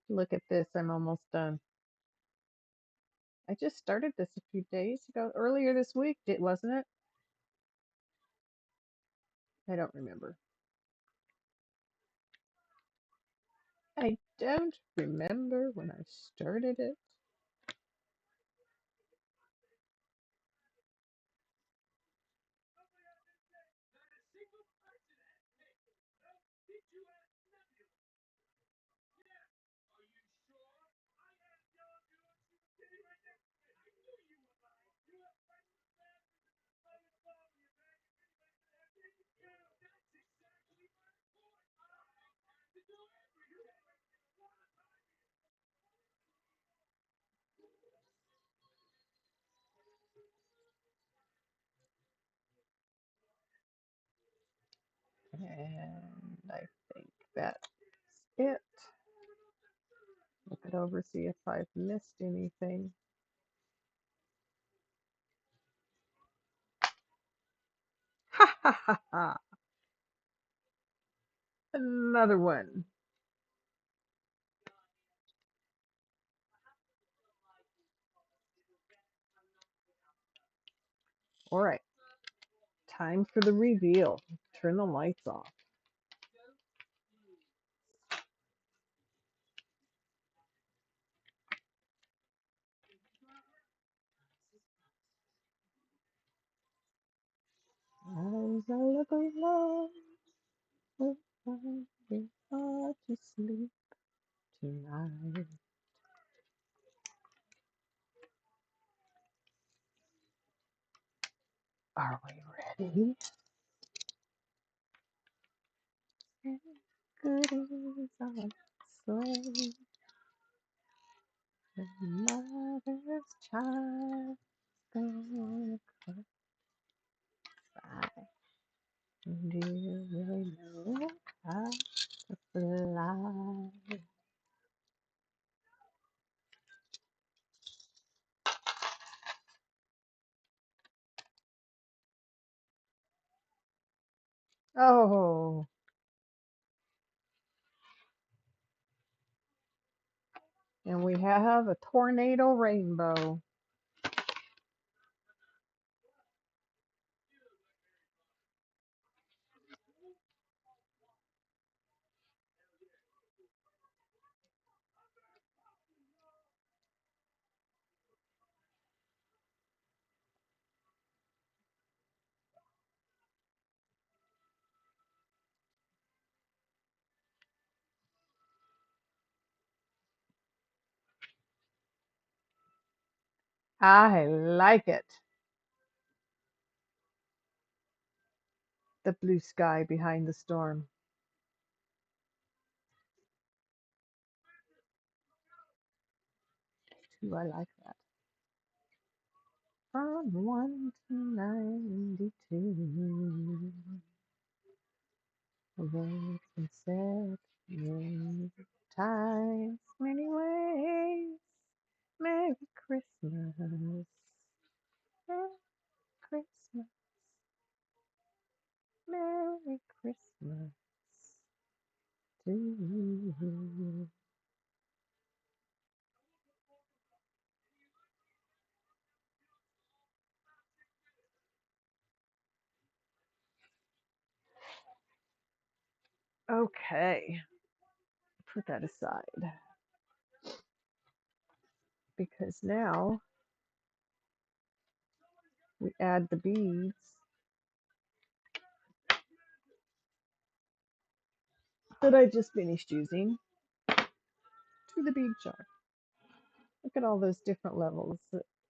Look at this, I'm almost done. I just started this a few days ago, earlier this week, wasn't it? I don't remember. I don't remember when I started it. And I think that's it. Look it over, see if I've missed anything. Ha ha ha ha! Another one. All right, time for the reveal. Turn the lights off. As I look around, we're finding hard to sleep tonight. Are we ready? Good is our soul. The mother's child gonna cry. Do you really know how to fly? Oh, and we have a tornado rainbow. I like it. The blue sky behind the storm. Ooh, I like that. From 1 to 92. Words can set many times, many ways. Merry Christmas. Merry Christmas. Merry Christmas to you. Okay, put that aside because now we add the beads that I just finished using to the bead jar. Look at all those different levels,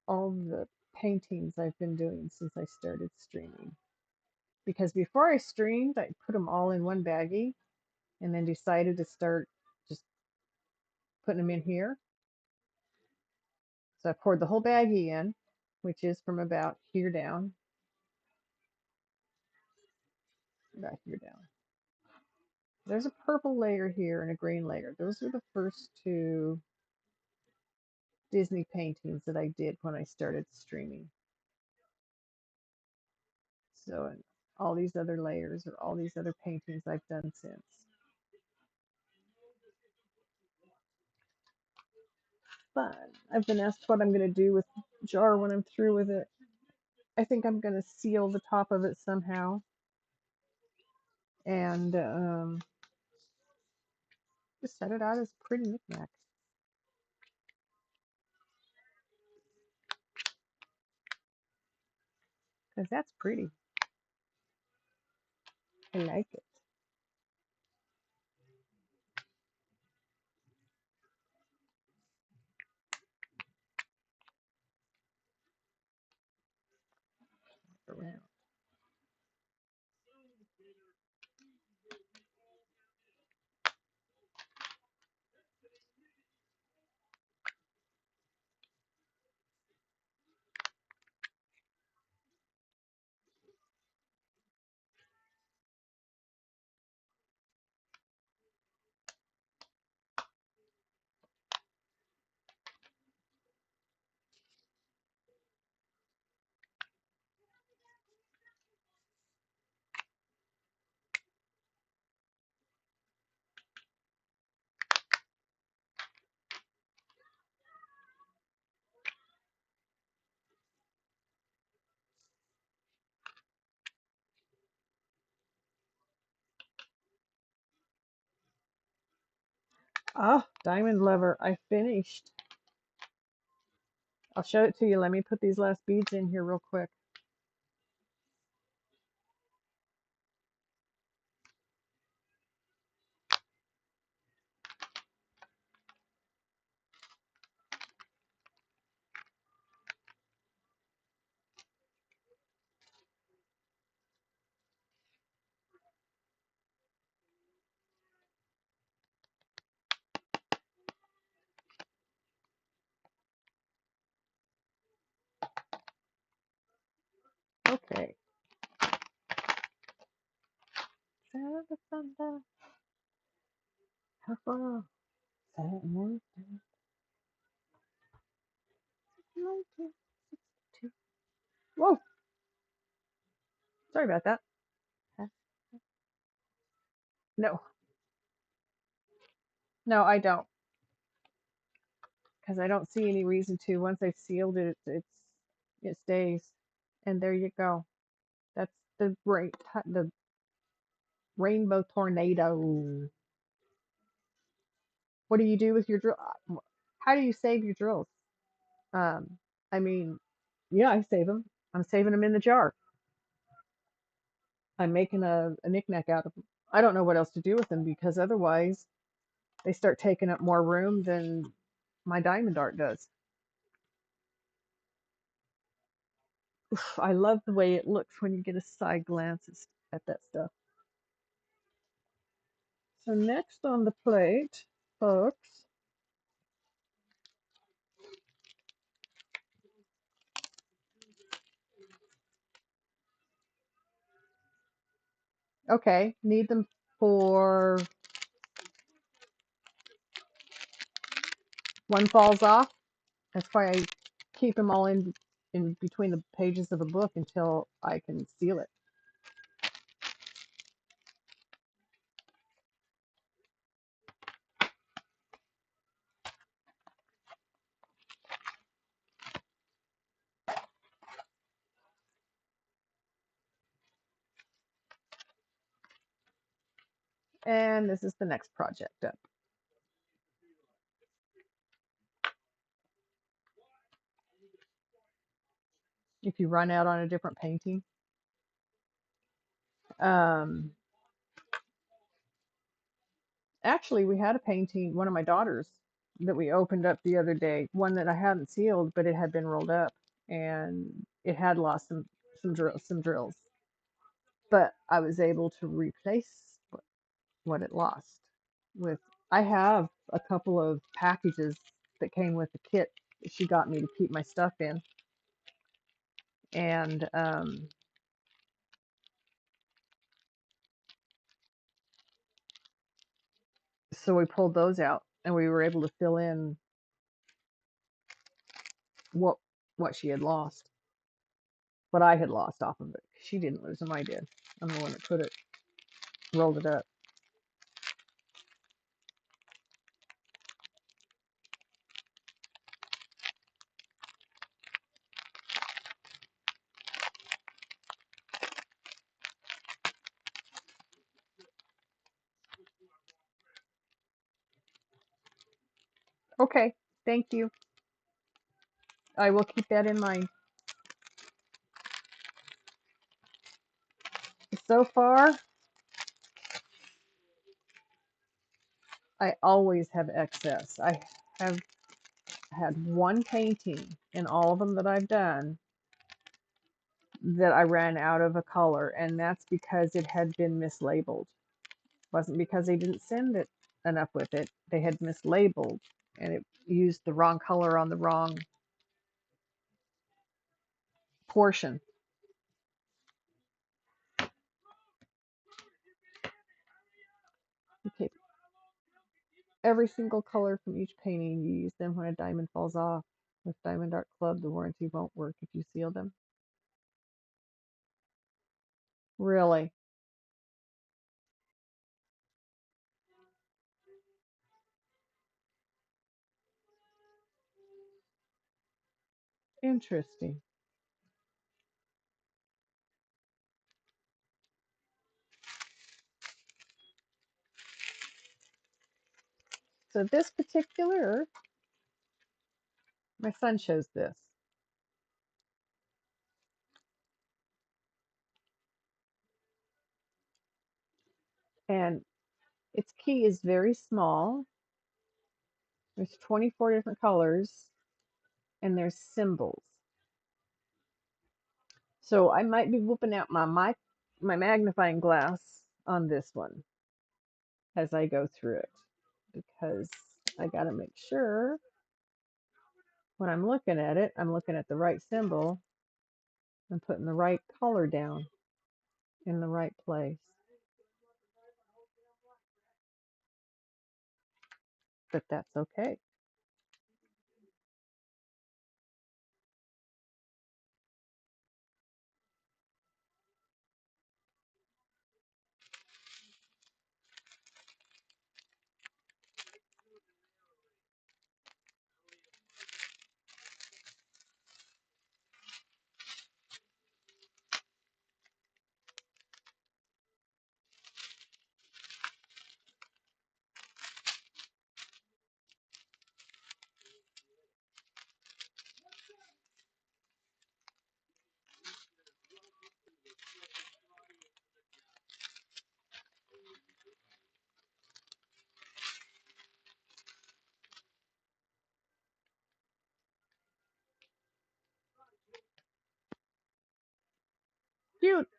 all the paintings I've been doing since I started streaming. Because before I streamed, I put them all in one baggie and then decided to start just putting them in here. So I poured the whole baggie in, which is from about here down, about here down. There's a purple layer here and a green layer. Those are the first two Disney paintings that I did when I started streaming. So and all these other layers or all these other paintings I've done since. But I've been asked what I'm going to do with the jar when I'm through with it. I think I'm going to seal the top of it somehow and just set it out as pretty knickknack because that's pretty. I like it. Around. Ah, diamond lover, I finished. I'll show it to you. Let me put these last beads in here real quick. thunder, how far? 1962. Whoa, sorry about that. No, no, I don't, because I don't see any reason to. Once I've sealed it, it stays. And there you go. That's the rainbow tornado. What do you do with your drill? How do you save your drills? Um, I mean, yeah, I save them. I'm saving them in the jar. I'm making a knickknack out of them. I don't know what else to do with them because otherwise they start taking up more room than my diamond art does. Oof, I love the way it looks when you get a side glance at that stuff. So next on the plate, folks, okay, need them for one falls off. That's why I keep them all in between the pages of a book until I can seal it. And this is the next project up. If you run out on a different painting, um, actually, we had a painting, one of my daughters, that we opened up the other day, one that I hadn't sealed, but it had been rolled up and it had lost some drills. But I was able to replace what it lost with. I have a couple of packages that came with the kit that she got me to keep my stuff in. And so we pulled those out and we were able to fill in what what she had lost, what I had lost off of it. She didn't lose them, I did. I'm the one that rolled it up. Okay, thank you. I will keep that in mind. So far, I always have excess. I have had one painting in all of them that I've done that I ran out of a color, and that's because it had been mislabeled. It wasn't because they didn't send it enough with it. They had mislabeled and it used the wrong color on the wrong portion. Okay, every single color from each painting, you use them when a diamond falls off. With Diamond Art Club, the warranty won't work if you seal them. Really? Interesting. So this particular, my son chose this. And its key is very small. There's 24 different colors and there's symbols. So I might be whooping out my magnifying glass on this one as I go through it because I got to make sure when I'm looking at it, I'm looking at the right symbol and putting the right color down in the right place. but that's okay.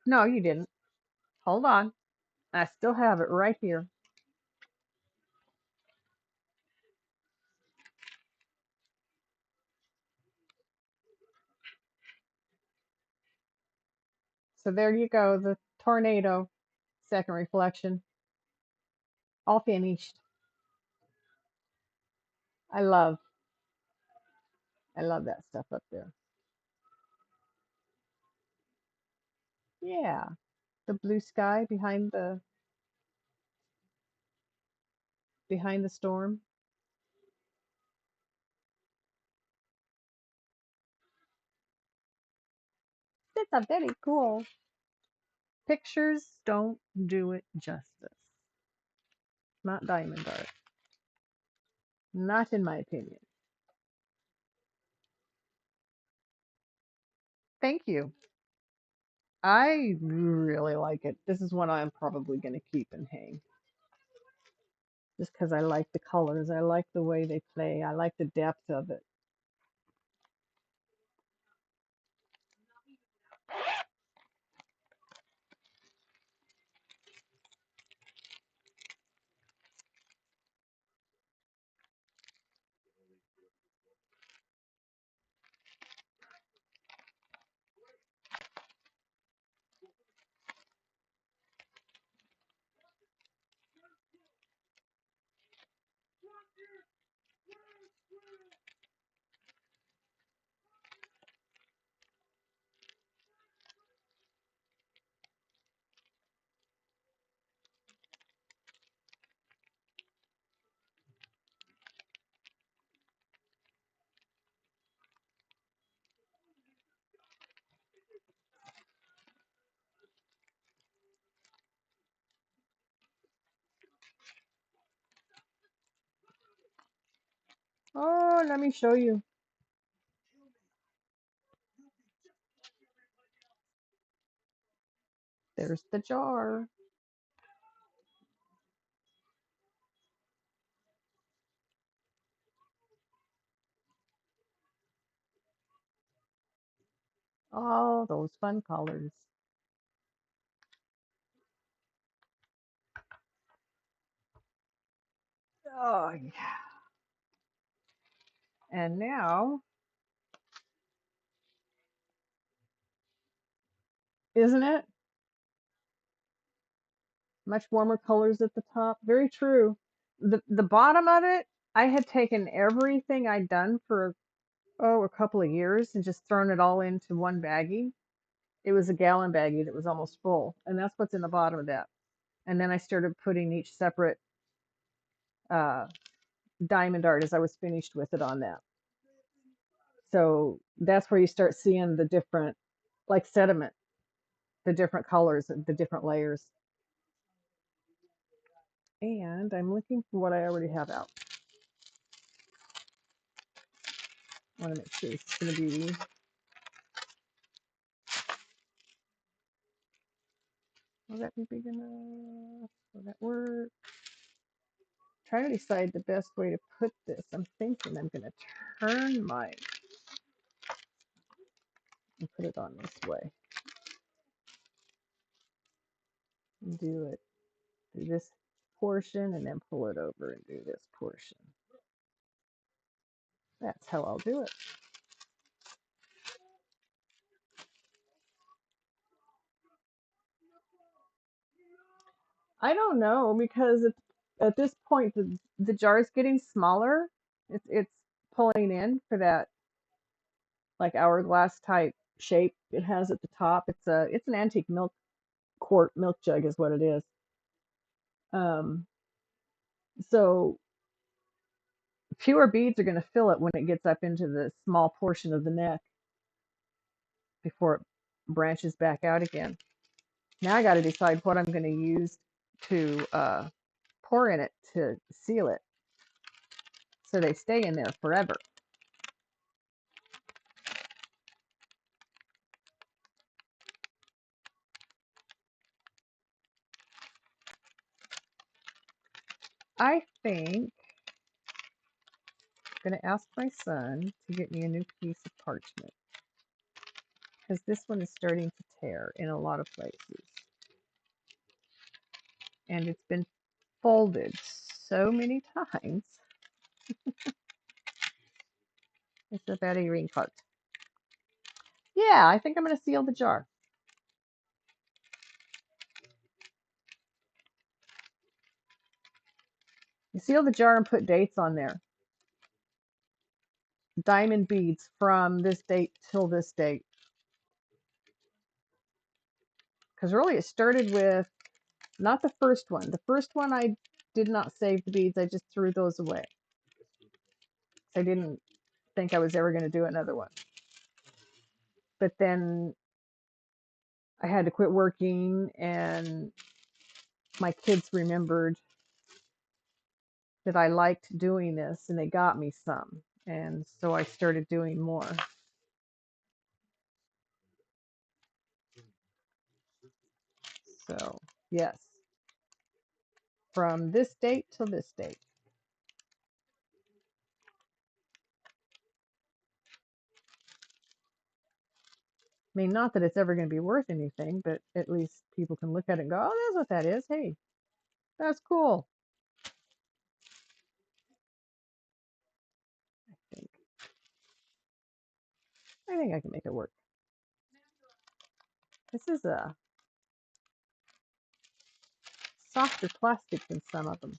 No, you didn't. Hold on. I still have it right here. So there you go, the tornado, second reflection, all finished. I love, I love that stuff up there. Yeah, the blue sky behind the storm. It's a very cool. Pictures don't do it justice. Not diamond art. Not in my opinion. Thank you. I really like it. This is one I'm probably going to keep and hang. Just because I like the colors. I like the way they play. I like the depth of it. Oh, let me show you. There's the jar. Oh, those fun colors. Oh, yeah. And now, isn't it? Much warmer colors at the top. Very true. The bottom of it, I had taken everything I'd done for a couple of years and just thrown it all into one baggie. It was a gallon baggie that was almost full, and that's what's in the bottom of that. And then I started putting each separate uh, diamond art as I was finished with it on that. So that's where you start seeing the different, like sediment, the different colors, the different layers. And I'm looking for what I already have out. I want to make sure it's going to be. Will that be big enough? Will that work? Trying to decide the best way to put this. I'm thinking I'm going to turn mine and put it on this way. And do it through this portion and then pull it over and do this portion. That's how I'll do it. I don't know because At this point, the jar is getting smaller. It's pulling in for that like hourglass type shape it has at the top. It's an antique milk quart milk jug is what it is. Um, so fewer beads are going to fill it when it gets up into the small portion of the neck before it branches back out again. Now I got to decide what I'm going to use to pour in it to seal it so they stay in there forever. I think I'm going to ask my son to get me a new piece of parchment because this one is starting to tear in a lot of places. And it's been folded so many times. It's a very wrinkled. Yeah, I think I'm going to seal the jar. You seal the jar and put dates on there. Diamond beads from this date till this date. Because really it started with, not the first one. The first one I did not save the beads. I just threw those away. I didn't think I was ever going to do another one. But then I had to quit working and my kids remembered that I liked doing this and they got me some. And so I started doing more. So, yes, from this date till this date. I mean, not that it's ever going to be worth anything, but at least people can look at it and go, oh, that's what that is. Hey, that's cool. I think. I think I can make it work. This is a softer plastic than some of them.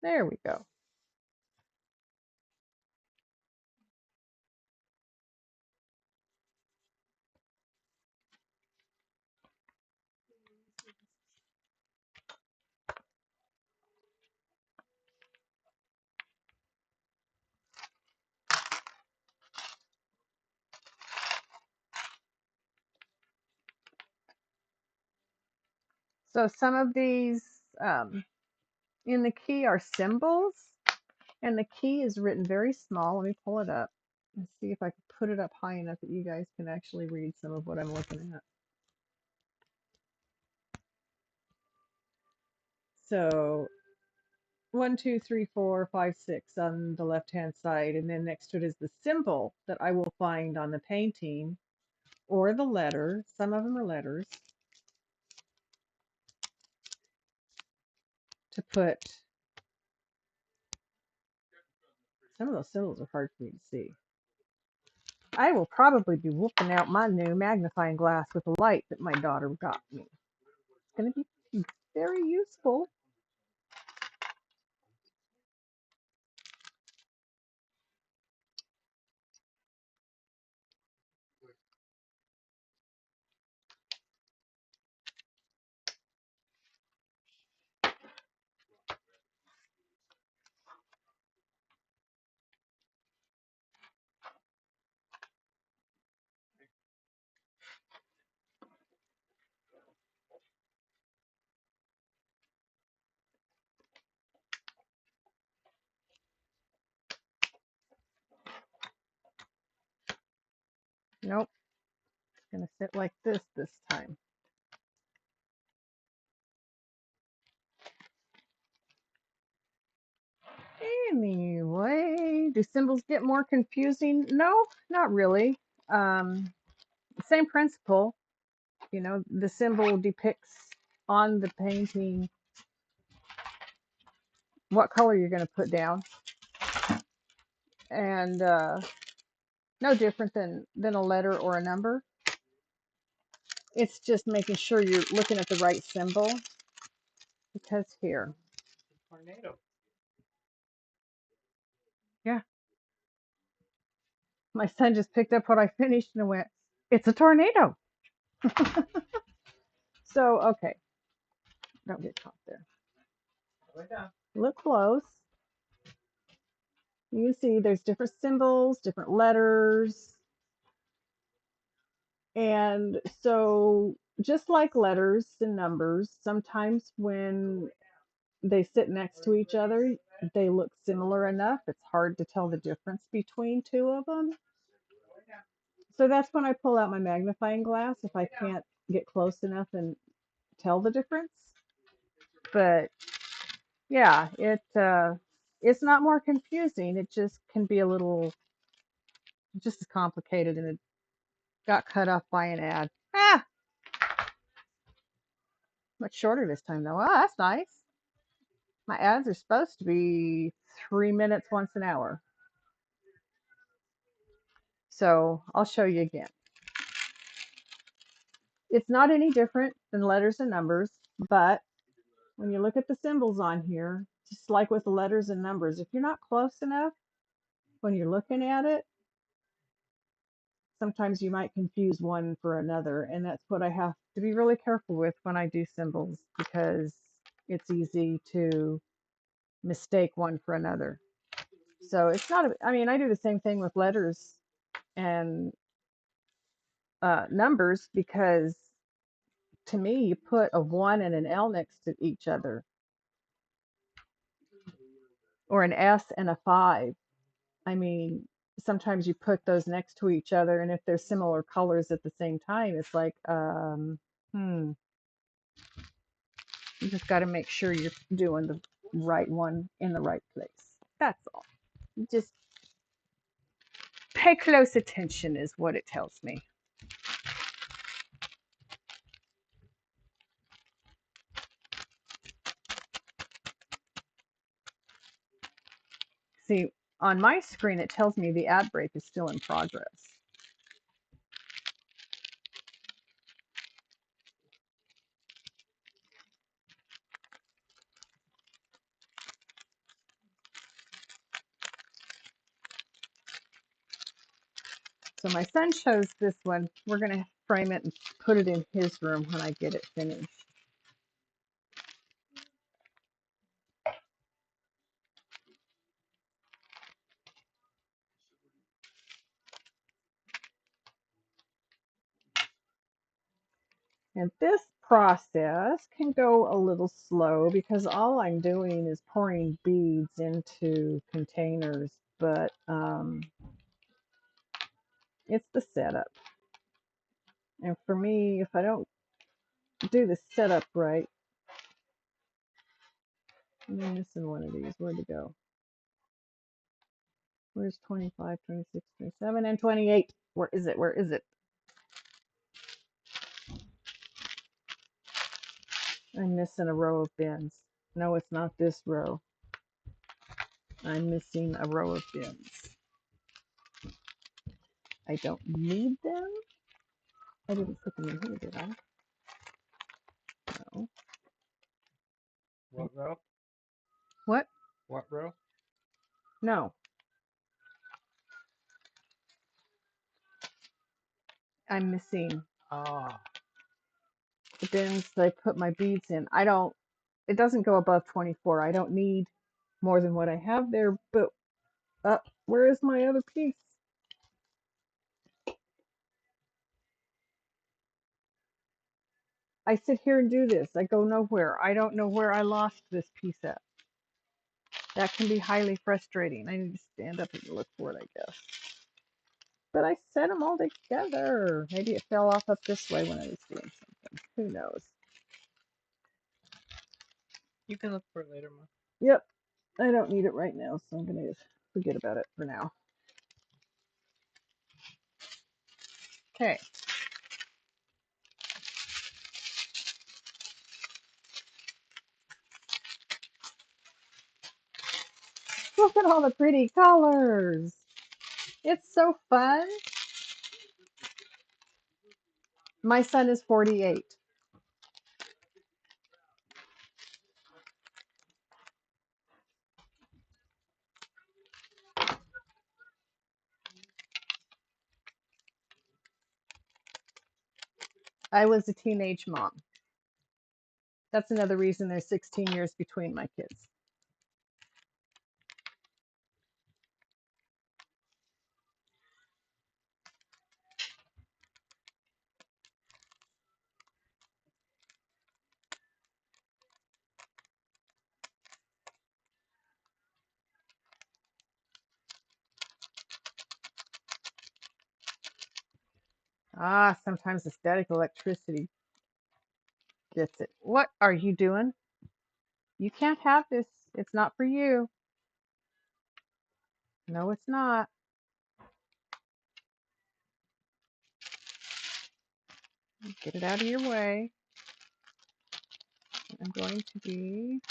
There we go. So some of these in the key are symbols, and the key is written very small. Let me pull it up and see if I can put it up high enough that you guys can actually read some of what I'm looking at. So 1, 2, 3, 4, 5, 6 on the left hand side, and then next to it is the symbol that I will find on the painting or the letter. Some of them are letters to put. Some of those symbols are hard for me to see. I will probably be whooping out my new magnifying glass with a light that my daughter got me. It's going to be very useful. Nope, it's going to sit like this time. Anyway, do symbols get more confusing? No, not really. Um, Same principle. You know, the symbol depicts on the painting what color you're going to put down, and no different than a letter or a number. It's just making sure you're looking at the right symbol. Because here, Tornado. yeah, my son just picked up what I finished and went, "It's a tornado." So okay, don't get caught there. Way down. Look close. You can see there's different symbols, different letters. And so, just like letters and numbers, sometimes when they sit next to each other, they look similar enough. It's hard to tell the difference between two of them. So that's when I pull out my magnifying glass if I can't get close enough and tell the difference. But yeah, it's not more confusing. It just can be a little just as complicated, and it got cut off by an ad. Ah, much shorter this time though. Oh, that's nice. My ads are supposed to be 3 minutes once an hour. So I'll show you again. It's not any different than letters and numbers, but when you look at the symbols on here, just like with the letters and numbers, if you're not close enough when you're looking at it, sometimes you might confuse one for another. And that's what I have to be really careful with when I do symbols, because it's easy to mistake one for another. So it's not, I mean, I do the same thing with letters and numbers, because to me, you put a 1 and an L next to each other, or an S and a 5. I mean, sometimes you put those next to each other, and if they're similar colors at the same time, it's like, you just got to make sure you're doing the right one in the right place. That's all. Just pay close attention, is what it tells me. See, on my screen, it tells me the ad break is still in progress. So my son chose this one. We're going to frame it and put it in his room when I get it finished. And this process can go a little slow because all I'm doing is pouring beads into containers, but it's the setup. And for me, if I don't do the setup right, I'm missing one of these. Where'd it go? Where's 25, 26, 27, and 28? Where is it? Where is it? I'm missing a row of bins. No, it's not this row. I'm missing a row of bins. I don't need them. I didn't put them in here, did I? No. What row? What? What row? No. I'm missing Ah. the bins that I put my beads in. It doesn't go above 24. I don't need more than what I have there, but where is my other piece? I sit here and do this. I go nowhere. I don't know where I lost this piece at. That can be highly frustrating. I need to stand up and look for it, I guess. But I set them all together. Maybe it fell off up this way when I was doing something. Who knows? You can look for it later, Mom. Yep. I don't need it right now, so I'm gonna forget about it for now. Okay. Look at all the pretty colors. It's so fun. My son is 48. I was a teenage mom. That's another reason there's 16 years between my kids. Ah, sometimes the static electricity gets it. What are you doing? You can't have this. It's not for you. No, it's not. Get it out of your way. I'm going to be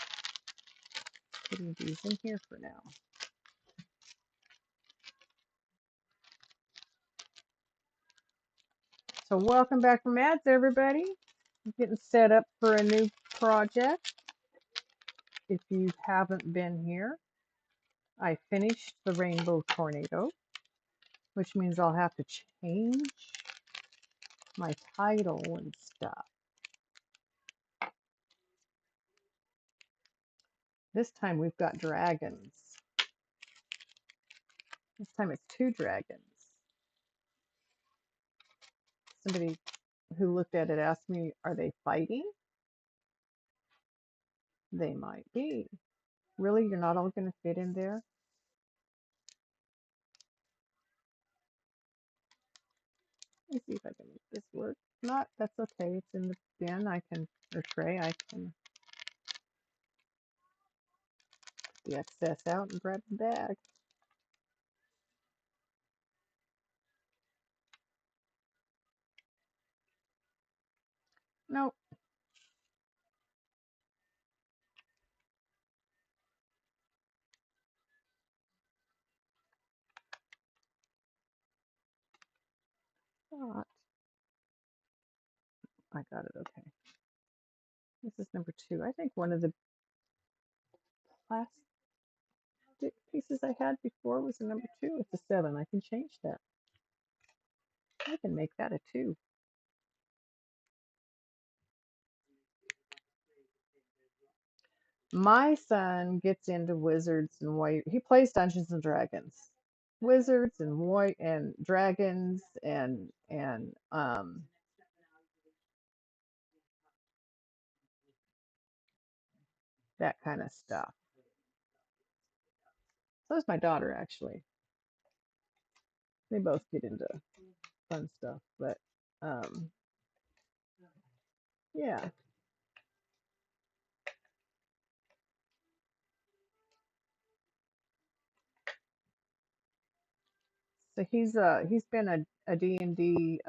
putting these in here for now. So welcome back from ads, everybody. I'm getting set up for a new project. If you haven't been here, I finished the Rainbow Tornado, which means I'll have to change my title and stuff. This time we've got dragons. This time it's 2 dragons. Somebody who looked at it asked me, are they fighting? They might be. Really? You're not all going to fit in there? Let me see if I can make this work. If not, that's okay. It's in the bin. I can, or tray. I can put the excess out and grab the bag. Nope. Not. I got it. Okay. This is number 2. I think one of the plastic pieces I had before was a number 2. It's a 7. I can change that. I can make that a 2. My son gets into wizards and white. He plays Dungeons and Dragons, wizards and white and dragons and that kind of stuff. So is my daughter actually. They both get into fun stuff, but um, yeah. So he's been a D&D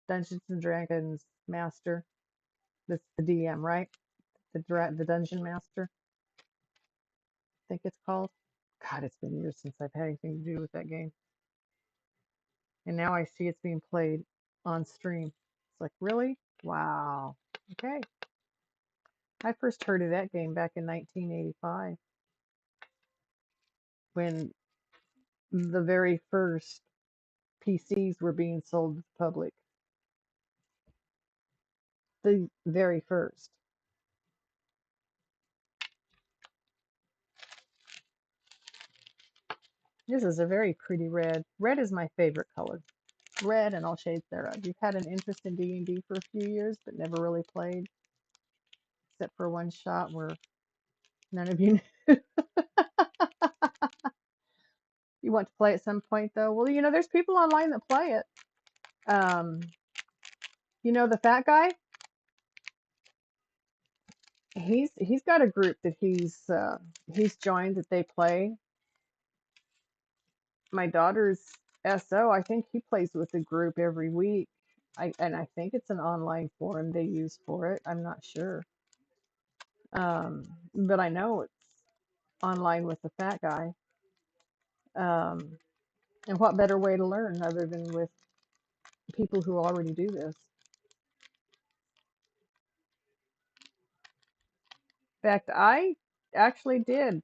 Dungeons and Dragons master. That's the DM, right? The dungeon master, I think it's called. God, it's been years since I've had anything to do with that game. And now I see it's being played on stream. It's like, really? Wow. Okay. I first heard of that game back in 1985 when the very first PCs were being sold to the public. The very first. This is a very pretty red. Red is my favorite color. Red and all shades thereof. You've had an interest in D&D for a few years, but never really played, except for one shot where none of you knew. You want to play at some point, though? Well, there's people online that play it. The fat guy? He's got a group that he's joined that they play. My daughter's SO, I think he plays with the group every week. I think it's an online forum they use for it. I'm not sure. But I know it's online with the fat guy. Um, and what better way to learn other than with people who already do this? In fact, I actually did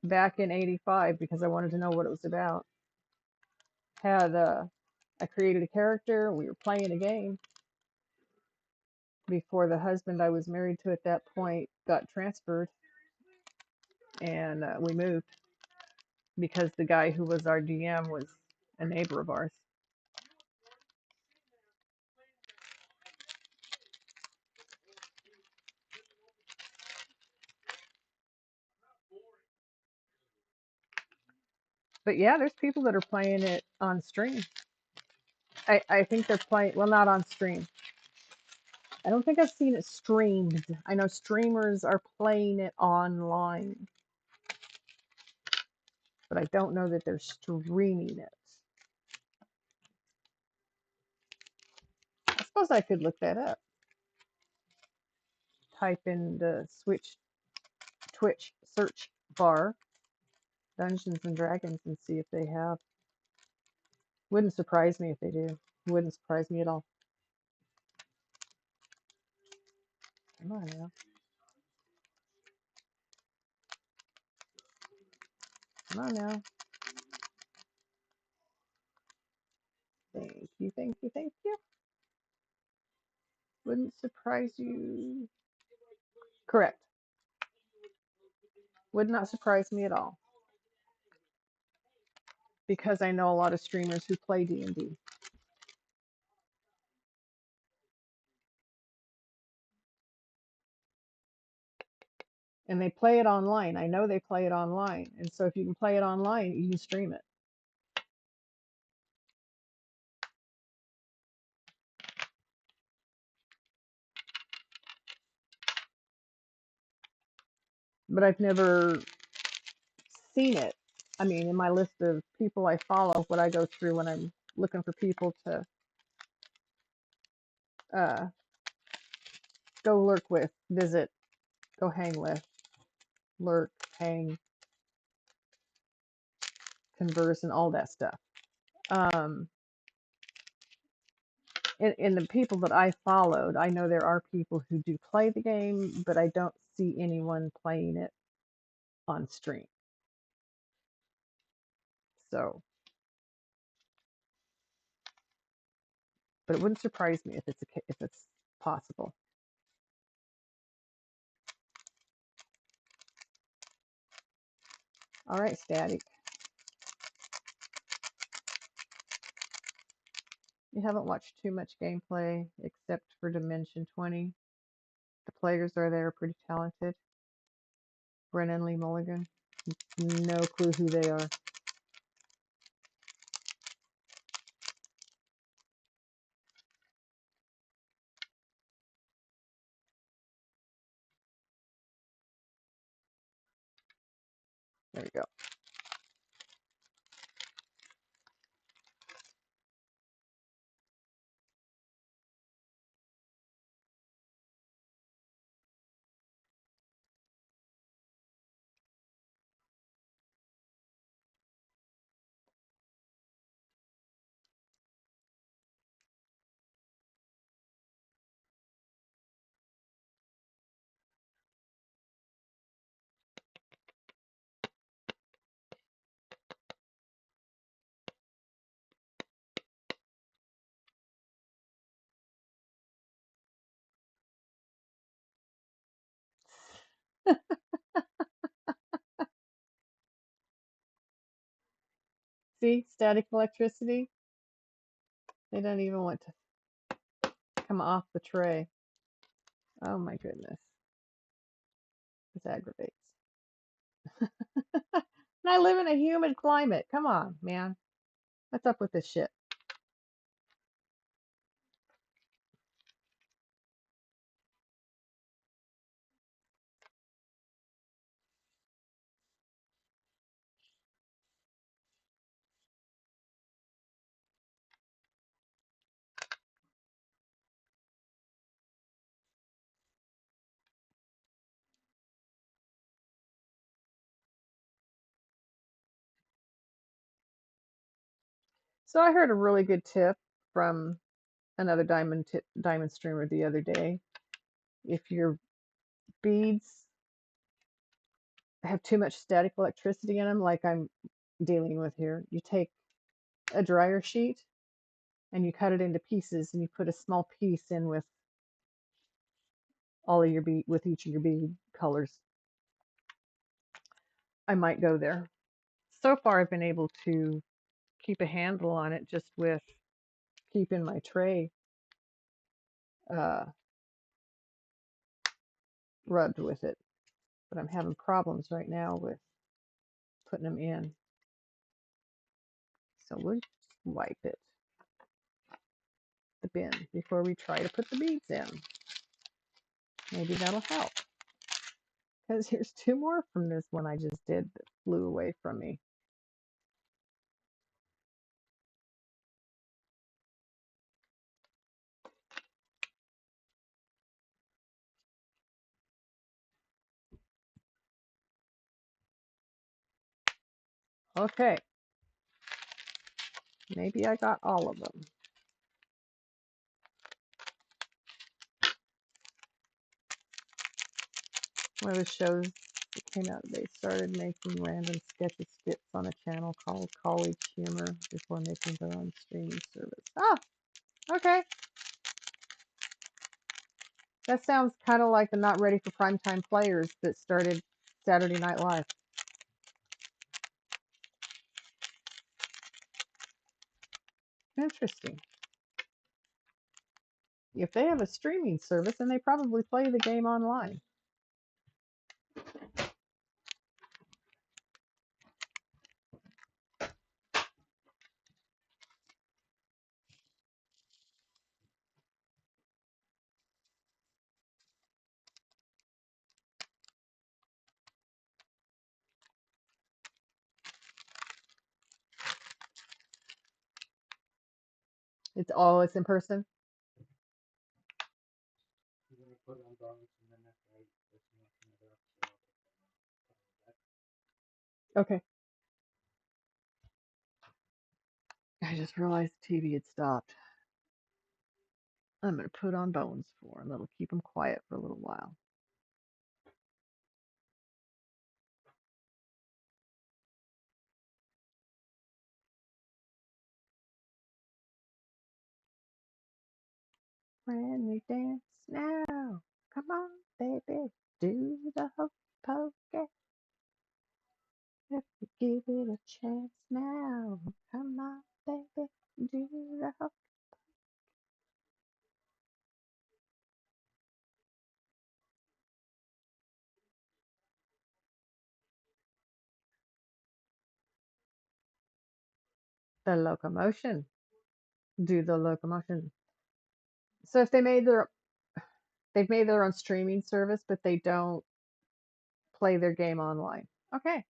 back in '85 because I wanted to know what it was about. Had I created a character, we were playing a game before the husband I was married to at that point got transferred, and we moved because the guy who was our DM was a neighbor of ours. But yeah, there's people that are playing it on stream. I think they're playing, well, not on stream. I don't think I've seen it streamed. I know streamers are playing it online, but I don't know that they're streaming it. I suppose I could look that up. Type in the Twitch search bar Dungeons and Dragons and see if they have. Wouldn't surprise me if they do. Wouldn't surprise me at all. Come on now. Come on now. Thank you, thank you, thank you. Wouldn't surprise you. Correct. Would not surprise me at all because I know a lot of streamers who play D&D. And they play it online. I know they play it online. And so if you can play it online, you can stream it. But I've never seen it. I mean, in my list of people I follow, what I go through when I'm looking for people to uh, go lurk with, visit, go hang with, lurk, hang, converse, and all that stuff. Um, in the people that I followed, I know there are people who do play the game, but I don't see anyone playing it on stream. So, but it wouldn't surprise me if it's possible. All right, Static. You haven't watched too much gameplay except for Dimension 20. The players are there, pretty talented. Brennan Lee Mulligan. No clue who they are. There you go. See, static electricity. They don't even want to come off the tray. Oh my goodness. This aggravates. And I live in a humid climate. Come on, man. What's up with this shit? So I heard a really good tip from another diamond streamer the other day. If your beads have too much static electricity in them, like I'm dealing with here, you take a dryer sheet and you cut it into pieces and you put a small piece in with all of your bead with each of your bead colors. I might go there. So far I've been able to keep a handle on it just with keeping my tray uh, rubbed with it, but I'm having problems right now with putting them in. So we'll wipe it, the bin, before we try to put the beads in. Maybe that'll help. Because here's two more from this one I just did that flew away from me. Okay, maybe I got all of them. One of the shows that came out, they started making random sketchy skits on a channel called College Humor before making their own streaming service. Ah, okay. That sounds kind of like the Not Ready for Primetime Players that started Saturday Night Live. Interesting. If they have a streaming service, then they probably play the game online. It's in person. I'm gonna put on bonus, and then after I listen to another episode, Okay. I just realized the TV had stopped. I'm going to put on Bones for him. That'll keep him quiet for a little while. When we dance now, come on, baby, do the hokey pokey. If we give it a chance now, come on, baby, do the hokey. The locomotion. Do the locomotion. So if they've made their own streaming service, but they don't play their game online. Okay.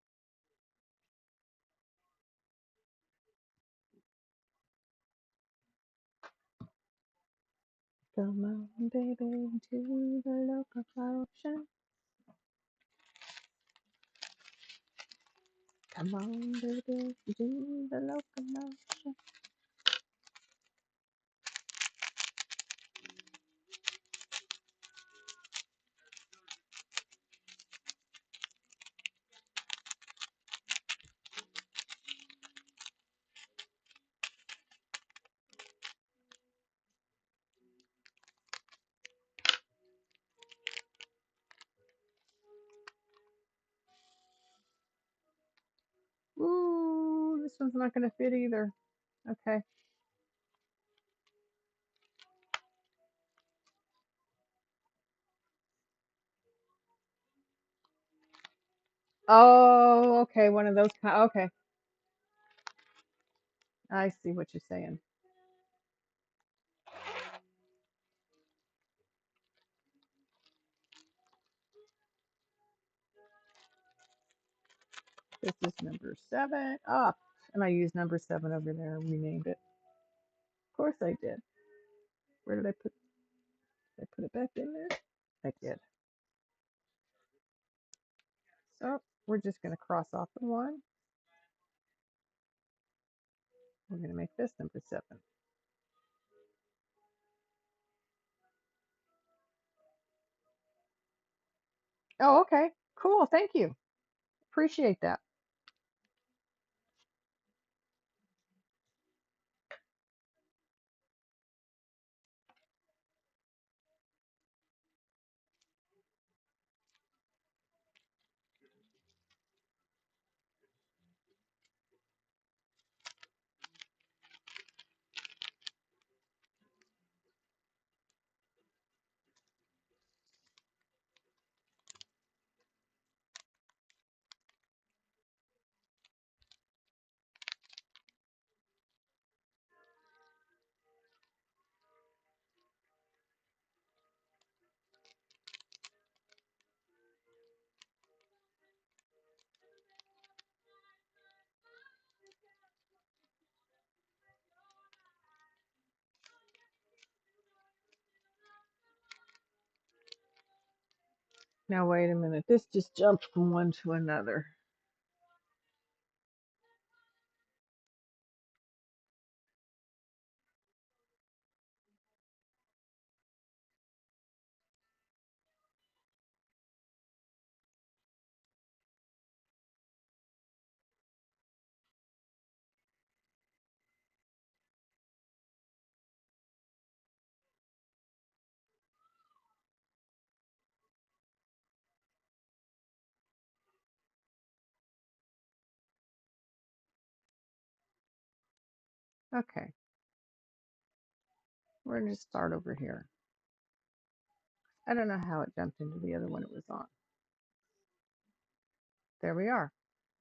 Come on, baby, do the locomotion. Come on, baby, do the locomotion. Ooh, this one's not going to fit either. Okay. Oh, okay. One of those kind. Okay. I see what you're saying. This is number 7. Ah, and I used number 7 over there and renamed it. Of course I did. Where did I put? Did I put it back in there? I did. So we're just going to cross off the 1. We're going to make this number 7. Oh, okay. Cool. Thank you. Appreciate that. Now, wait a minute. This just jumped from one to another. Okay. We're going to start over here. I don't know how it jumped into the other one it was on. There we are.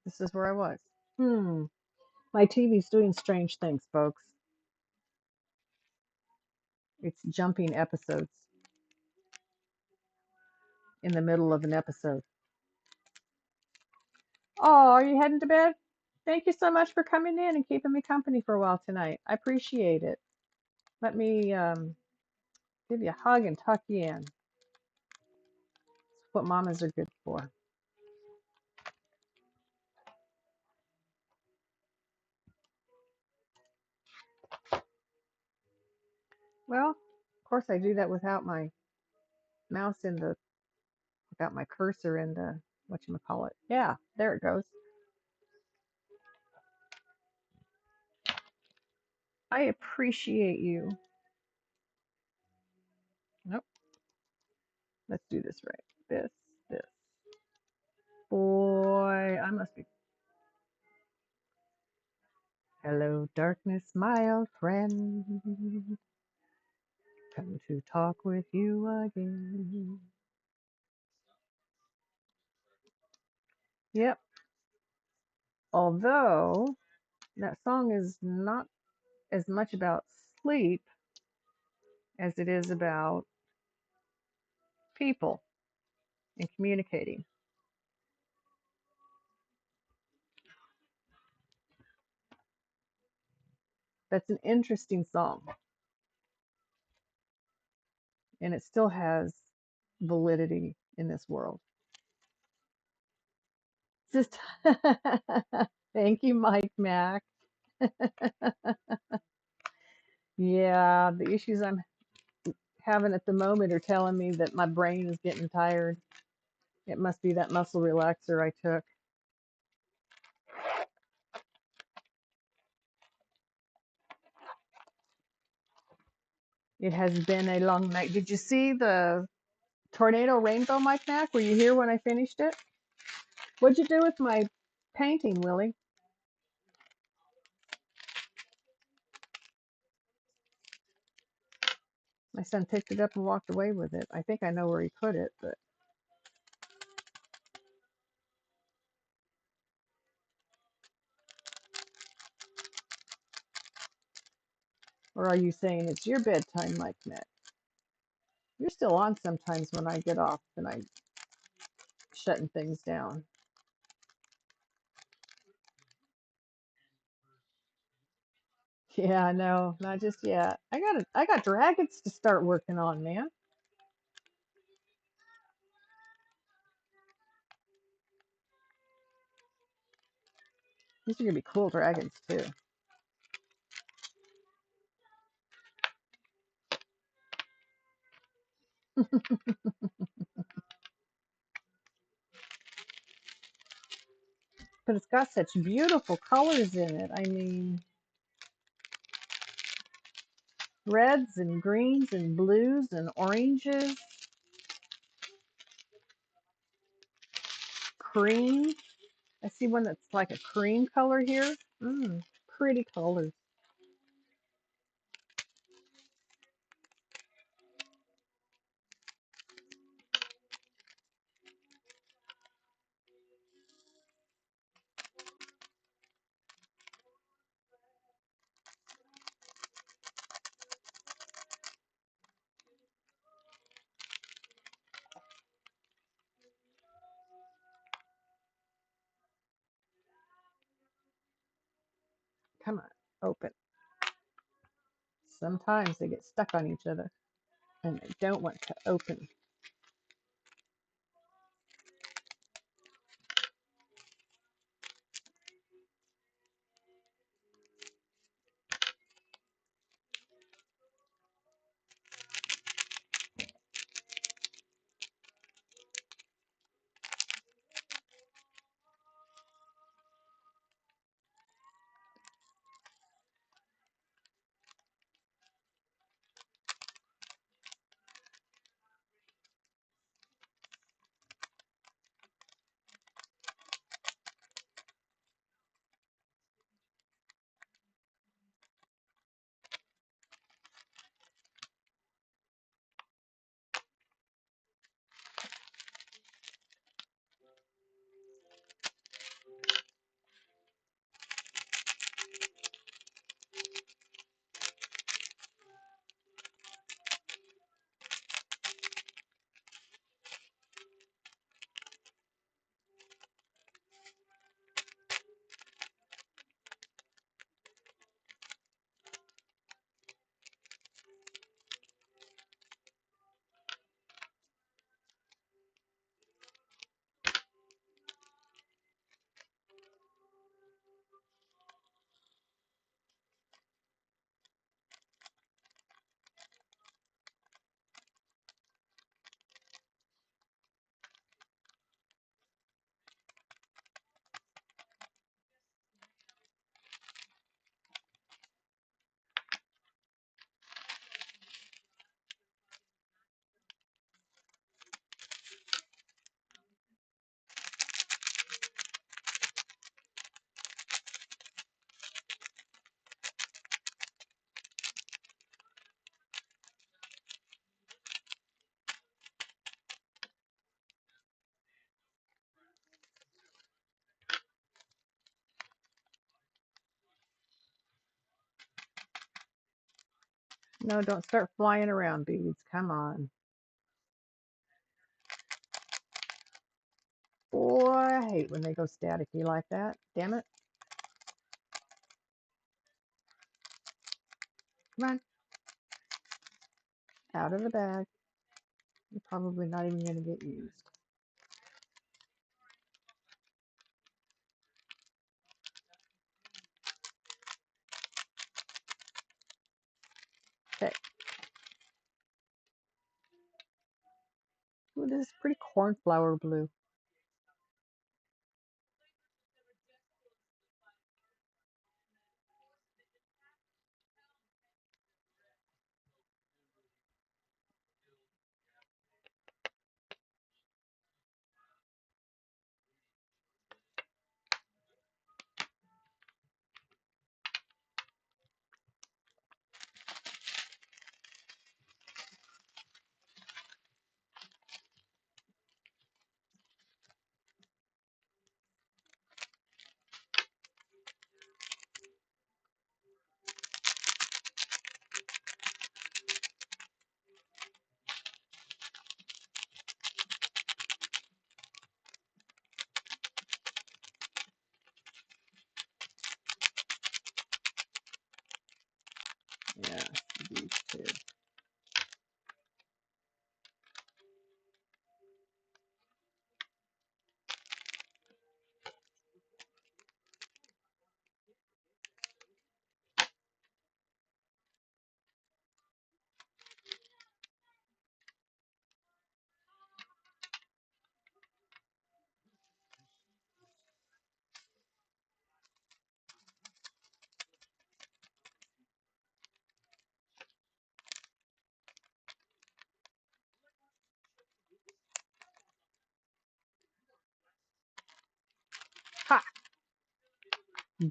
This is where I was. My TV's doing strange things, folks. It's jumping episodes in the middle of an episode. Oh, are you heading to bed? Thank you so much for coming in and keeping me company for a while tonight. I appreciate it. Let me give you a hug and tuck you in. It's what mamas are good for. Well, of course I do that without my mouse without my cursor in the, whatchamacallit. Yeah, there it goes. I appreciate you. Nope. Let's do this right. This. Boy, I must be. Hello, darkness, my old friend. Come to talk with you again. Yep. Although that song is not as much about sleep as it is about people and communicating. That's an interesting song, and it still has validity in this world. Just thank you, Mike Mac. Yeah, the issues I'm having at the moment are telling me that my brain is getting tired. It must be that muscle relaxer I took. It has been a long night. Did you see the tornado rainbow, Mike Mac? Were you here when I finished it? What'd you do with my painting, Willie? My son picked it up and walked away with it. I think I know where he put it, but or are you saying it's your bedtime, Mike Mac? You're still on sometimes when I get off and I'm shutting things down. Yeah, no, not just yet. I got dragons to start working on, man. These are gonna be cool dragons too. But it's got such beautiful colors in it. I mean, reds and greens and blues and oranges, cream. I see one that's like a cream color here. Pretty colors. Come on, open. Sometimes they get stuck on each other and they don't want to open. No, don't start flying around, beads. Come on. Boy, I hate when they go staticky like that. Damn it. Come on. Out of the bag. You're probably not even going to get used. Okay. Ooh, this is pretty cornflower blue. Yeah, these two.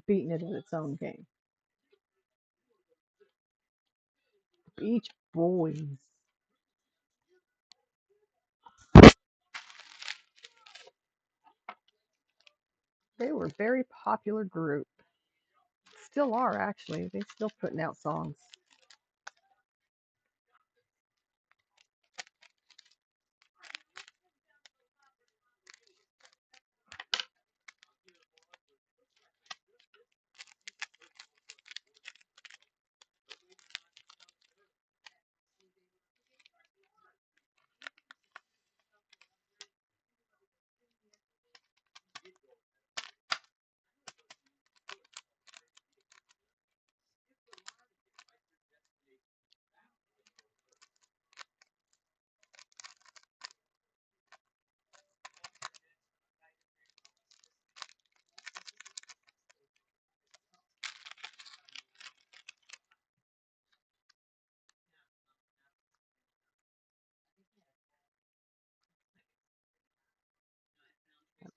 beating it at its own game. Beach Boys. They were a very popular group. Still are, actually. They're still putting out songs.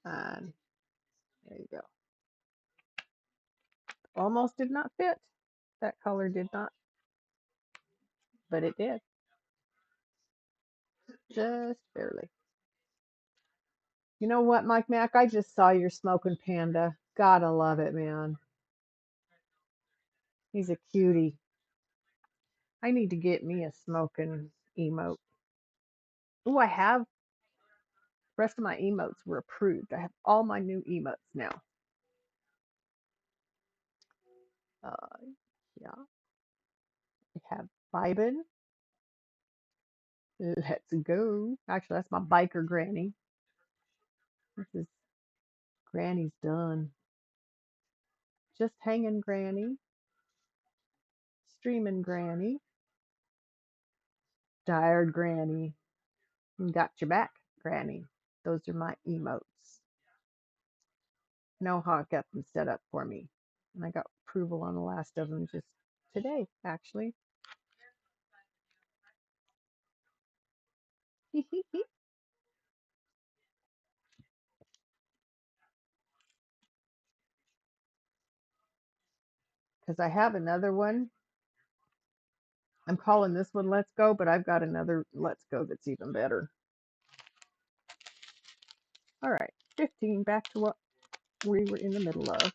And there you go. Almost did not fit. That color did not, but it did. Just barely. You know what, Mike Mac? I just saw your smoking panda. Gotta love it, man. He's a cutie. I need to get me a smoking emote. Oh, I have. The rest of my emotes were approved. I have all my new emotes now. Uh, yeah. I have Vibin. Let's go. Actually, that's my biker granny. This is Granny's done. Just hanging Granny. Streaming Granny. Tired Granny. Got your back, Granny. Those are my emotes. Noha got them set up for me. And I got approval on the last of them just today, actually. Because I have another one. I'm calling this one Let's Go, but I've got another Let's Go that's even better. All right, 15, back to what we were in the middle of.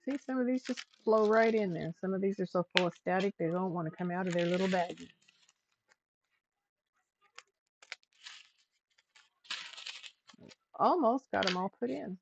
See, some of these just flow right in there. Some of these are so full of static, they don't want to come out of their little baggie. Almost got them all put in.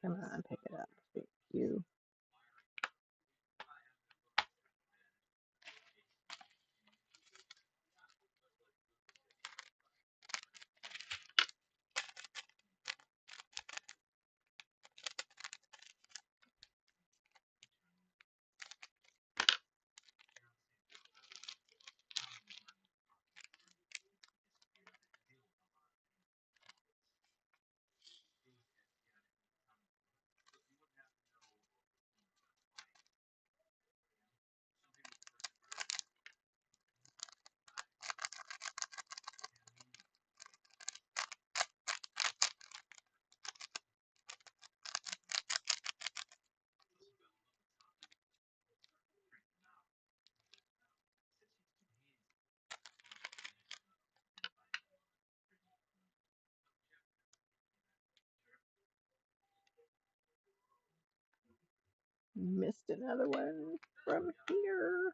Come on, pick it up. Thank you. Missed another one from here.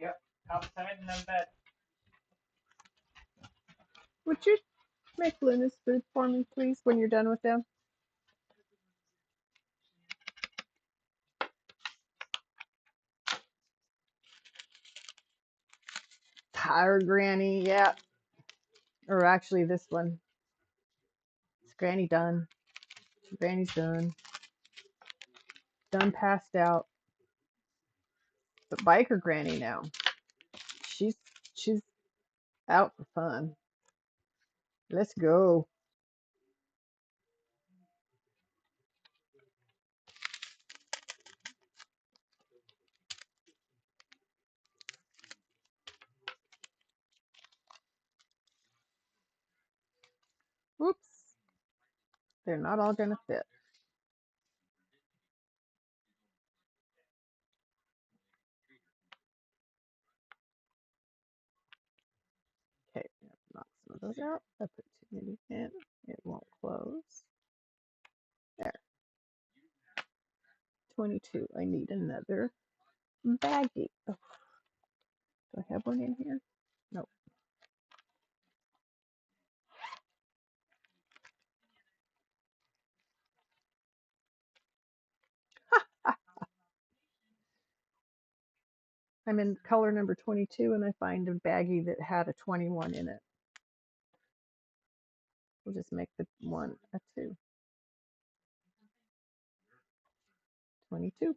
Yep, outside and in bed. Would you make Luna's food for me, please, when you're done with them? Tired Granny, yeah. Or actually, this one. It's Granny done. Granny's done. Done passed out. But Biker Granny now. She's she's out for fun. Let's go. Whoops. They're not all gonna fit. Okay, knock some of those out. I put too many in. It won't close. There. 22. I need another baggie. Oh, do I have one in here? Nope. I'm in color number 22 and I find a baggie that had a 21 in it. We'll just make the one a 2. 22.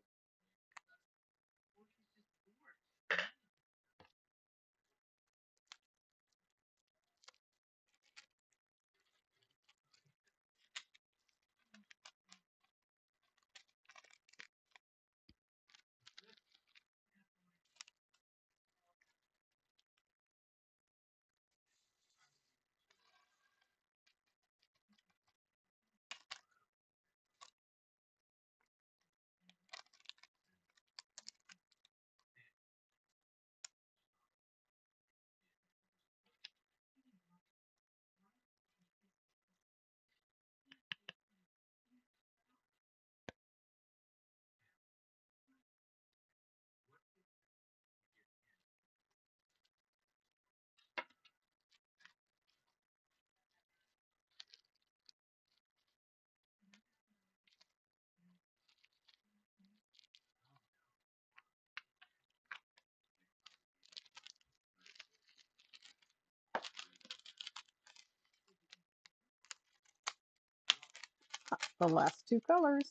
the last two colors.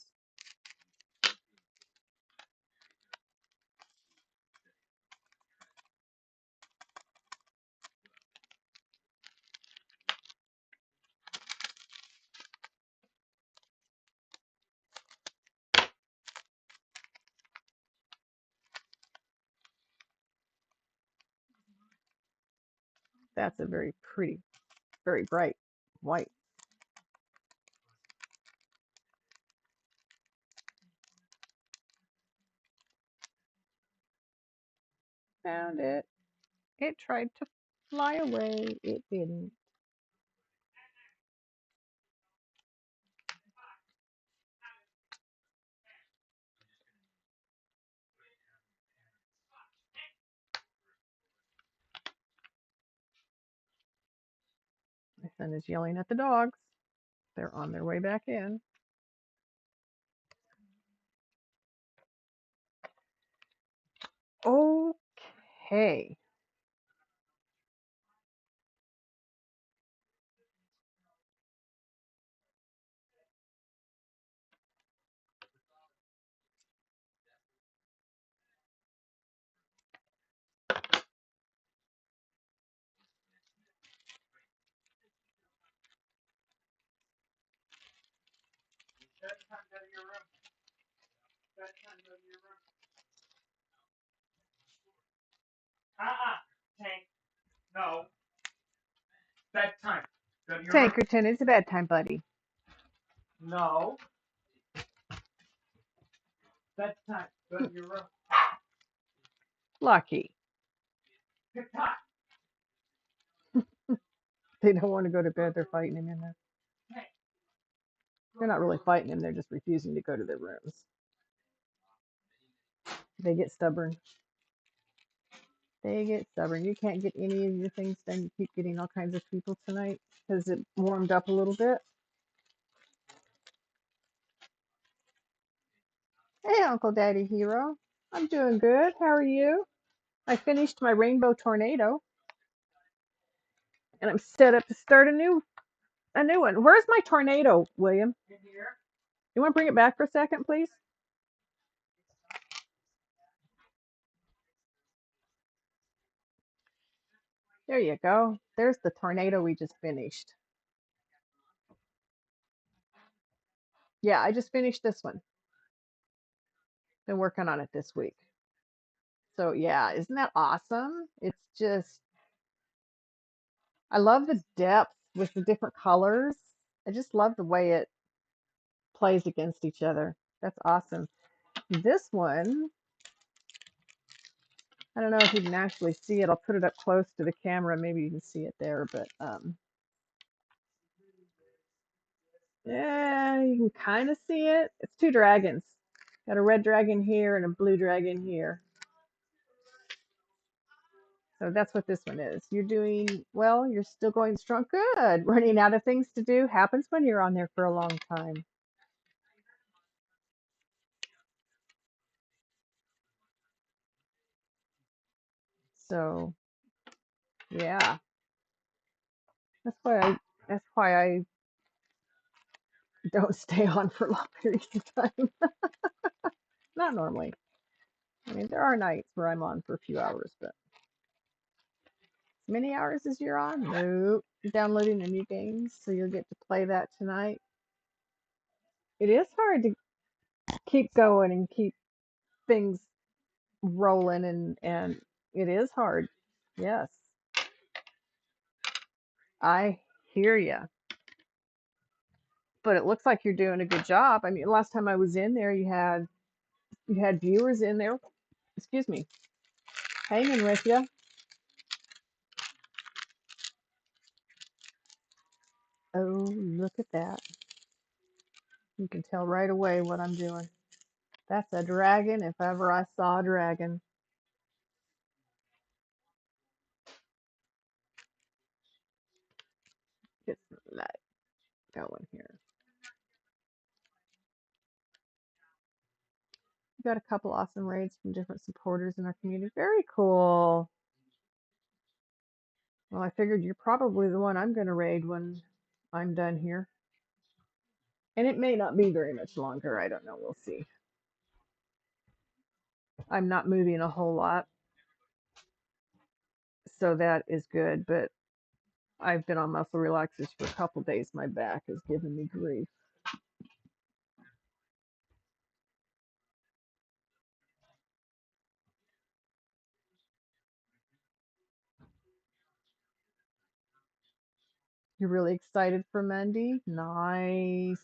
That's a very pretty, very bright white. Found it. It tried to fly away. It didn't. My son is yelling at the dogs. They're on their way back in. Okay. Bedtime, go to your room. Bedtime, go to your room. Tank. No. Bedtime. Go to your room. Tankerton, it's bedtime, buddy. No. Bedtime. Go to your room. Lucky. TikTok. They don't want to go to bed. They're fighting him in there. They're not really fighting him. They're just refusing to go to their rooms. They get stubborn. They get stubborn. You can't get any of your things done. You keep getting all kinds of people tonight. Has it warmed up a little bit? Hey, Uncle Daddy Hero. I'm doing good. How are you? I finished my rainbow tornado, and I'm set up to start a new one. Where's my tornado, William? In here. You want to bring it back for a second, please? There you go. There's the tornado we just finished. Yeah, I just finished this one. Been working on it this week. So yeah, isn't that awesome? It's just, I love the depth with the different colors. I just love the way it plays against each other. That's awesome. This one, I don't know if you can actually see it. I'll put it up close to the camera. Maybe you can see it there, but yeah, you can kind of see it. It's two dragons. Got a red dragon here and a blue dragon here. So that's what this one is. You're doing well. You're still going strong. Good. Running out of things to do happens when you're on there for a long time. So yeah, that's why I don't stay on for long periods of time. Not normally. I mean, there are nights where I'm on for a few hours, but as many hours as you're on, nope. You're downloading the new games, so you'll get to play that tonight. It is hard to keep going and keep things rolling, and it is hard. Yes, I hear you. But it looks like you're doing a good job. I mean, last time I was in there, you had viewers in there. Excuse me, hanging with you. Oh, look at that. You can tell right away what I'm doing. That's a dragon if ever I saw a dragon. Get some light going here. We got a couple awesome raids from different supporters in our community. Very cool. Well, I figured you're probably the one I'm going to raid when I'm done here. And it may not be very much longer. I don't know. We'll see. I'm not moving a whole lot, so that is good. But I've been on muscle relaxers for a couple days. My back is giving me grief. You're really excited for Monday? Nice.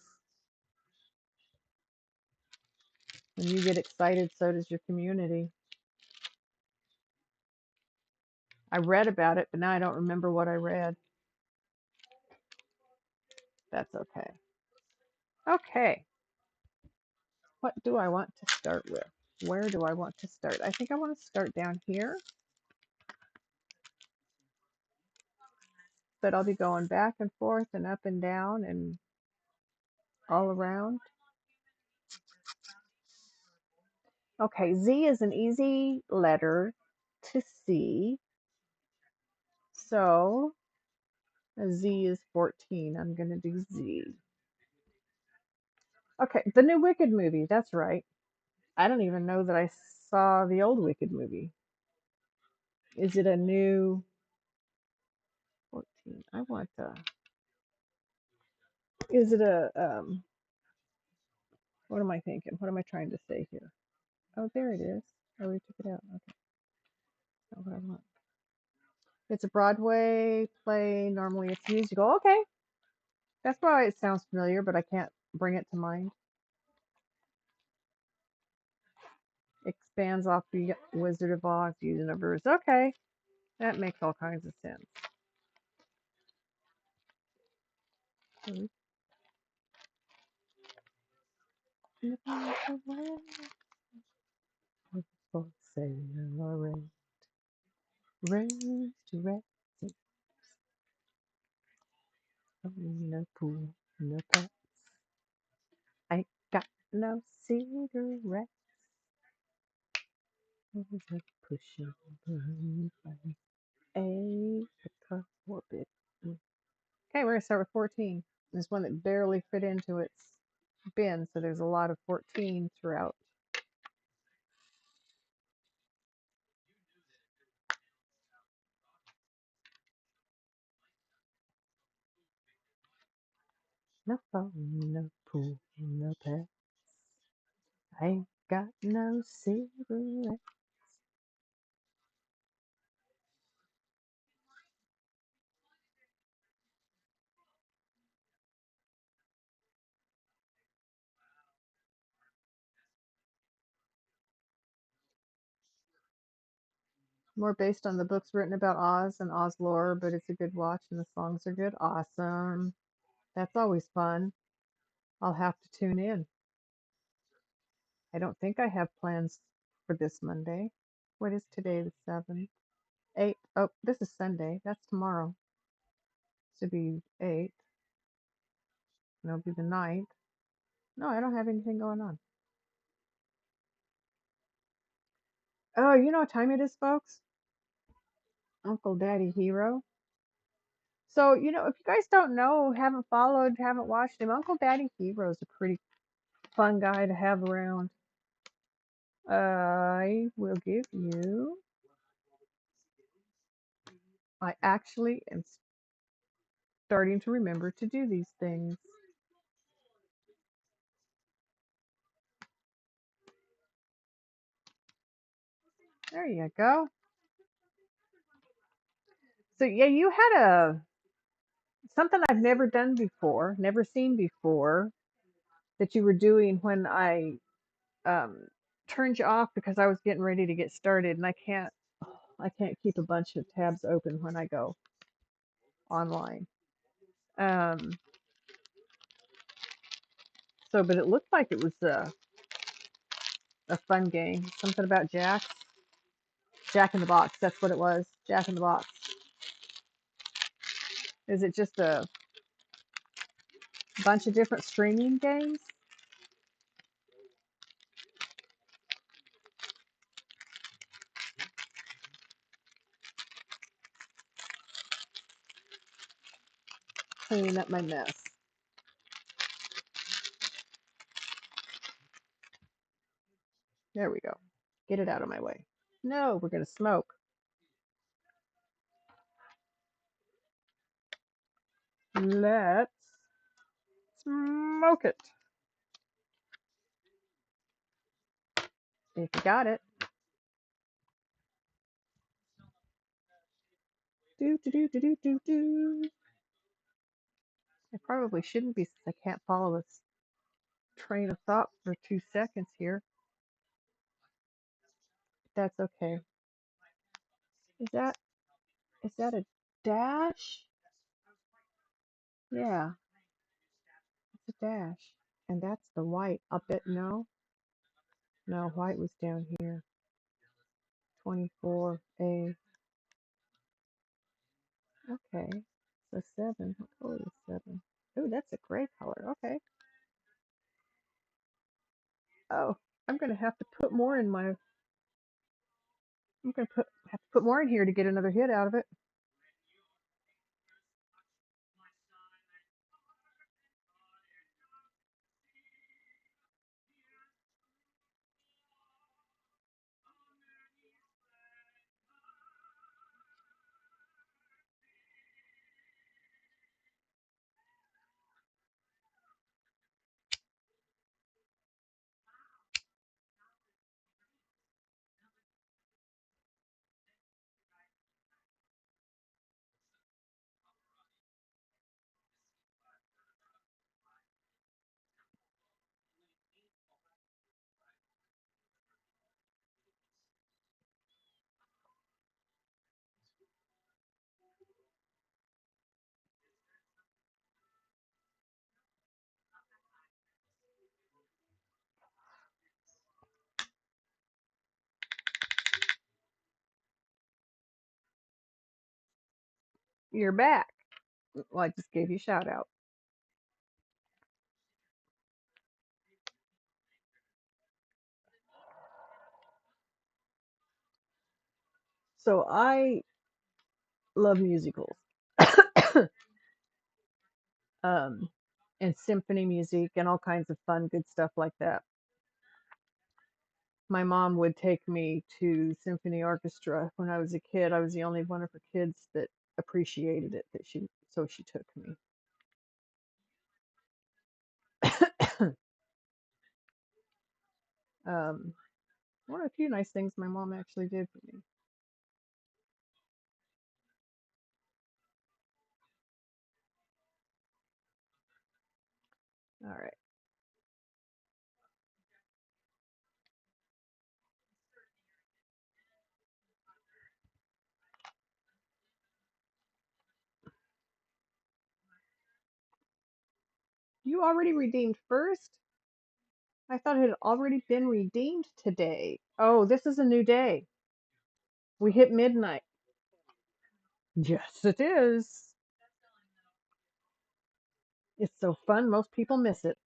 When you get excited, so does your community. I read about it, but now I don't remember what I read. That's okay. Okay. What do I want to start with? Where do I want to start? I think I want to start down here, but I'll be going back and forth and up and down and all around. Okay, Z is an easy letter to see. So Z is 14. I'm going to do Z. Okay, the new Wicked movie. That's right. I don't even know that I saw the old Wicked movie. Is it a new 14? I want to. Is it a what am I thinking? What am I trying to say here? Oh, there it is. Oh, we took it out. Okay, that's not what I want. It's a Broadway play. Normally it's musical. Okay, that's why it sounds familiar, but I can't bring it to mind. Expands off the Wizard of Oz universe. Okay, that makes all kinds of sense. Raised to rest, no pool, no pets. I got no cigarettes. Pushing a orbit. Okay, we're gonna start with 14. There's one that barely fit into its bin, so there's a lot of 14 throughout. No phone, no pool, no pets. I ain't got no cigarettes. More based on the books written about Oz and Oz lore, but it's a good watch and the songs are good. Awesome. That's always fun. I'll have to tune in. I don't think I have plans for this Monday. What is today, the 7th? 8th. Oh, this is Sunday. That's tomorrow. Should be 8th. And it'll be the 9th. No, I don't have anything going on. Oh, you know what time it is, folks? Uncle Daddy Hero. So, if you guys don't know, haven't followed, haven't watched him, Uncle Daddy Hero is a pretty fun guy to have around. I will give you. I actually am starting to remember to do these things. There you go. So yeah, you had something I've never done before, never seen before, that you were doing when I um, turned you off because I was getting ready to get started, and I can't keep a bunch of tabs open when I go online. Um, but it looked like it was a fun game. Something about Jack in the Box. That's what it was. Jack in the Box. Is it just a bunch of different streaming games? Cleaning up my mess. There we go. Get it out of my way. No, we're going to smoke. Let's smoke it. If you got it. Do, do, do, do, do, do, do. I probably shouldn't be since I can't follow this train of thought for 2 seconds here. That's okay. Is that a dash? Yeah, it's a dash. And that's the white. I'll bet no. No, white was down here. 24A. Okay. So 7. What color is 7? Oh, that's a gray color. Okay. Oh, I'm gonna have to put more in my. I'm gonna have to put more in here to get another hit out of it. You're back. Well, I just gave you a shout out. So I love musicals. um, and symphony music and all kinds of fun, good stuff like that. My mom would take me to symphony orchestra when I was a kid. I was the only one of her kids that appreciated it. So she took me. One of the few nice things my mom actually did for me. All right. You already redeemed first? I thought it had already been redeemed today. Oh, this is a new day. We hit midnight. Yes, it is. It's so fun, most people miss it.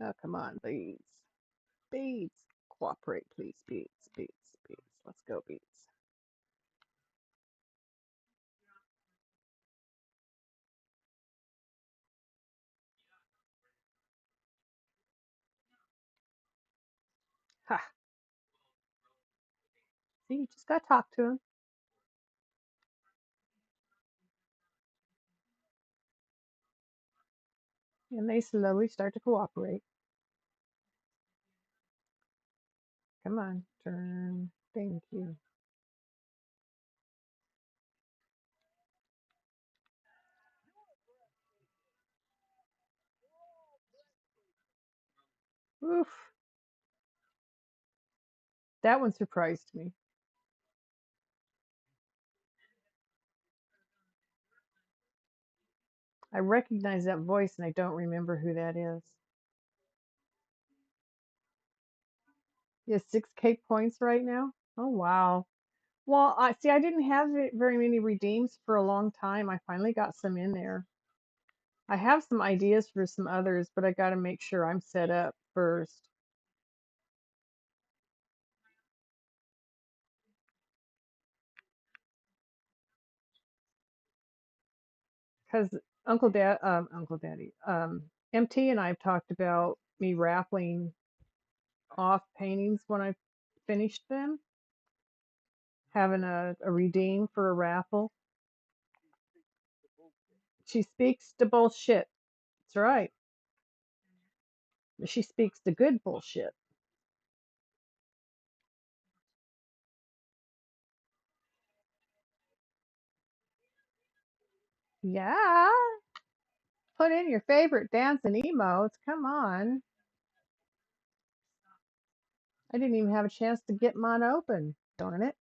Oh, come on, beads. Beads. Cooperate, please. Beads, beads, beads. Let's go, beads. Ha. See, you just got to talk to them. And they slowly start to cooperate. Come on, turn. Thank you. Oof. That one surprised me. I recognize that voice and I don't remember who that is. He has 6K points right now? Oh, wow. Well, I didn't have very many redeems for a long time. I finally got some in there. I have some ideas for some others, but I got to make sure I'm set up first. because Uncle Daddy, MT and I have talked about me raffling off paintings when I finished them, having a redeem for a raffle. She speaks the bullshit. That's right. She speaks the good bullshit. Yeah. Put in your favorite dancing emotes. Come on. I didn't even have a chance to get mine open. Darn it.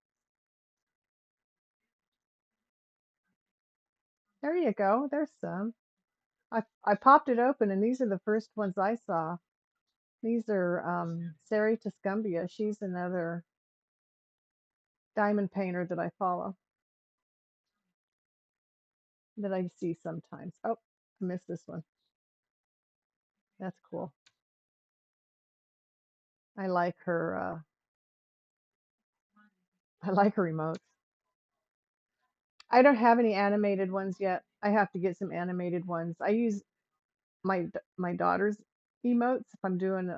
There you go. There's some. I popped it open and these are the first ones I saw. These are Sari Tuscumbia. She's another diamond painter that I follow, that I see sometimes. Oh, I missed this one. That's cool. I like her I like her emotes. I don't have any animated ones yet. I have to get some animated ones. I use my daughter's emotes if I'm doing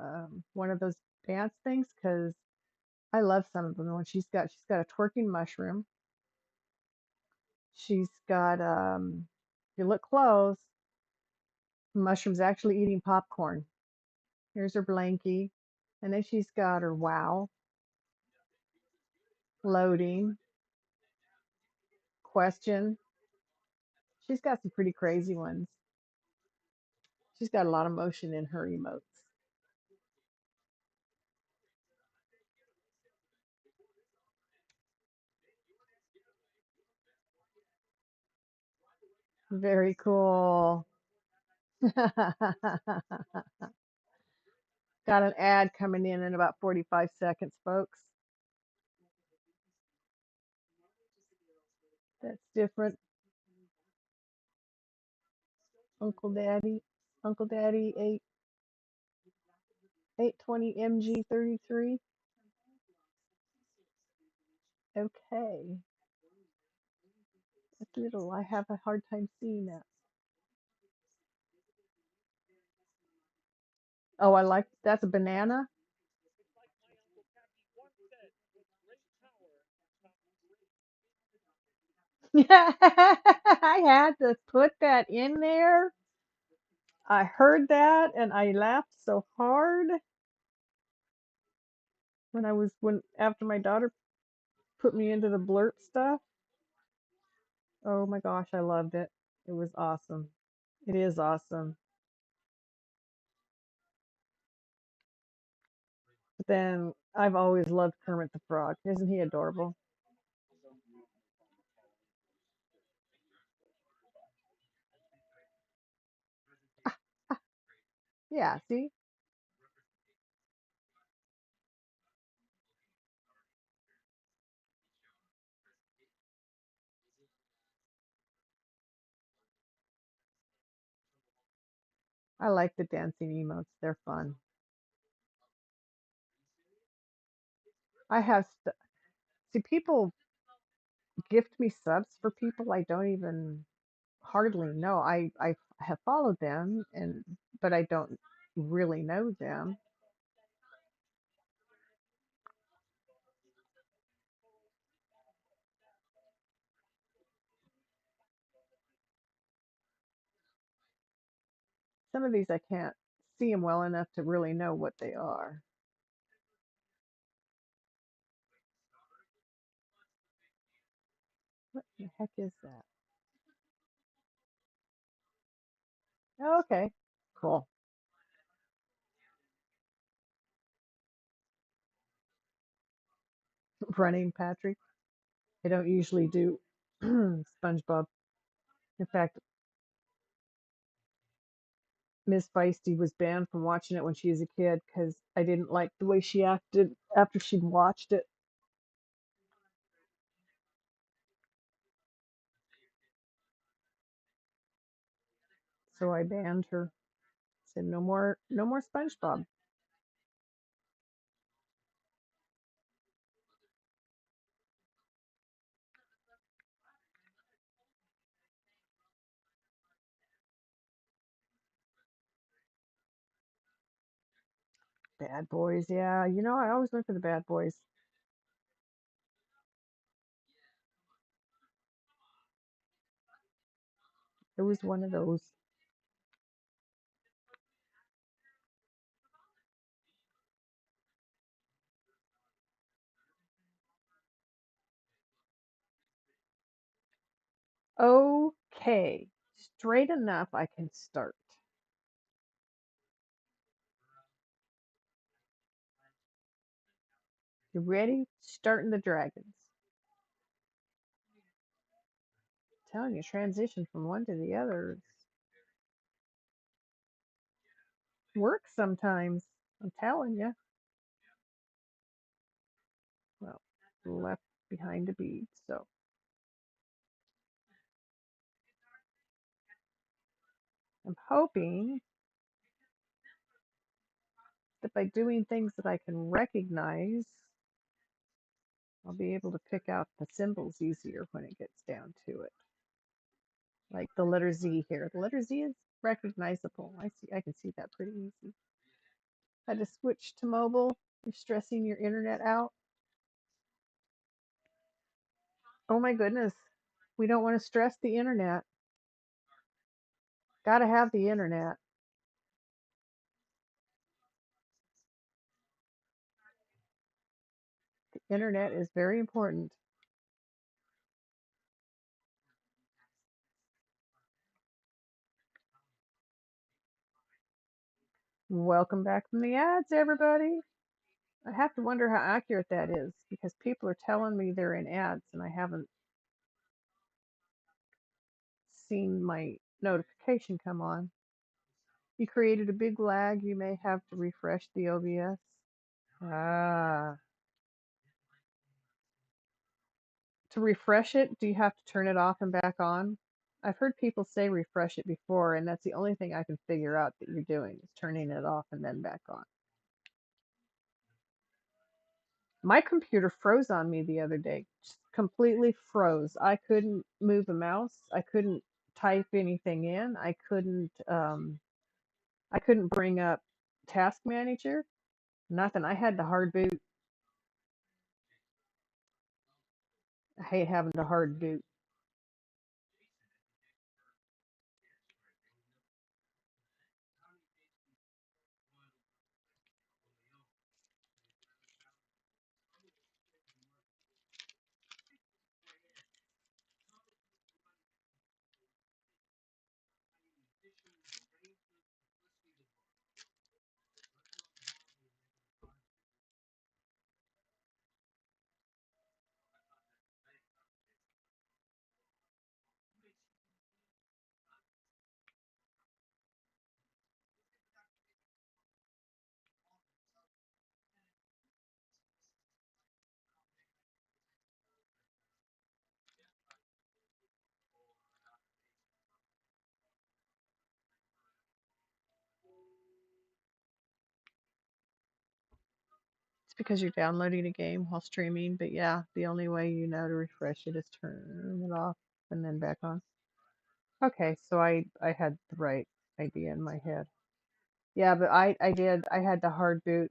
one of those dance things because I love some of them. When she's got a twerking mushroom. She's got if you look close, the mushroom's actually eating popcorn. Here's her blankie, and then she's got her wow, loading, question. She's got some pretty crazy ones. She's got a lot of motion in her emotes. Very cool. Got an ad coming in about 45 seconds, folks. That's different. Uncle Daddy, Uncle Daddy 820 MG33. Okay. That's little. I have a hard time seeing that. Oh, I like that's a banana. I had to put that in there. I heard that and I laughed so hard when after my daughter put me into the blurb stuff. Oh my gosh, I loved it. It was awesome. It is awesome. But then I've always loved Kermit the Frog. Isn't he adorable? Yeah, see? I like the dancing emotes. They're fun. I have see people gift me subs for people I don't even hardly know. I have followed them and but I don't really know them. Some of these I can't see them well enough to really know what they are. What the heck is that? Oh, okay, cool. Running Patrick. I don't usually do SpongeBob. In fact, Miss Feisty was banned from watching it when she was a kid because I didn't like the way she acted after she'd watched it. So I banned her. Said no more, no more SpongeBob. Bad Boys, yeah. You know, I always went for the Bad Boys. It was one of those. Okay, straight enough, I can start. You ready? Starting the dragons. Telling you, transition from one to the other works sometimes. I'm telling you. Well, left behind a bead, so I'm hoping that by doing things that I can recognize, I'll be able to pick out the symbols easier when it gets down to it. Like the letter Z here. The letter Z is recognizable. I can see that pretty easy. Had to switch to mobile. You're stressing your internet out. Oh my goodness. We don't want to stress the internet. Gotta have the internet. The internet is very important. Welcome back from the ads, everybody. I have to wonder how accurate that is because people are telling me they're in ads and I haven't seen my notification come on. You created a big lag. You may have to refresh the OBS. Ah. To refresh it, do you have to turn it off and back on? I've heard people say refresh it before, and that's the only thing I can figure out that you're doing is turning it off and then back on. My computer froze on me the other day. Just completely froze. I couldn't move a mouse. I couldn't type anything in. I couldn't bring up Task Manager. Nothing. I had to hard boot. I hate having to hard boot. It's because you're downloading a game while streaming, but yeah, the only way you know to refresh it is turn it off and then back on. Okay, so I had the right idea in my head. Yeah, but I had to hard boot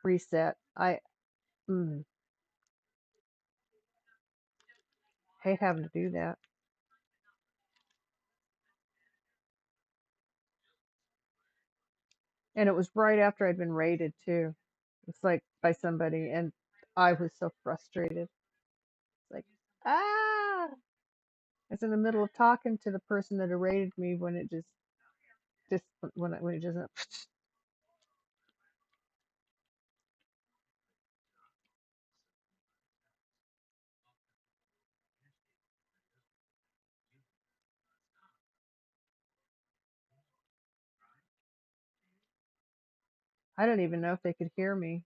reset. I hate having to do that. And it was right after I'd been raided too. It's like by somebody, and I was so frustrated. It's like, ah! I was in the middle of talking to the person that had raided me when it just when it just I don't even know if they could hear me.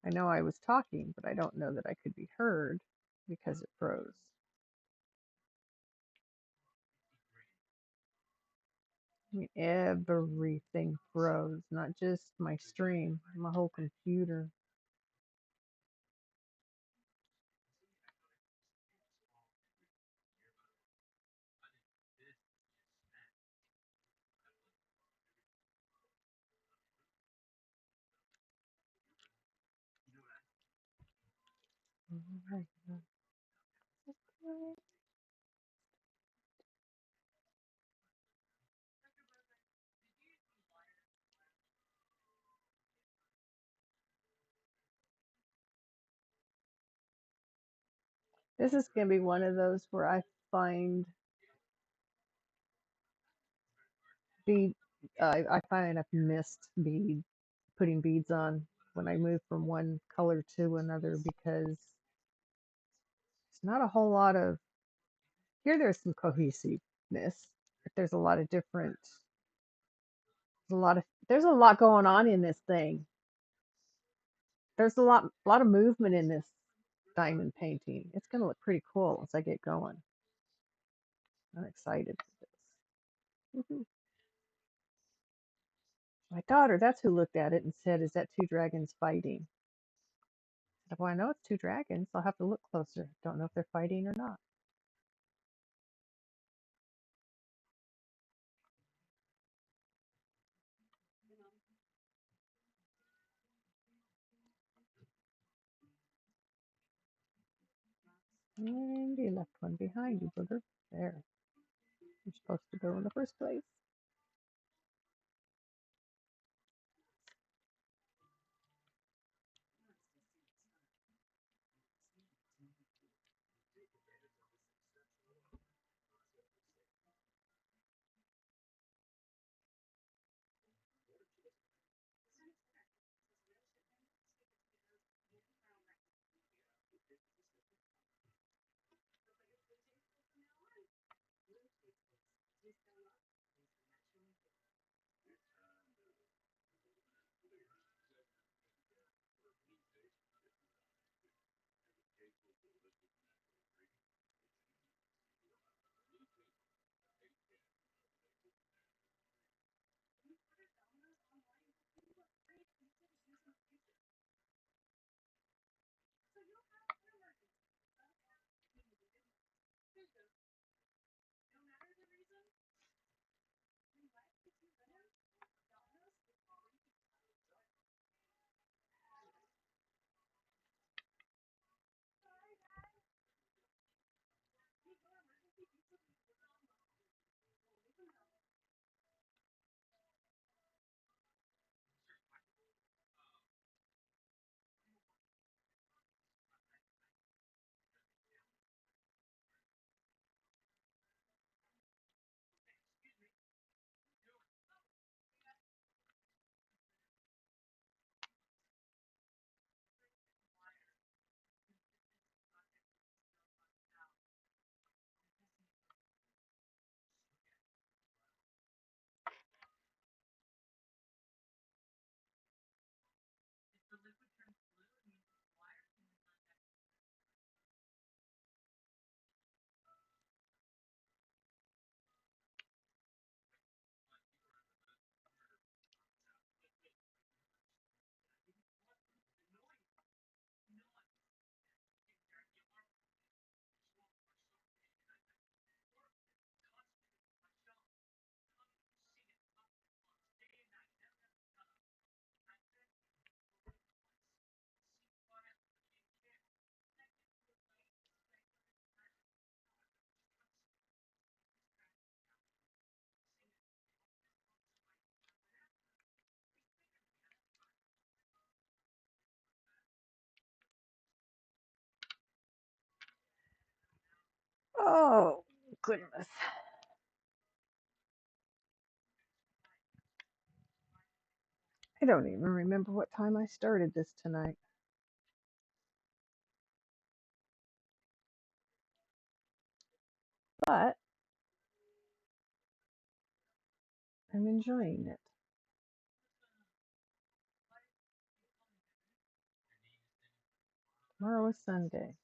I know I was talking, but I don't know that I could be heard because it froze. I mean, everything froze, not just my stream, my whole computer. This is going to be one of those where I find bead. I find I've missed putting beads on when I move from one color to another because it's not a whole lot of here. There's some cohesiveness, but there's a lot of different. There's a lot going on in this thing. There's a lot of movement in this diamond painting. It's going to look pretty cool once I get going. I'm excited for this. Woohoo. My daughter, that's who looked at it and said, "Is that two dragons fighting?" I said, "Well, I know it's two dragons. I'll have to look closer. Don't know if they're fighting or not." And you left one behind you, booger. There. You're supposed to go in the first place. Oh, goodness. I don't even remember what time I started this tonight, but I'm enjoying it. Tomorrow is Sunday.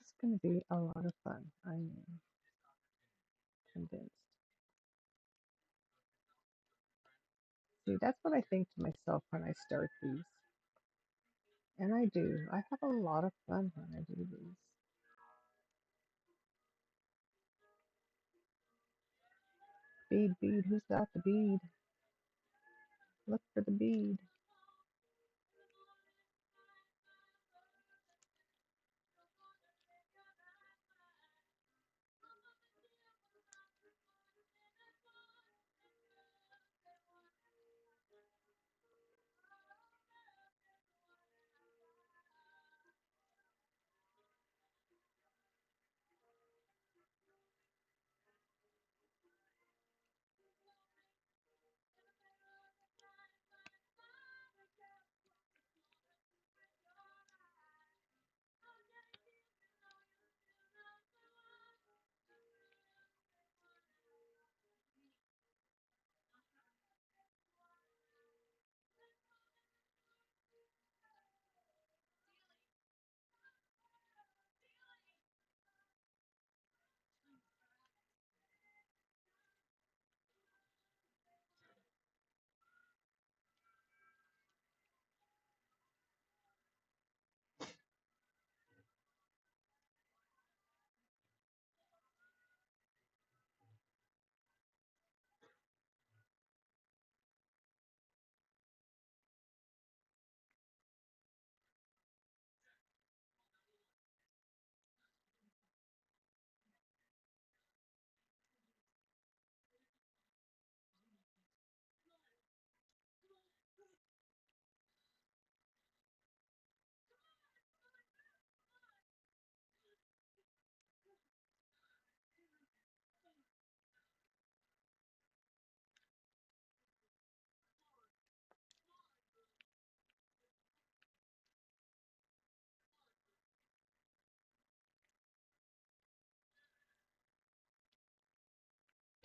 This is going to be a lot of fun. I am convinced. See, that's what I think to myself when I start these. And I do. I have a lot of fun when I do these. Bead, bead, who's got the bead? Look for the bead.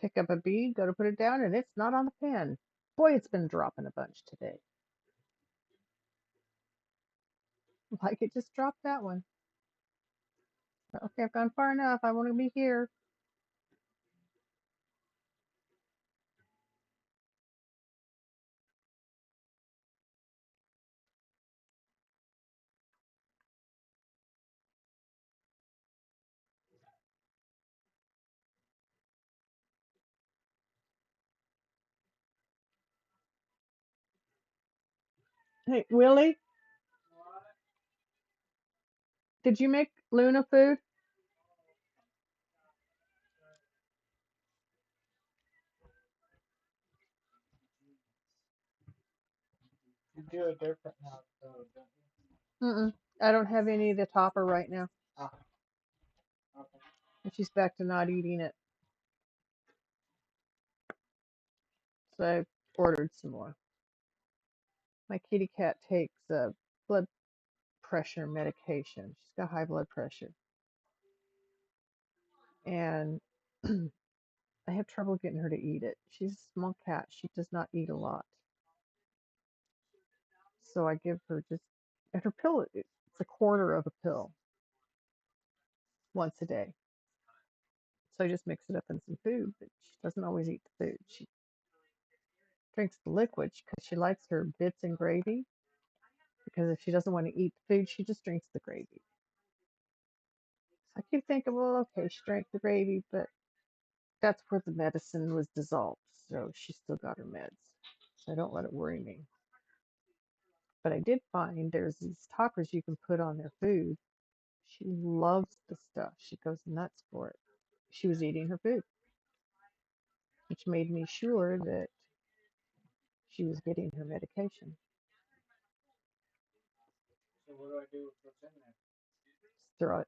Pick up a bead, go to put it down, and it's not on the pen. Boy, it's been dropping a bunch today. Like it just dropped that one. Okay, I've gone far enough. I want to be here. Hey, Willie, did you make Luna food? You do it different now, though, don't Mm-mm. I don't have any of the topper right now. you? Ah, okay. And she's back to not eating it. So I ordered some more. My kitty cat takes blood pressure medication. She's got high blood pressure. And I have trouble getting her to eat it. She's a small cat. She does not eat a lot. So I give her just, and her pill, it's a quarter of a pill once a day. So I just mix it up in some food, but she doesn't always eat the food. She drinks the liquid because she likes her bits and gravy. Because if she doesn't want to eat the food, she just drinks the gravy. So I keep thinking, well, okay, she drank the gravy, but that's where the medicine was dissolved. So she still got her meds. So I don't let it worry me. But I did find there's these toppers you can put on their food. She loves the stuff. She goes nuts for it. She was eating her food, which made me sure that she was getting her medication. So what do I do with what's in there? Just throw it.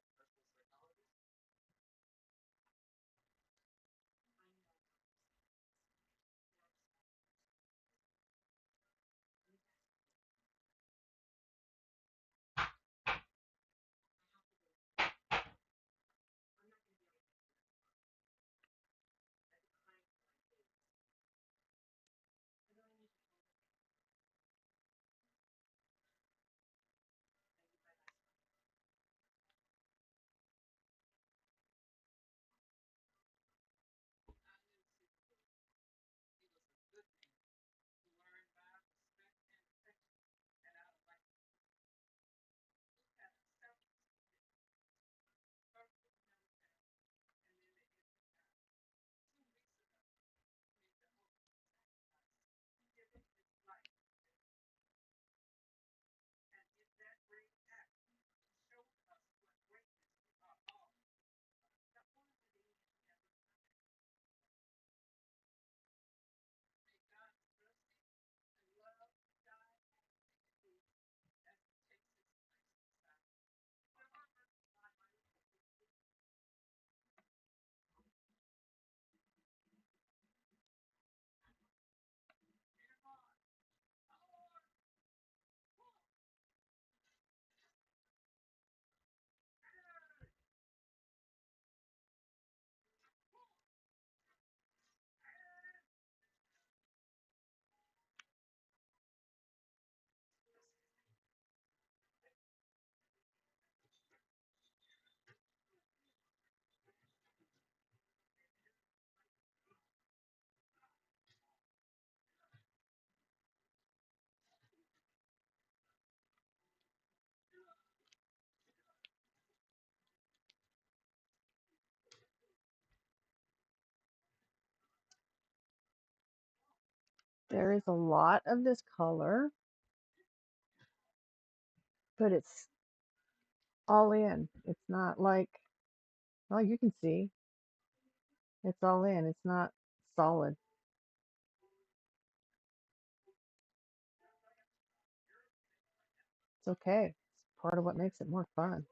There is a lot of this color, but it's all in. It's not like, well, you can see, it's all in. It's not solid. It's okay. It's part of what makes it more fun.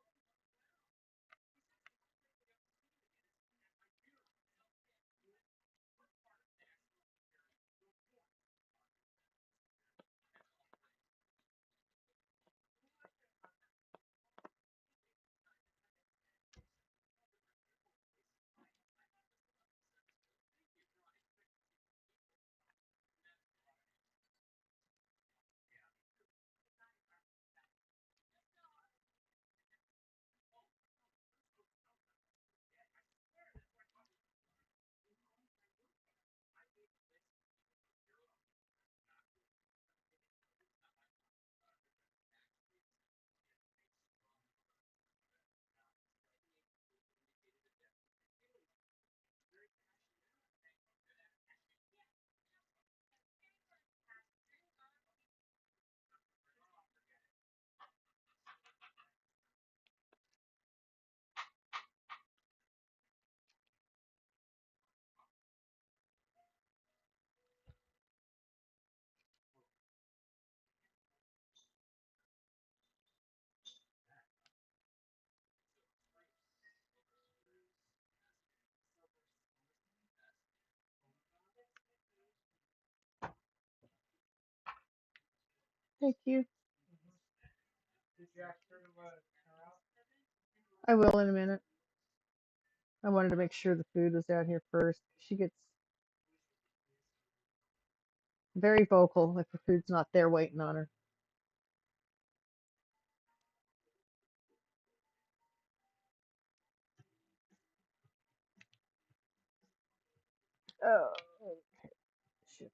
Thank you. Did you ask her to her out? I will in a minute. I wanted to make sure the food was out here first. She gets very vocal if the food's not there waiting on her. Oh, shit.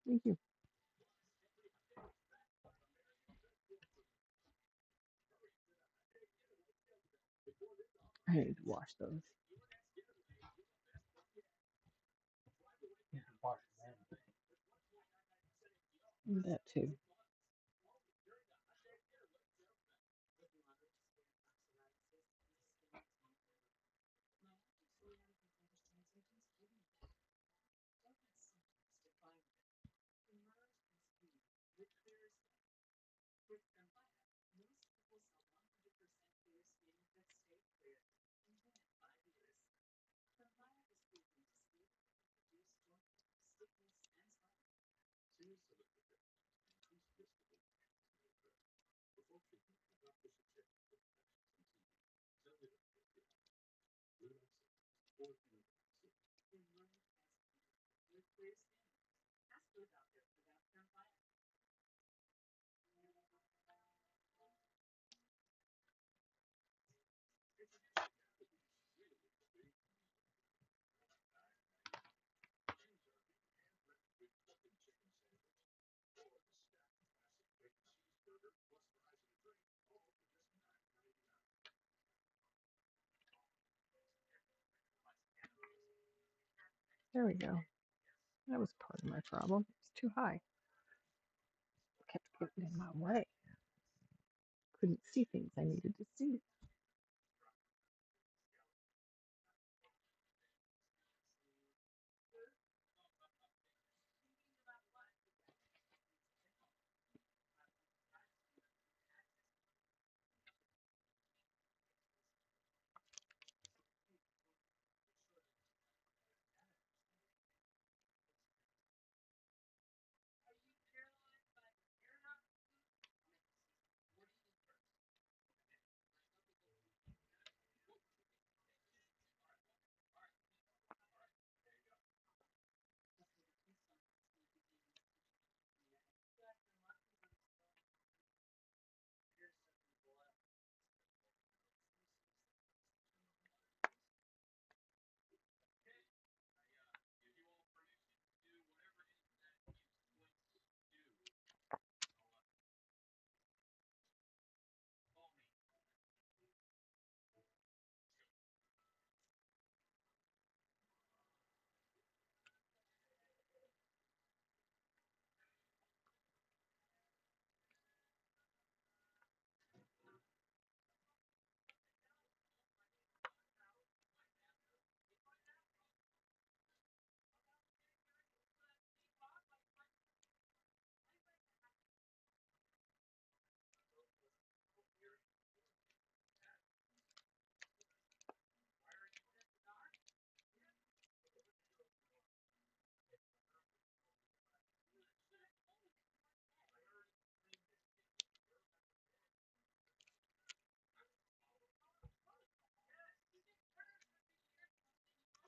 Thank you. I need to wash those. Wash them. That too. There we go. That was part of my problem. It's too high. Kept getting in my way. Couldn't see things I needed to see.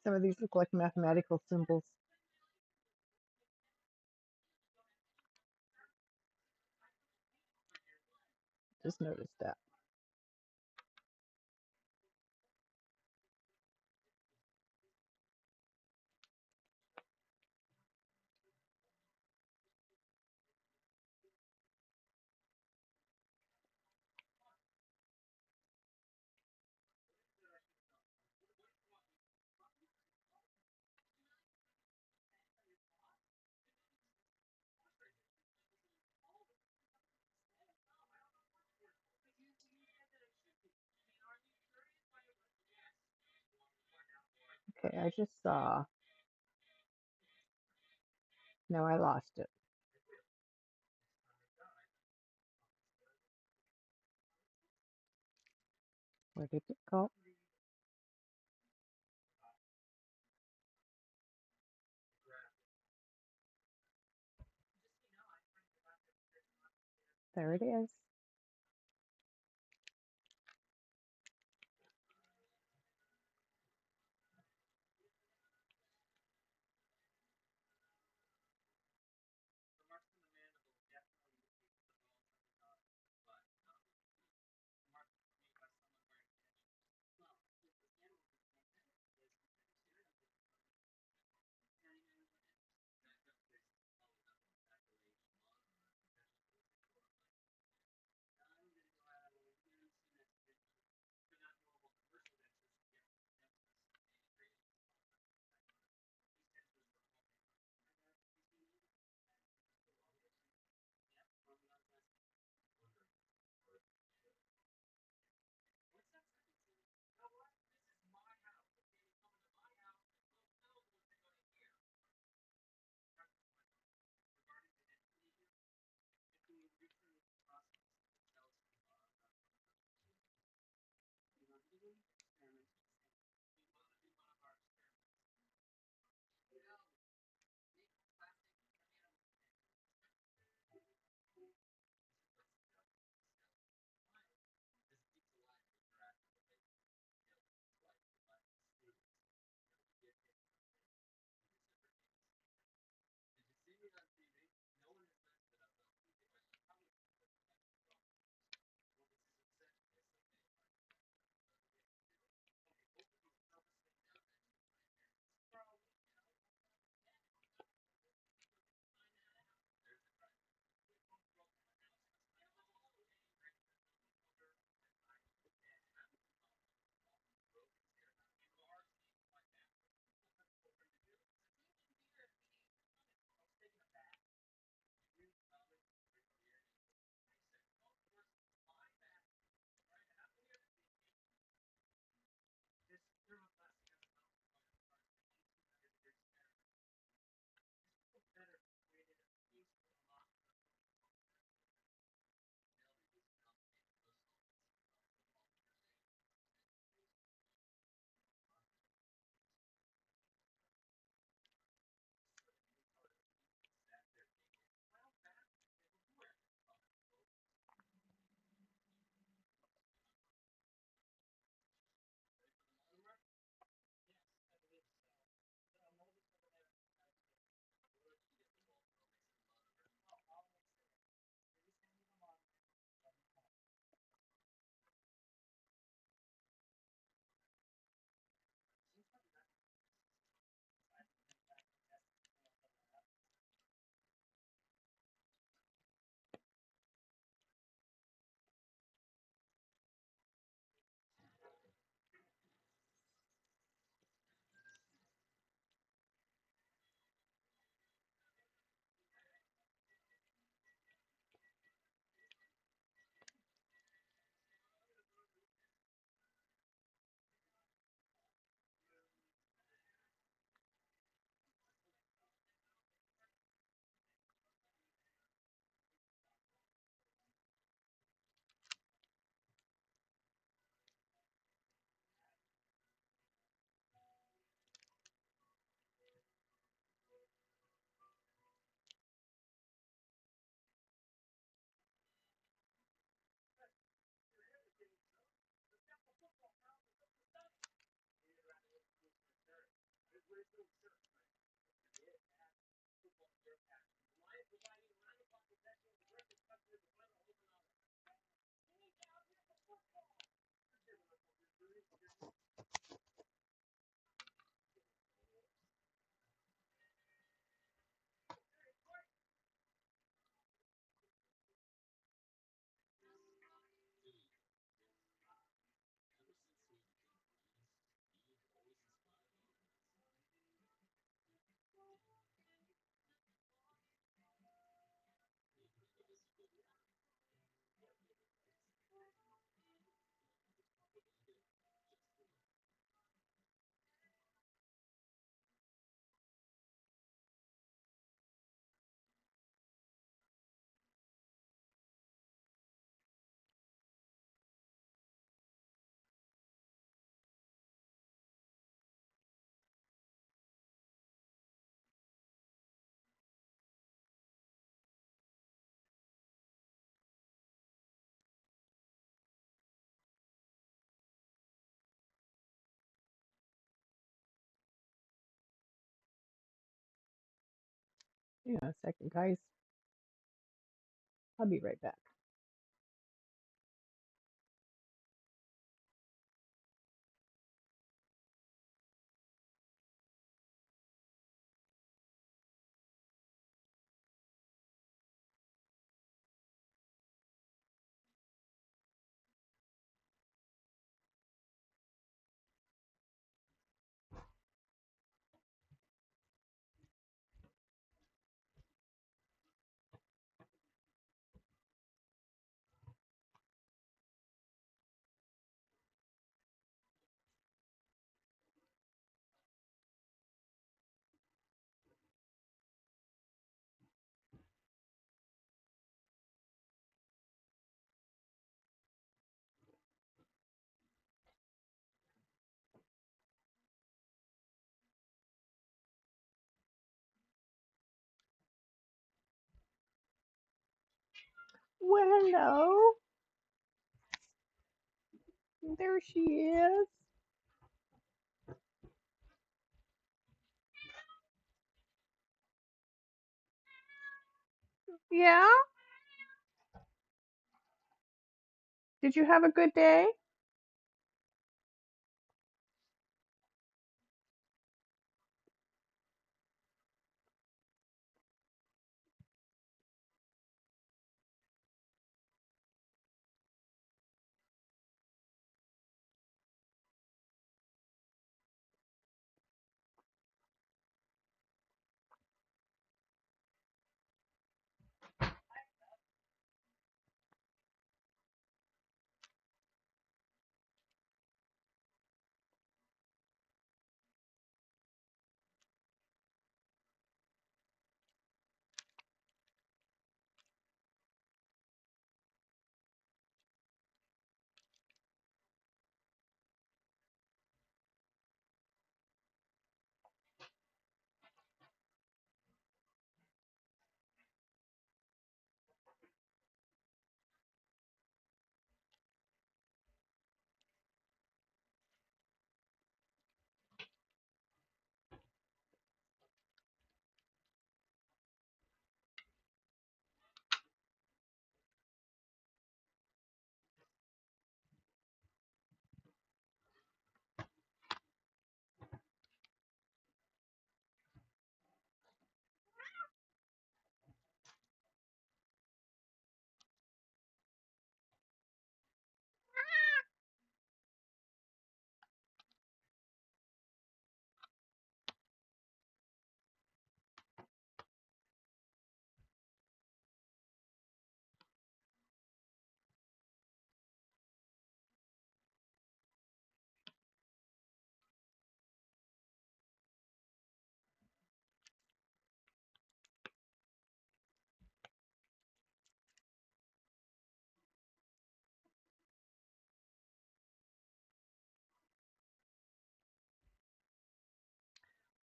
Some of these look like mathematical symbols. Just noticed that. Okay, I just saw. No, I lost it. Where did it go? There it is. Hang on a second, guys. I'll be right back. Well, hello. There she is. Yeah? Did you have a good day?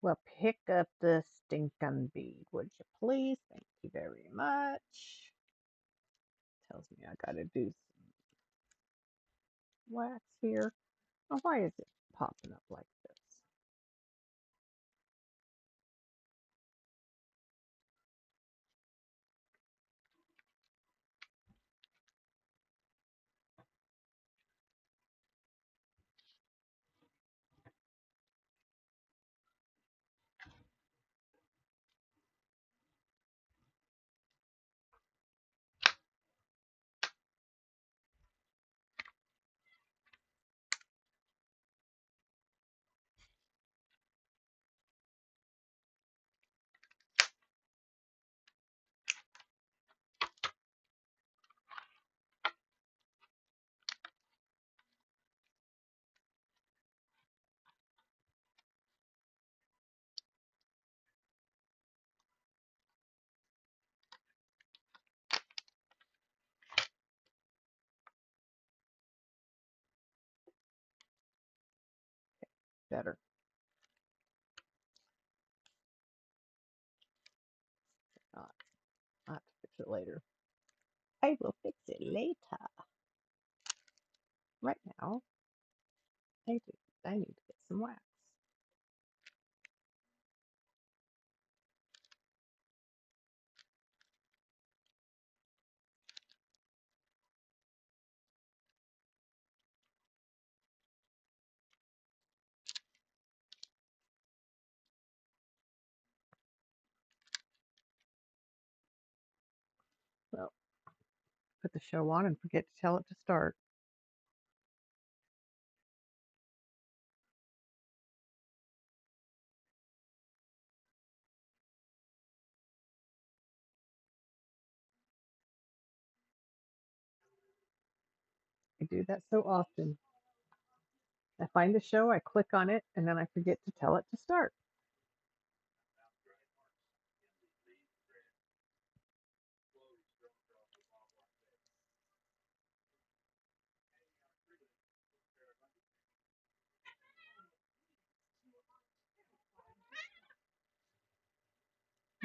Well, pick up the stinking bead, would you please? Thank you very much. Tells me I gotta do some wax here. Oh, why is it popping up like this? better. Not, not to fix it later. I will fix it later. Right now, I need to get some wax. Well, put the show on and forget to tell it to start. I do that so often. I find the show, I click on it, and then I forget to tell it to start.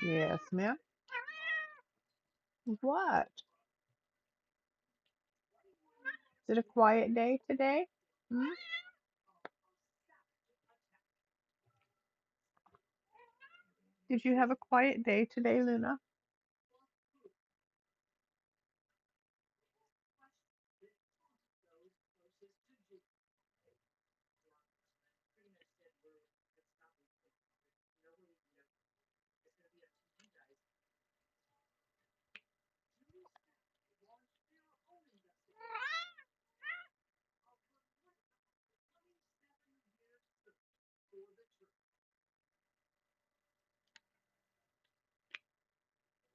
Yes, ma'am. What? Is it a quiet day today? Hmm? Did you have a quiet day today, Luna?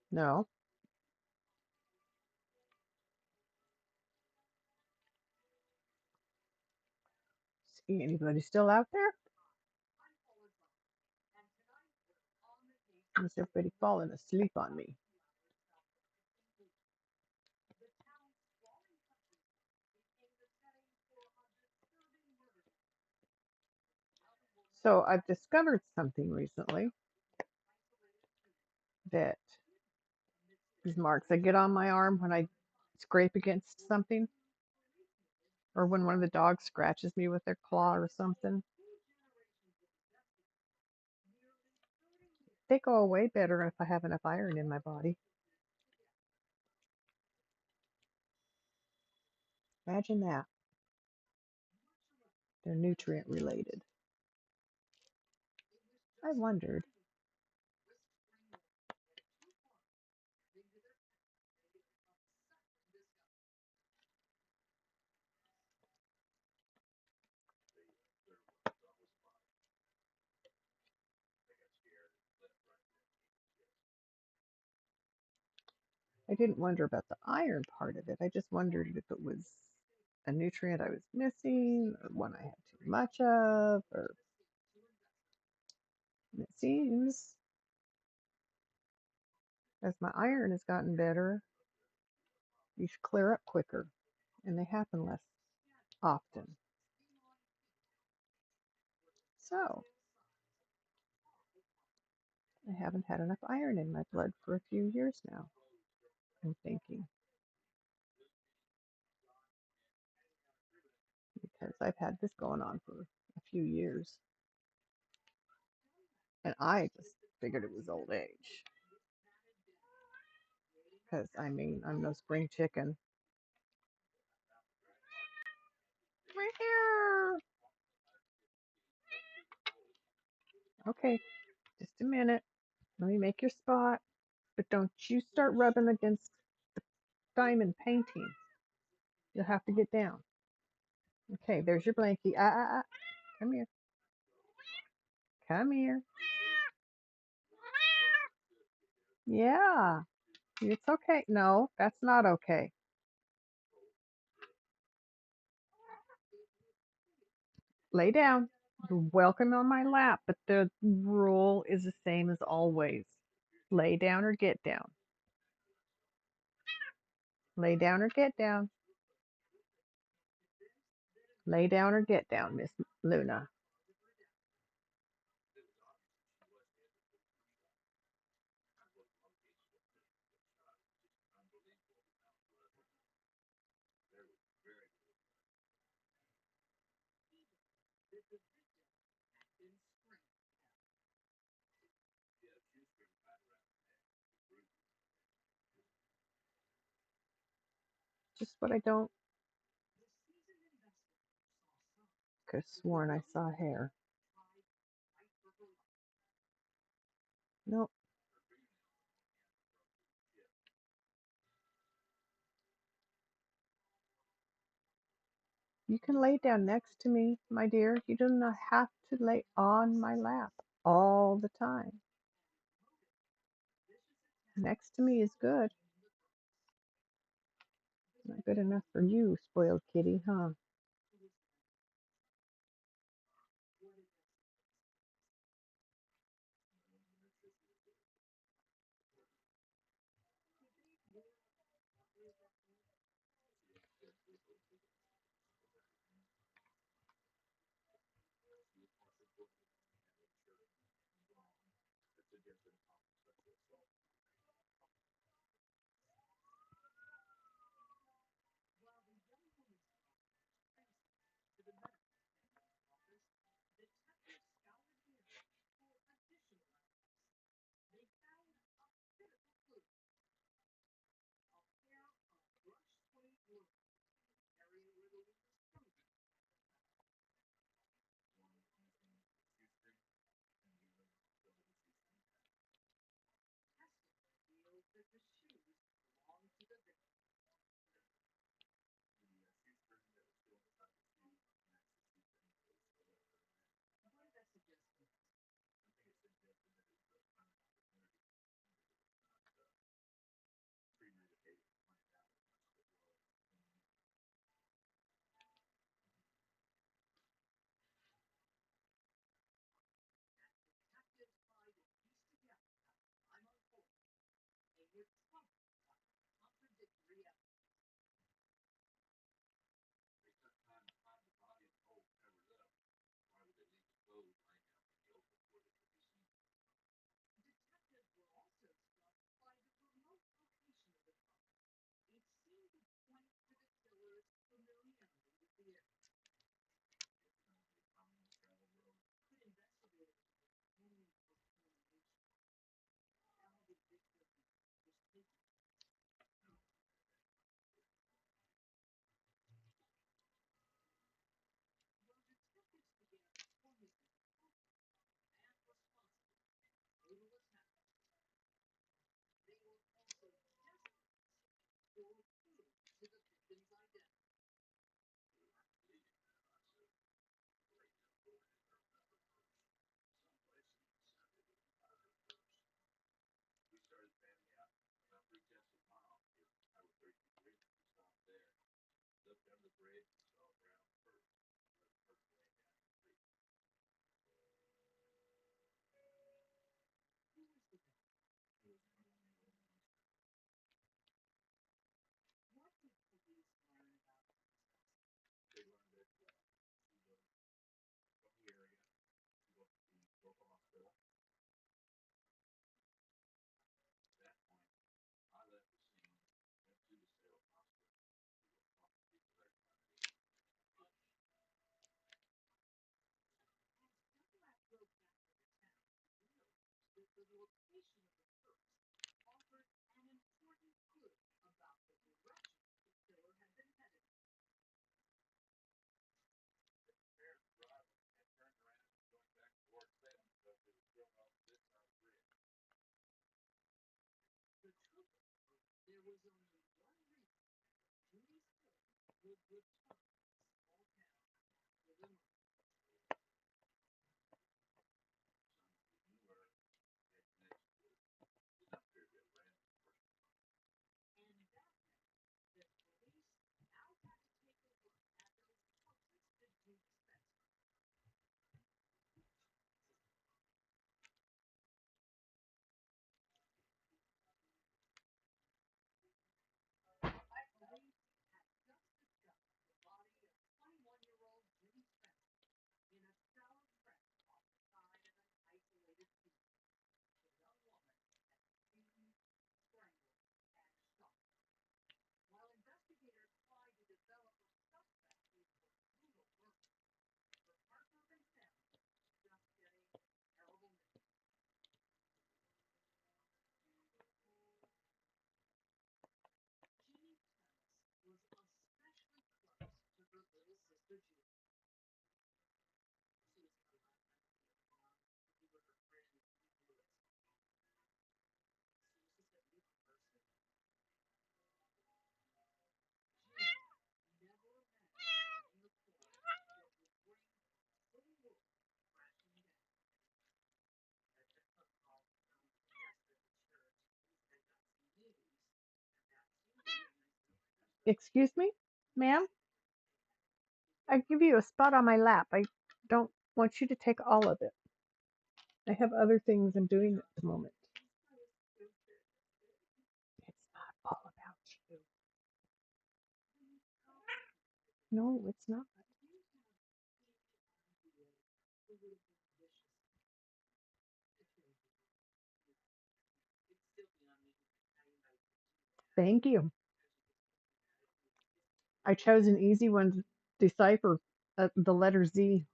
No. See anybody still out there? Is everybody falling asleep on me? So I've discovered something recently that these marks I get on my arm when I scrape against something or when one of the dogs scratches me with their claw or something, they go away better if I have enough iron in my body. Imagine that. They're nutrient related. I wondered. I didn't wonder about the iron part of it. I just wondered if it was a nutrient I was missing or one I had too much of, or and it seems as my iron has gotten better, these clear up quicker and they happen less often. So I haven't had enough iron in my blood for a few years now, I'm thinking, because I've had this going on for a few years. And I just figured it was old age. Because, I mean, I'm no spring chicken. Right here. Okay, just a minute. Let me make your spot. But don't you start rubbing against the diamond painting. You'll have to get down. Okay, there's your blankie. Come here. Come here. Yeah, it's okay. No, that's not okay. Lay down. You're welcome on my lap, but the rule is the same as always. Lay down or get down. Lay down or get down. Lay down or get down, Miss Luna. Just what I don't. Could have sworn I saw hair. Nope. You can lay down next to me, my dear. You do not have to lay on my lap all the time. Next to me is good. Not good enough for you, spoiled kitty, huh? Excuse me, ma'am? I give you a spot on my lap. I don't want you to take all of it. I have other things I'm doing at the moment. It's not all about you. No, it's not. Thank you. I chose an easy one to decipher the letter Z.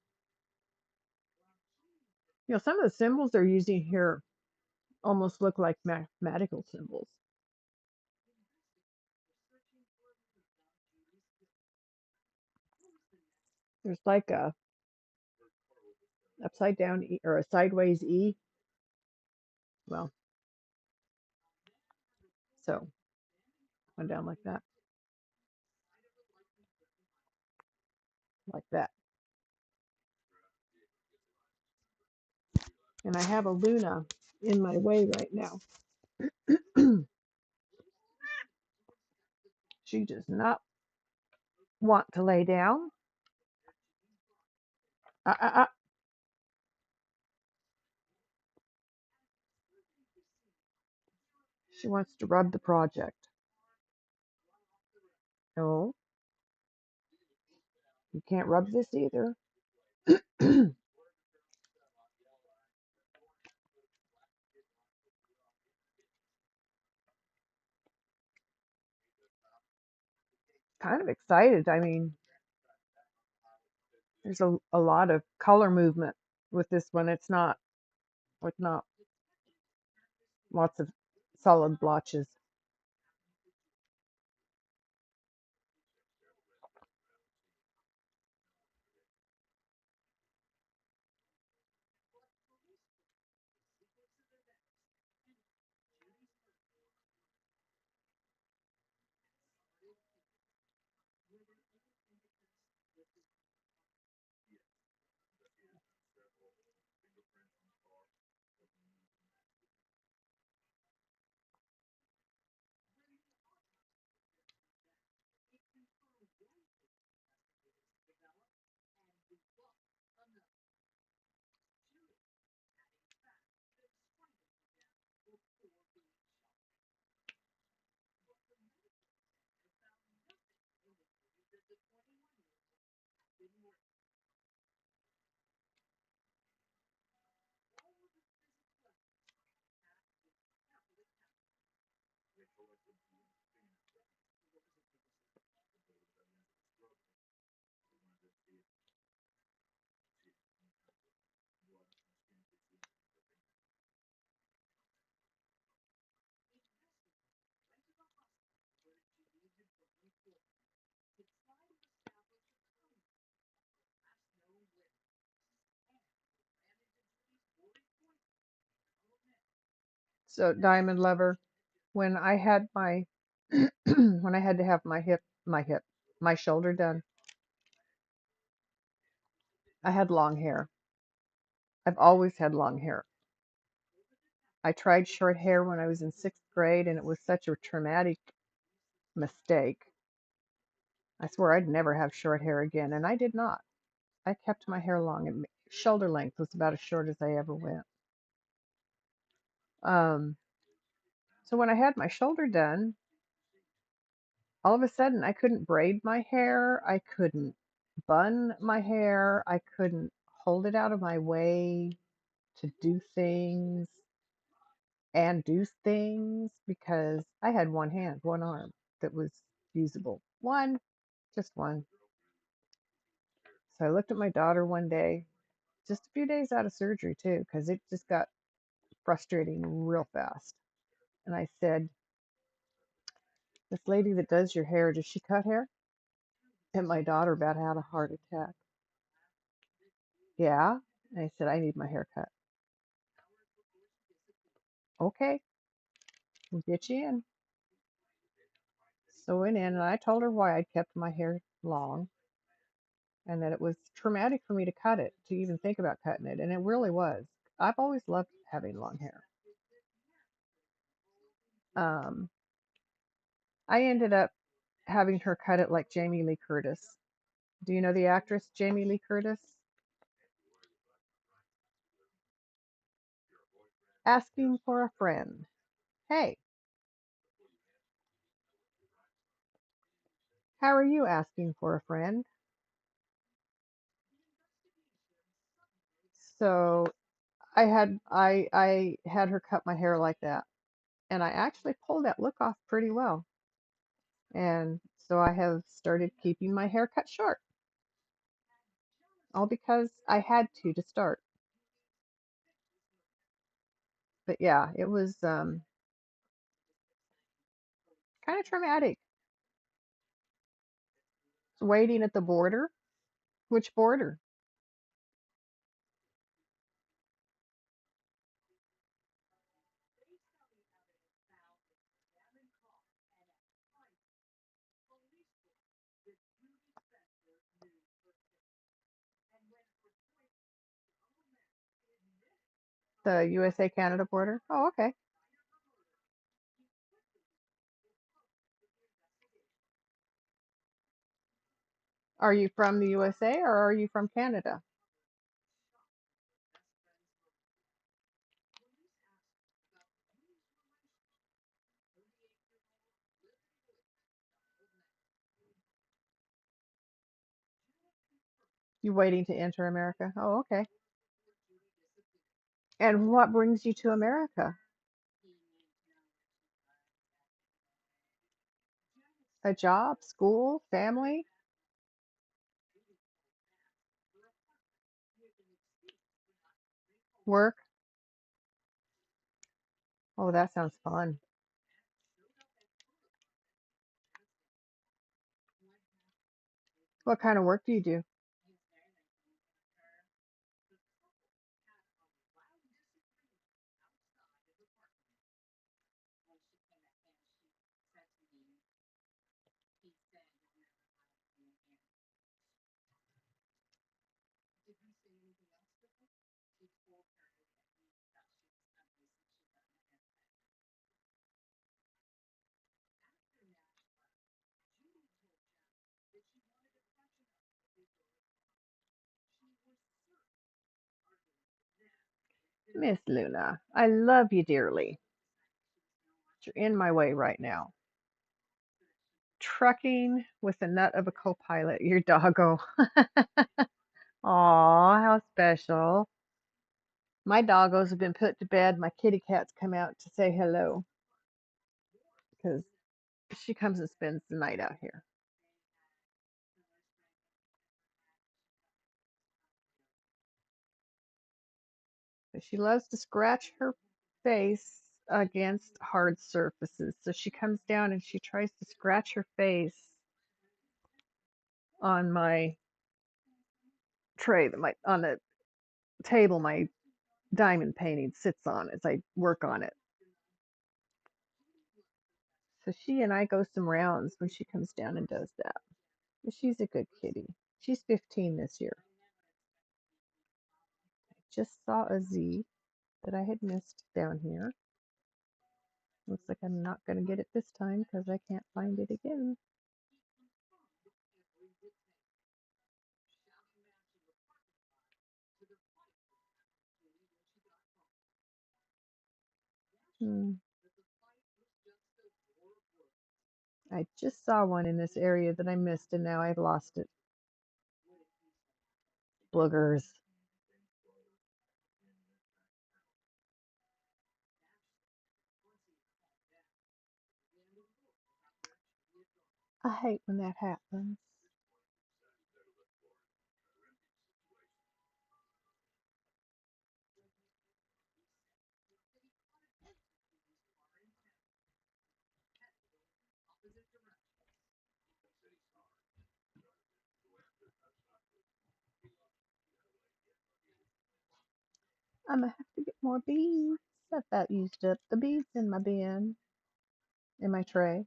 You know, some of the symbols they're using here almost look like mathematical symbols. There's like a upside down E or a sideways E. Well, so went down like that. And I have a Luna in my way right now. She does not want to lay down. Uh, uh, uh. She wants to rub the project. No, you can't rub this either. Kind of excited. I mean, there's a lot of color movement with this one. It's not lots of solid blotches. So Diamond Lover, when I had my when I had to have my shoulder done, I had long hair. I've always had long hair. I tried short hair when I was in 6th grade, and it was such a traumatic mistake. I swore I'd never have short hair again, and I did not. I kept my hair long, and shoulder length was about as short as I ever went. Um, so when I had my shoulder done, all of a sudden I couldn't braid my hair, I couldn't bun my hair, I couldn't hold it out of my way to do things and do things because I had one hand, one arm that was usable. One, just one. So I looked at my daughter one day, just a few days out of surgery too, because it just got frustrating real fast. And I said, "This lady that does your hair, does she cut hair?" And my daughter about had a heart attack. Yeah. And I said, "I need my hair cut." Okay, we'll get you in. So I went in and I told her why I'd kept my hair long and that it was traumatic for me to cut it, to even think about cutting it. And it really was. I've always loved having long hair. Um, I ended up having her cut it like Jamie Lee Curtis. Do you know the actress Jamie Lee Curtis? Asking for a friend. Hey, how are you asking for a friend? So I had her cut my hair like that, and I actually pulled that look off pretty well. And so I have started keeping my hair cut short, all because I had to start. But yeah, it was kind of traumatic. Waiting at the border. Which border? The USA Canada border. Oh, okay. Are you from the USA or are you from Canada? You waiting to enter America? Oh, okay. And what brings you to America? A job, school, family, work? Oh, that sounds fun. What kind of work do you do? Miss Luna, I love you dearly. But you're in my way right now. Trucking with the nut of a co-pilot, your doggo. Aw, how special. My doggos have been put to bed. My kitty cat's come out to say hello because she comes and spends the night out here. But she loves to scratch her face against hard surfaces. So she comes down and she tries to scratch her face on my tray that my on the table my diamond painting sits on as I work on it. So she and I go some rounds when she comes down and does that. But she's a good kitty. She's 15 this year. I just saw a Z that I had missed down here. Looks like I'm not going to get it this time because I can't find it again. Hmm. I just saw one in this area that I missed and now I've lost it. Boogers. I hate when that happens. I'm gonna have to get more beads. I about used up the beads in my bin, in my tray.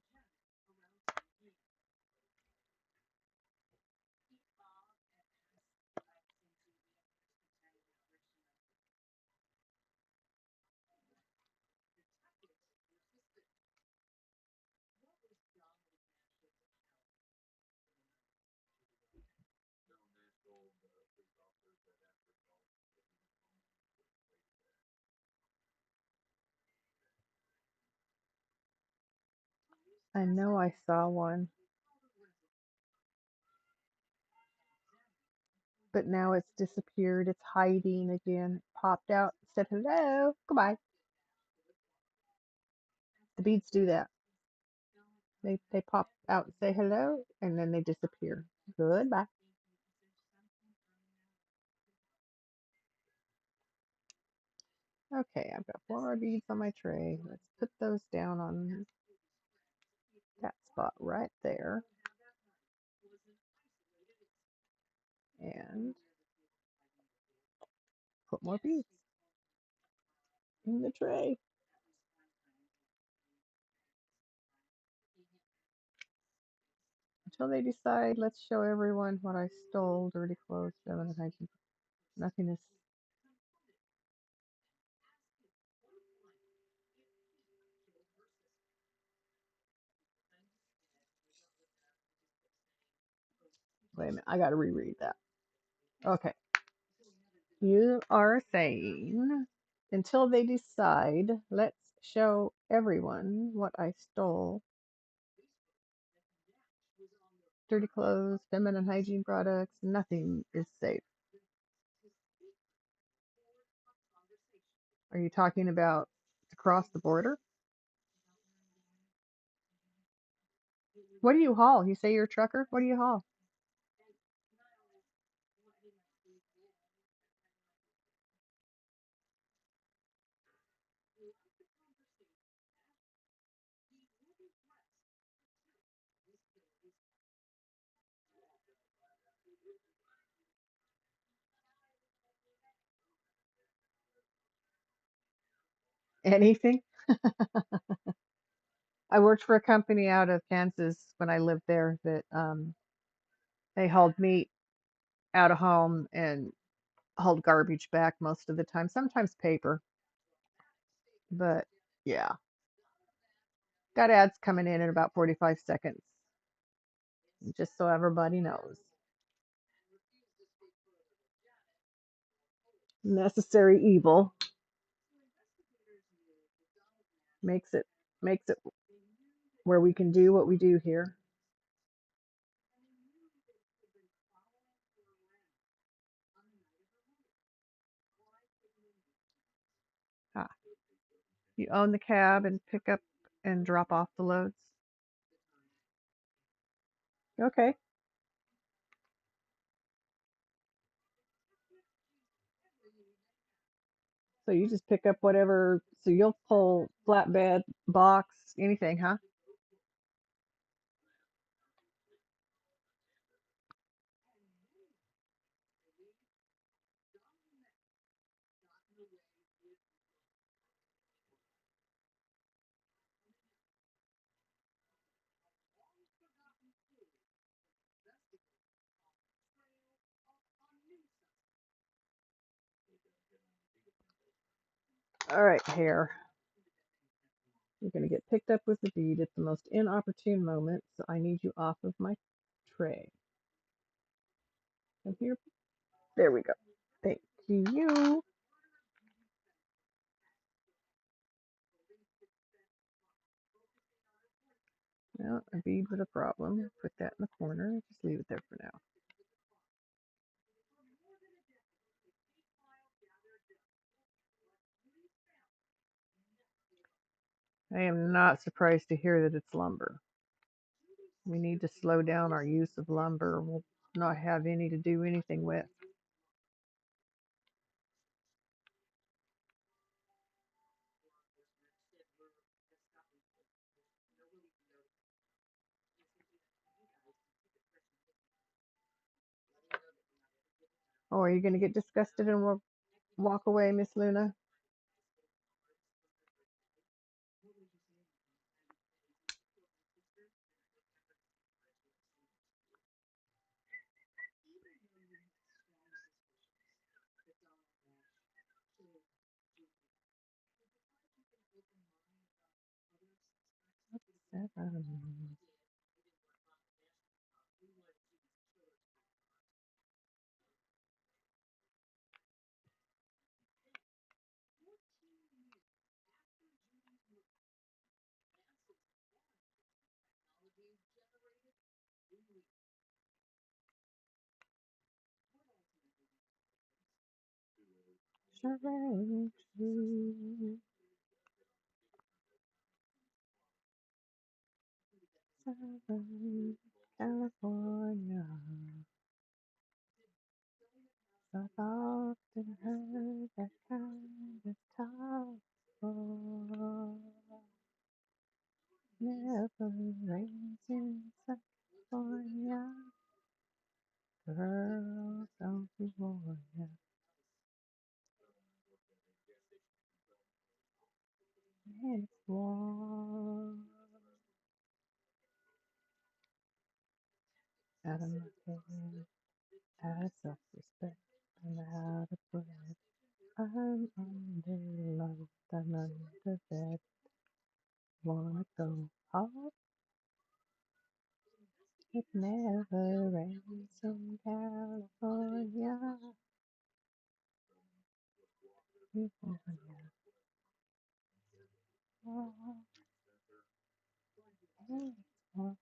I know I saw one, but now it's disappeared. It's hiding again. Popped out, said hello, goodbye. The beads do that. They pop out and say hello, and then they disappear. Goodbye. Okay, I've got 4 more beads on my tray. Let's put those down on that spot right there. And put more beads in the tray. Until they decide, let's show everyone what I stole. Dirty clothes, feminine hygiene. Nothing is. Wait a minute, I gotta reread that. Okay. You are saying, until they decide, let's show everyone what I stole. Dirty clothes, feminine hygiene products, nothing is safe. Are you talking about to cross the border? What do you haul? You say you're a trucker? What do you haul? Anything? I worked for a company out of Kansas when I lived there that they hauled meat out of home and hauled garbage back most of the time, sometimes paper. But yeah, got ads coming in about 45 seconds, just so everybody knows. Necessary evil makes it makes it where we can do what we do here. Ah, you own the cab and pick up and drop off the loads. Okay. So you just pick up whatever. So you'll pull flatbed, box, anything, huh? All right, Hare. You're going to get picked up with the bead at the most inopportune moment, so I need you off of my tray. And here, there we go. Thank you. Well, a bead with a problem. Put that in the corner. Just leave it there for now. I am not surprised to hear that it's lumber. We need to slow down our use of lumber. We'll not have any to do anything with. Oh, are you going to get disgusted and walk away, Miss Luna? Charade tree, Southern California. So often heard that kind of talk before. Never rains in Southern California. Girls, don't be warned. It's warm. Out of my head, out of self-respect, I'm out of breath. I'm under love, I'm under bed. Wanna go hard? It never rains in California. California. Oh, it's warm.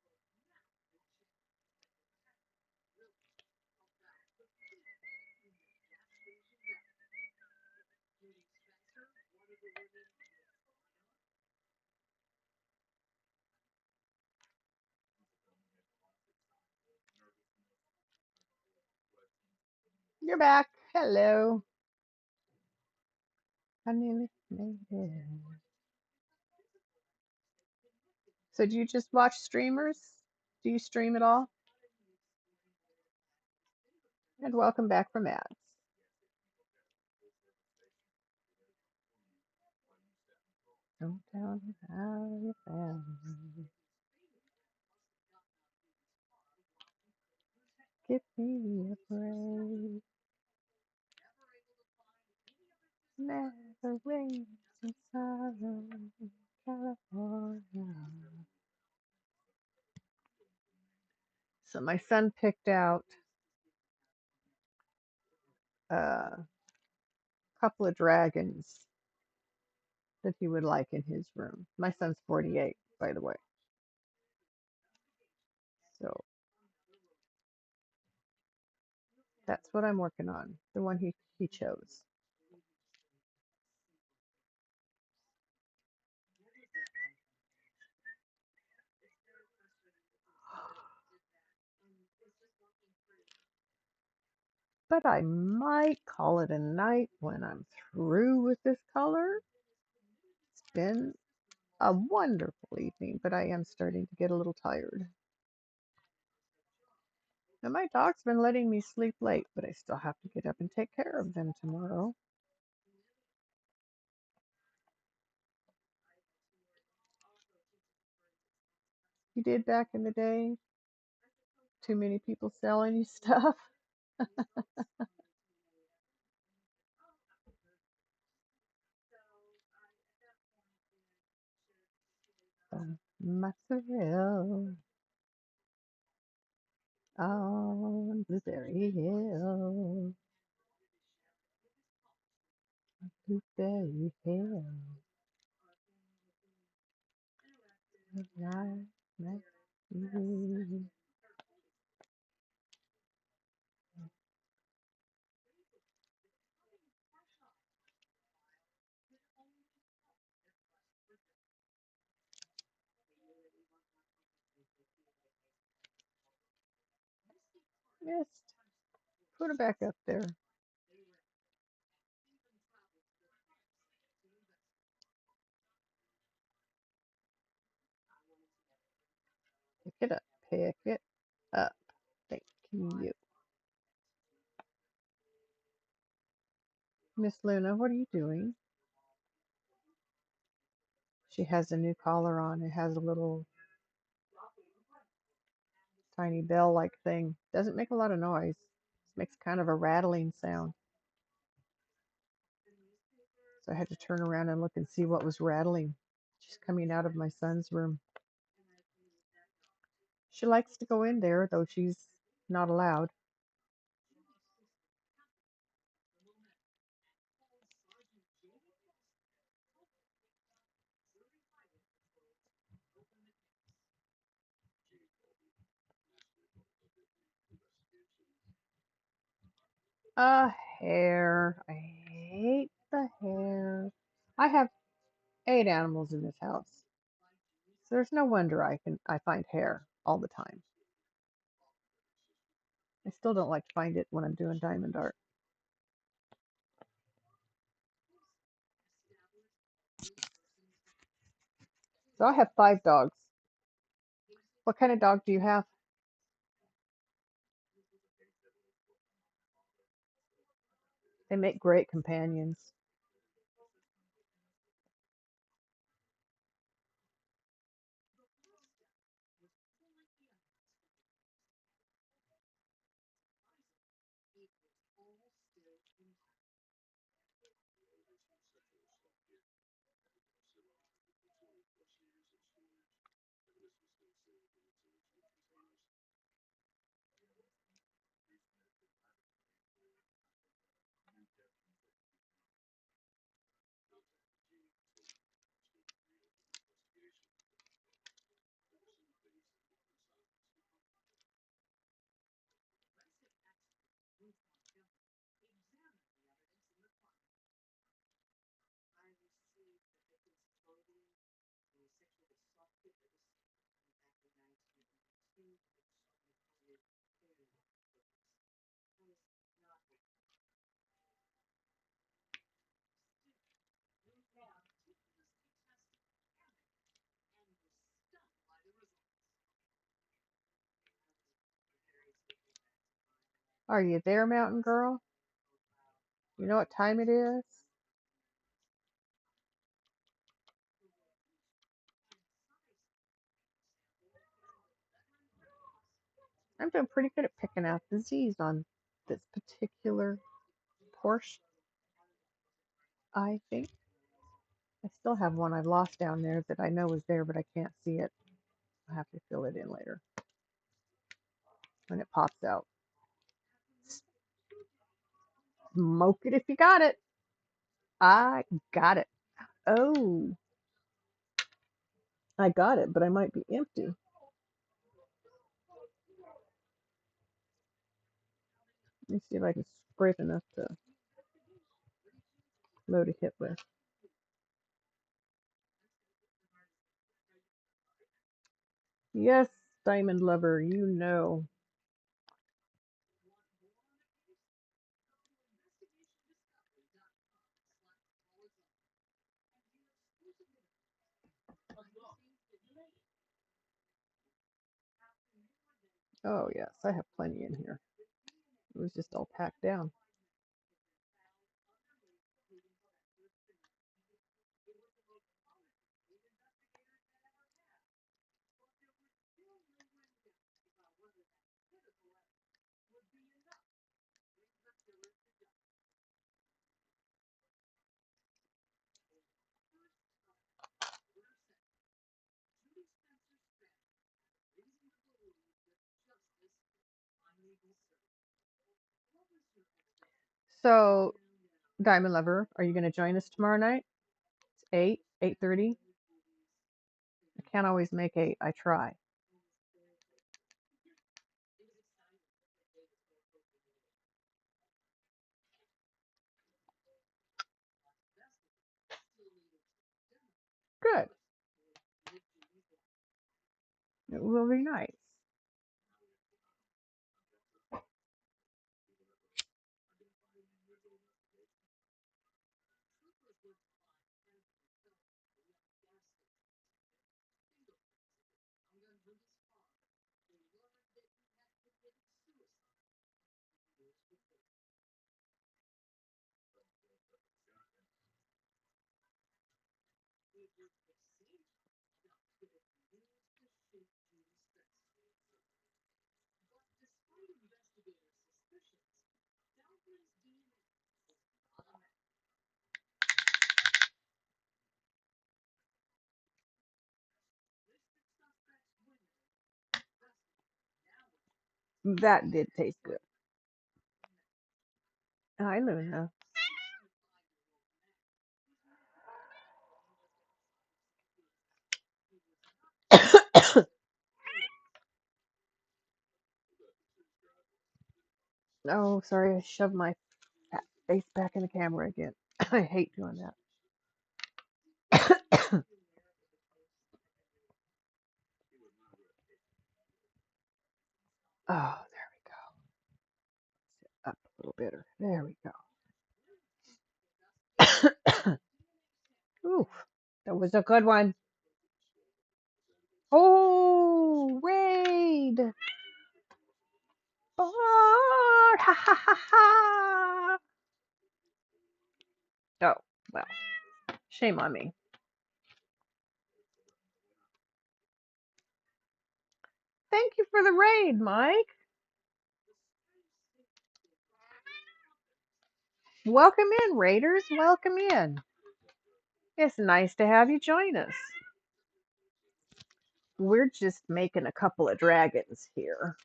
You're back. Hello. I nearly made it. So do you just watch streamers? Do you stream at all? And welcome back from ads. Don't tell me how you found me. Give me a break. Never rains in Southern California. So my son picked out a couple of dragons that he would like in his room. My son's 48, by the way. So that's what I'm working on. The one he chose. But I might call it a night when I'm through with this color. It's been a wonderful evening, but I am starting to get a little tired. Now, my dog's been letting me sleep late, but I still have to get up and take care of them tomorrow. You did back in the day? Too many people selling you stuff? Mozzarella on Blueberry Hill. Blueberry Hill. Night, night, you. Yes, put it back up there. Pick it up. Pick it up. Thank you. Miss Luna, what are you doing? She has a new collar on. It has a little tiny bell-like thing. Doesn't make a lot of noise. It makes kind of a rattling sound. So I had to turn around and look and see what was rattling. She's coming out of my son's room. She likes to go in there, though she's not allowed. A hair. I hate the hair. I have 8 animals in this house. So there's no wonder I find hair all the time. I still don't like to find it when I'm doing diamond art. So I have 5 dogs. What kind of dog do you have? They make great companions. Are you there, Mountain Girl? You know what time it is? I'm doing pretty good at picking out the Z's on this particular Porsche, I think. I still have one I've lost down there that I know is there, but I can't see it. I'll have to fill it in later when it pops out. Smoke it if you got it. I got it. Oh, I got it, but I might be empty. Let me see if I can scrape enough to load a hit with. Yes, Diamond Lover, you know. Oh, yes, I have plenty in here. It was just all packed down. So, Diamond Lover, are you going to join us tomorrow night? It's 8:30. I can't always make 8. I try. Good. It will be nice. That did taste good. Hi, Luna. Oh, sorry, I shoved my face back in the camera again. I hate doing that. Oh, there we go. Up a little better. There we go. Ooh, that was a good one. Oh, raid! Bar! Ha ha ha ha! Oh, well, shame on me. Thank you for the raid, Mike. Welcome in, raiders. Welcome in. It's nice to have you join us. We're just making a couple of dragons here.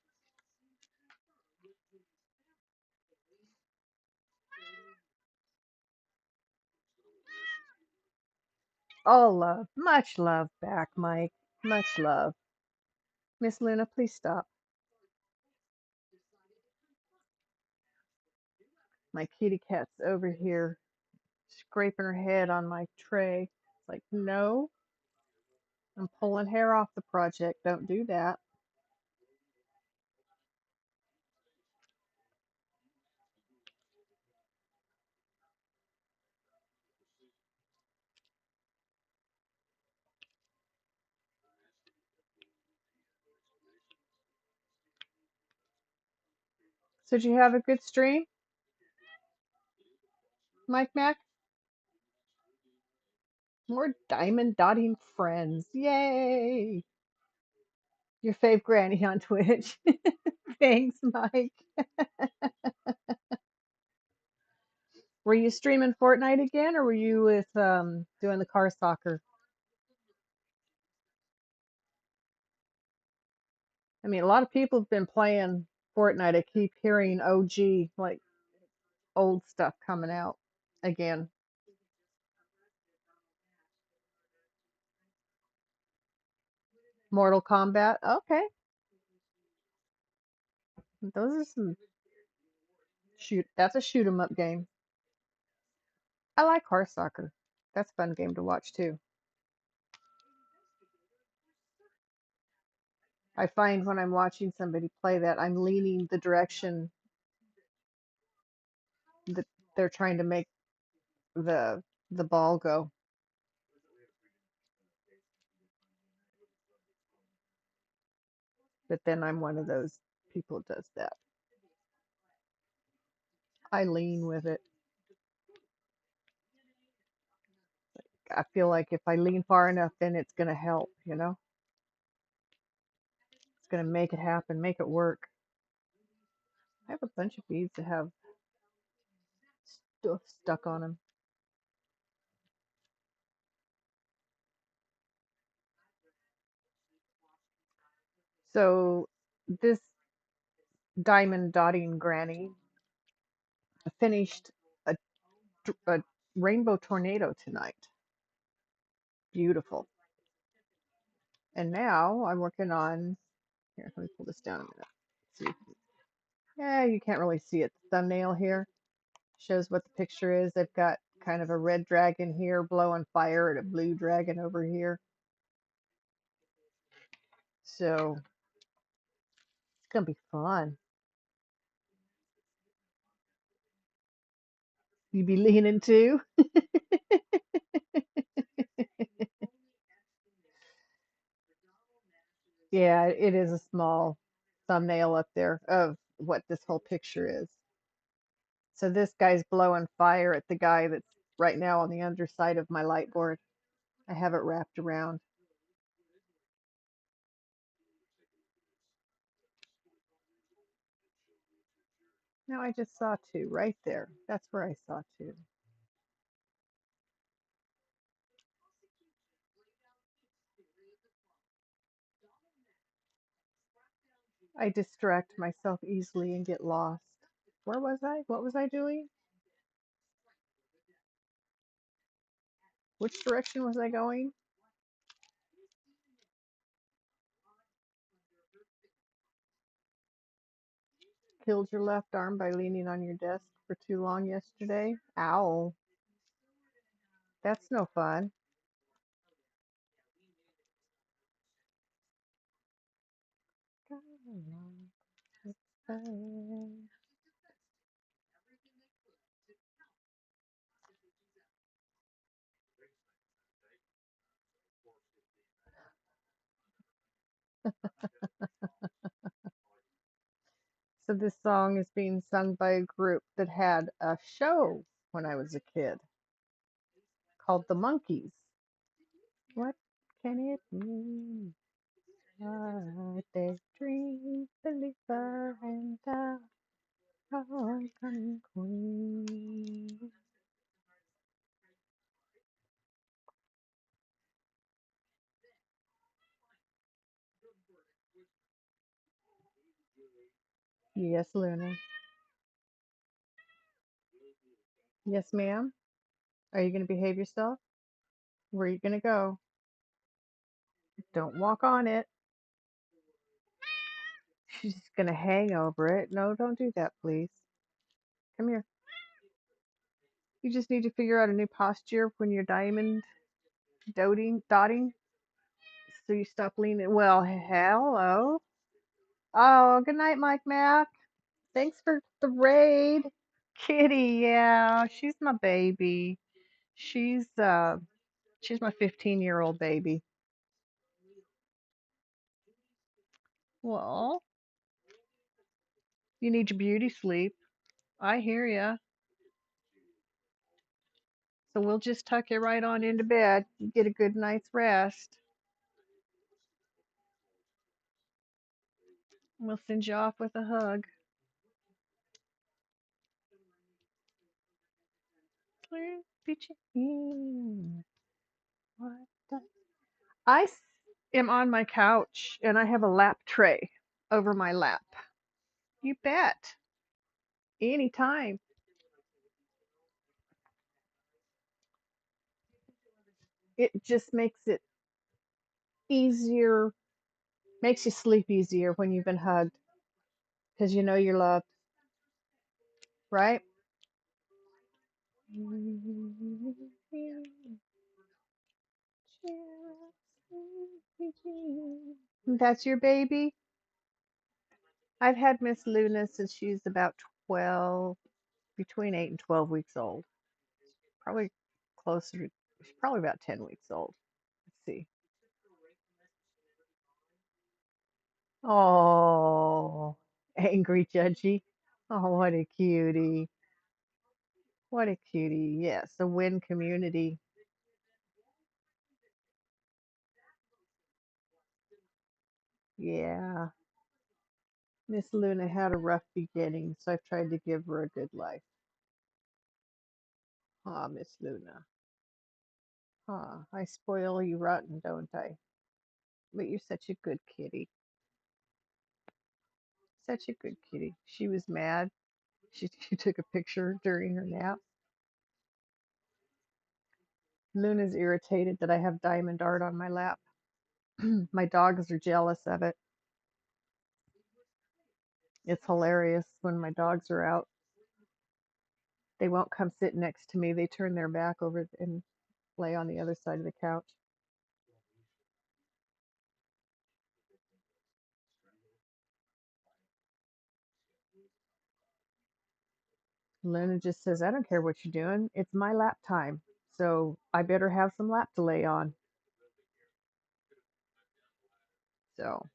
All love. Much love back, Mike. Much love. Miss Luna, please stop. My kitty cat's over here scraping her head on my tray. It's like, no, I'm pulling hair off the project. Don't do that. So did you have a good stream, Mike Mac? More diamond dotting friends. Yay! Your fave granny on Twitch. Thanks, Mike. Were you streaming Fortnite again, or were you with doing the car soccer? I mean, a lot of people have been playing Fortnite. I keep hearing OG, like old stuff coming out again. Mortal Kombat. Okay, those are some shoot. That's a shoot 'em up game. I like car soccer. That's a fun game to watch too. I find when I'm watching somebody play that, I'm leaning the direction that they're trying to make the the ball go. But then I'm one of those people that does that. I lean with it. I feel like if I lean far enough, then it's going to help, you know? It's going to make it happen, make it work. I have a bunch of beads that have stuff stuck on them. So this diamond dotting granny finished a, a rainbow tornado tonight. Beautiful. And now I'm working on, here, let me pull this down a minute. See. Yeah, you can't really see it. The thumbnail here shows what the picture is. They've got kind of a red dragon here blowing fire and a blue dragon over here. So it's gonna be fun. You be leaning too? Yeah, it is a small thumbnail up there of what this whole picture is. So this guy's blowing fire at the guy that's right now on the underside of my light board. I have it wrapped around. Now I just saw two right there. That's where I saw two. I distract myself easily and get lost. Where was I? What was I doing? Which direction was I going? Killed your left arm by leaning on your desk for too long yesterday. Ow. That's no fun. So this song is being sung by a group that had a show when I was a kid called The Monkees. What can it mean? Are they dream believer and a homecoming queen? Yes, Luna. Yes, ma'am. Are you going to behave yourself? Where are you going to go? Don't walk on it. She's just going to hang over it. No, don't do that, please. Come here. You just need to figure out a new posture when you're diamond dotting, so you stop leaning. Well, hello. Oh, good night, Mike Mac. Thanks for the raid. Kitty, yeah, she's my baby. She's uh she's my 15-year-old baby. Well, you need your beauty sleep. I hear ya. So we'll just tuck you right on into bed. You get a good night's rest. We'll send you off with a hug. Sleepy Jean. What does am on my couch and I have a lap tray over my lap. You bet. Anytime. It just makes it easier, makes you sleep easier when you've been hugged because you know you're loved, right? That's your baby? I've had Miss Luna since she's about 12, between 8 and 12 weeks old. Probably closer to, she's probably about 10 weeks old. Let's see. Oh, angry judgy. Oh, what a cutie. What a cutie. Yes, a win community. Yeah. Miss Luna had a rough beginning, so I've tried to give her a good life. Ah, Miss Luna. Ah, I spoil you rotten, don't I? But you're such a good kitty. Such a good kitty. She was mad. She took a picture during her nap. Luna's irritated that I have diamond art on my lap. My dogs are jealous of it. It's hilarious when my dogs are out. They won't come sit next to me. They turn their back over and lay on the other side of the couch. Luna just says, I don't care what you're doing. It's my lap time. So I better have some lap to lay on. So,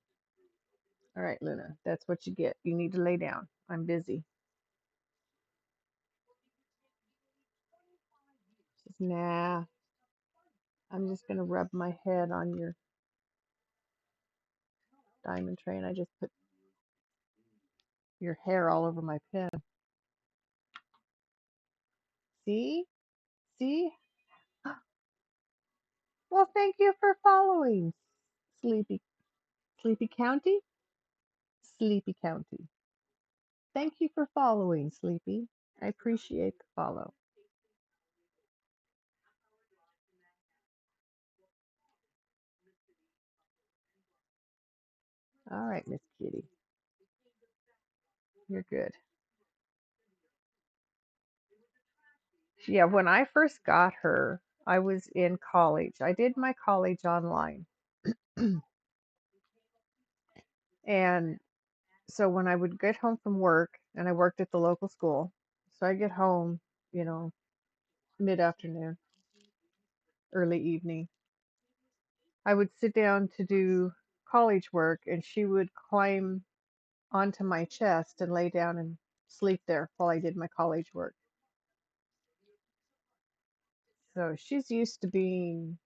all right, Luna, that's what you get. You need to lay down. I'm busy. She says, nah, I'm just going to rub my head on your diamond tray. And I just put your hair all over my pen. See? See? Well, thank you for following, Sleepy. Sleepy County? Sleepy County. Thank you for following, Sleepy. I appreciate the follow. All right, Miss Kitty. You're good. Yeah, when I first got her, I was in college. I did my college online. And so when I would get home from work, and I worked at the local school, so I get home, you know, mid afternoon, early evening, I would sit down to do college work, and she would climb onto my chest and lay down and sleep there while I did my college work. So she's used to being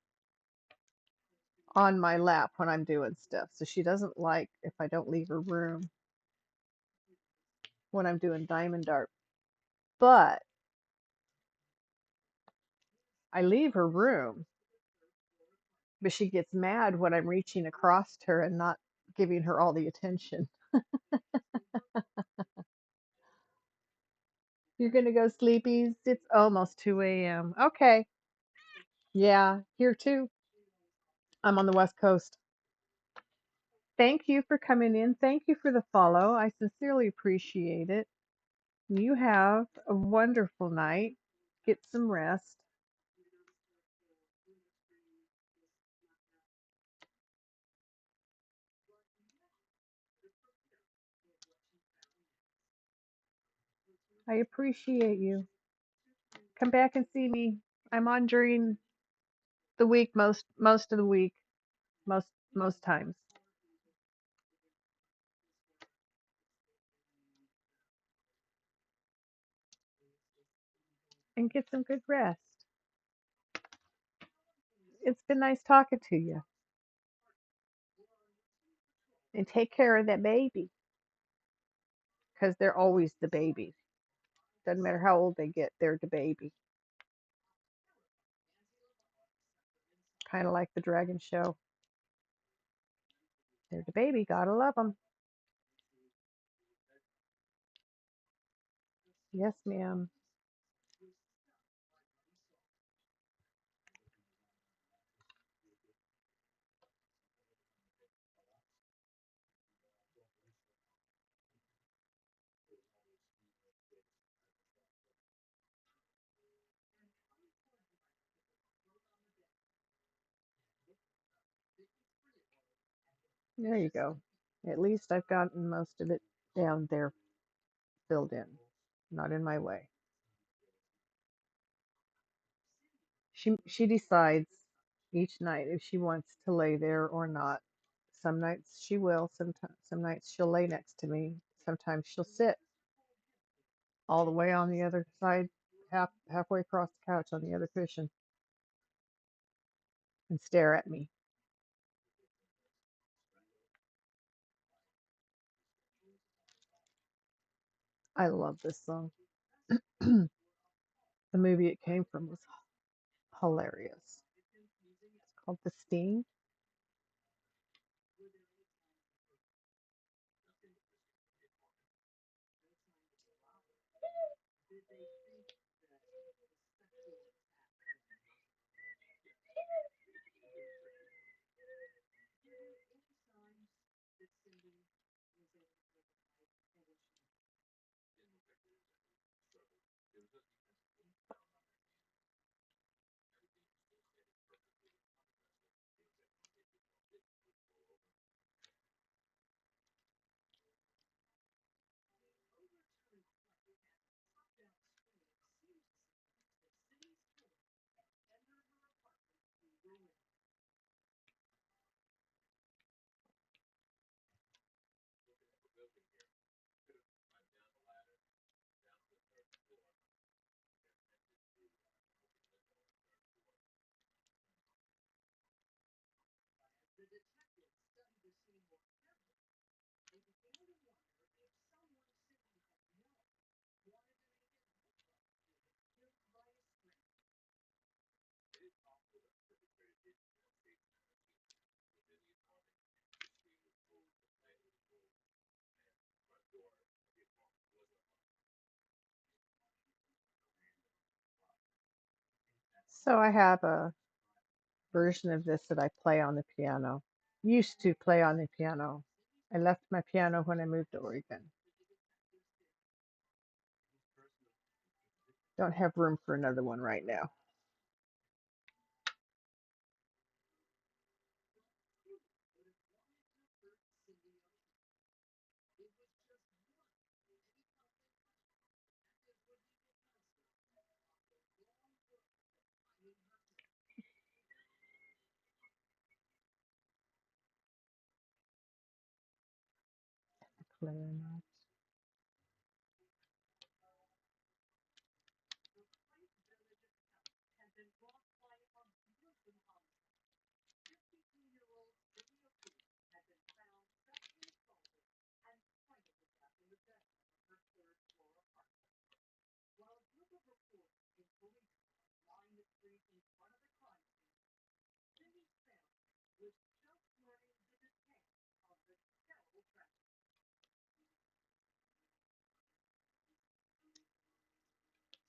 on my lap when I'm doing stuff. So she doesn't like if I don't leave her room when I'm doing diamond art. But I leave her room, but she gets mad when I'm reaching across her and not giving her all the attention. You're going to go sleepies? It's almost 2 a.m. Okay. Yeah, here too. I'm on the West Coast. Thank you for coming in. Thank you for the follow. I sincerely appreciate it. You have a wonderful night. Get some rest. I appreciate you. Come back and see me. I'm on during the week, most of the week, most times. And get some good rest. It's been nice talking to you. And take care of that baby, because they're always the baby. Doesn't matter how old they get, they're the baby. Kind of like the Dragon Show. They're the baby. Gotta love them. Yes, ma'am. There you go. At least I've gotten most of it down there filled in. Not in my way. She decides each night if she wants to lay there or not. Some nights she will. Some nights she'll lay next to me. Sometimes she'll sit all the way on the other side, halfway across the couch on the other cushion, and stare at me. I love this song. The movie it came from was hilarious. It's called The Sting. So I have a version of this that I play on the piano. Used to play on the piano. I left my piano when I moved to Oregon. Don't have room for another one right now. clarinet.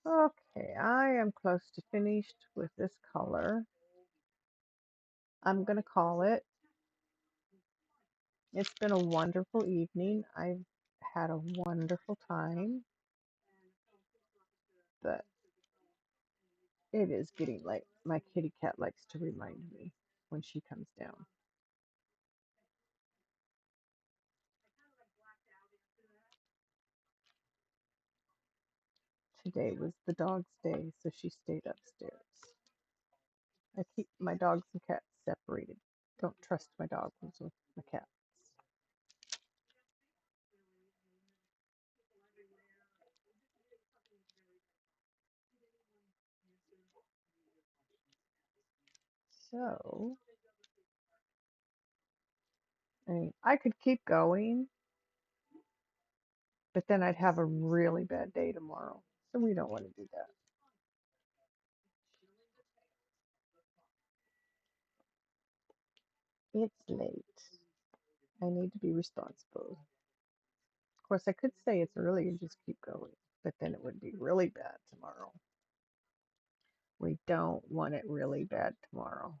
Okay, I am close to finished with this color. I'm going to call it. It's been a wonderful evening. I've had a wonderful time, but it is getting late. My kitty cat likes to remind me when she comes down. Today was the dog's day, so she stayed upstairs. I keep my dogs and cats separated. Don't trust my dogs with my cats. So, I mean, I could keep going, but then I'd have a really bad day tomorrow. So we don't want to do that. It's late. I need to be responsible. Of course, I could say it's early and just keep going, but then it would be really bad tomorrow. We don't want it really bad tomorrow.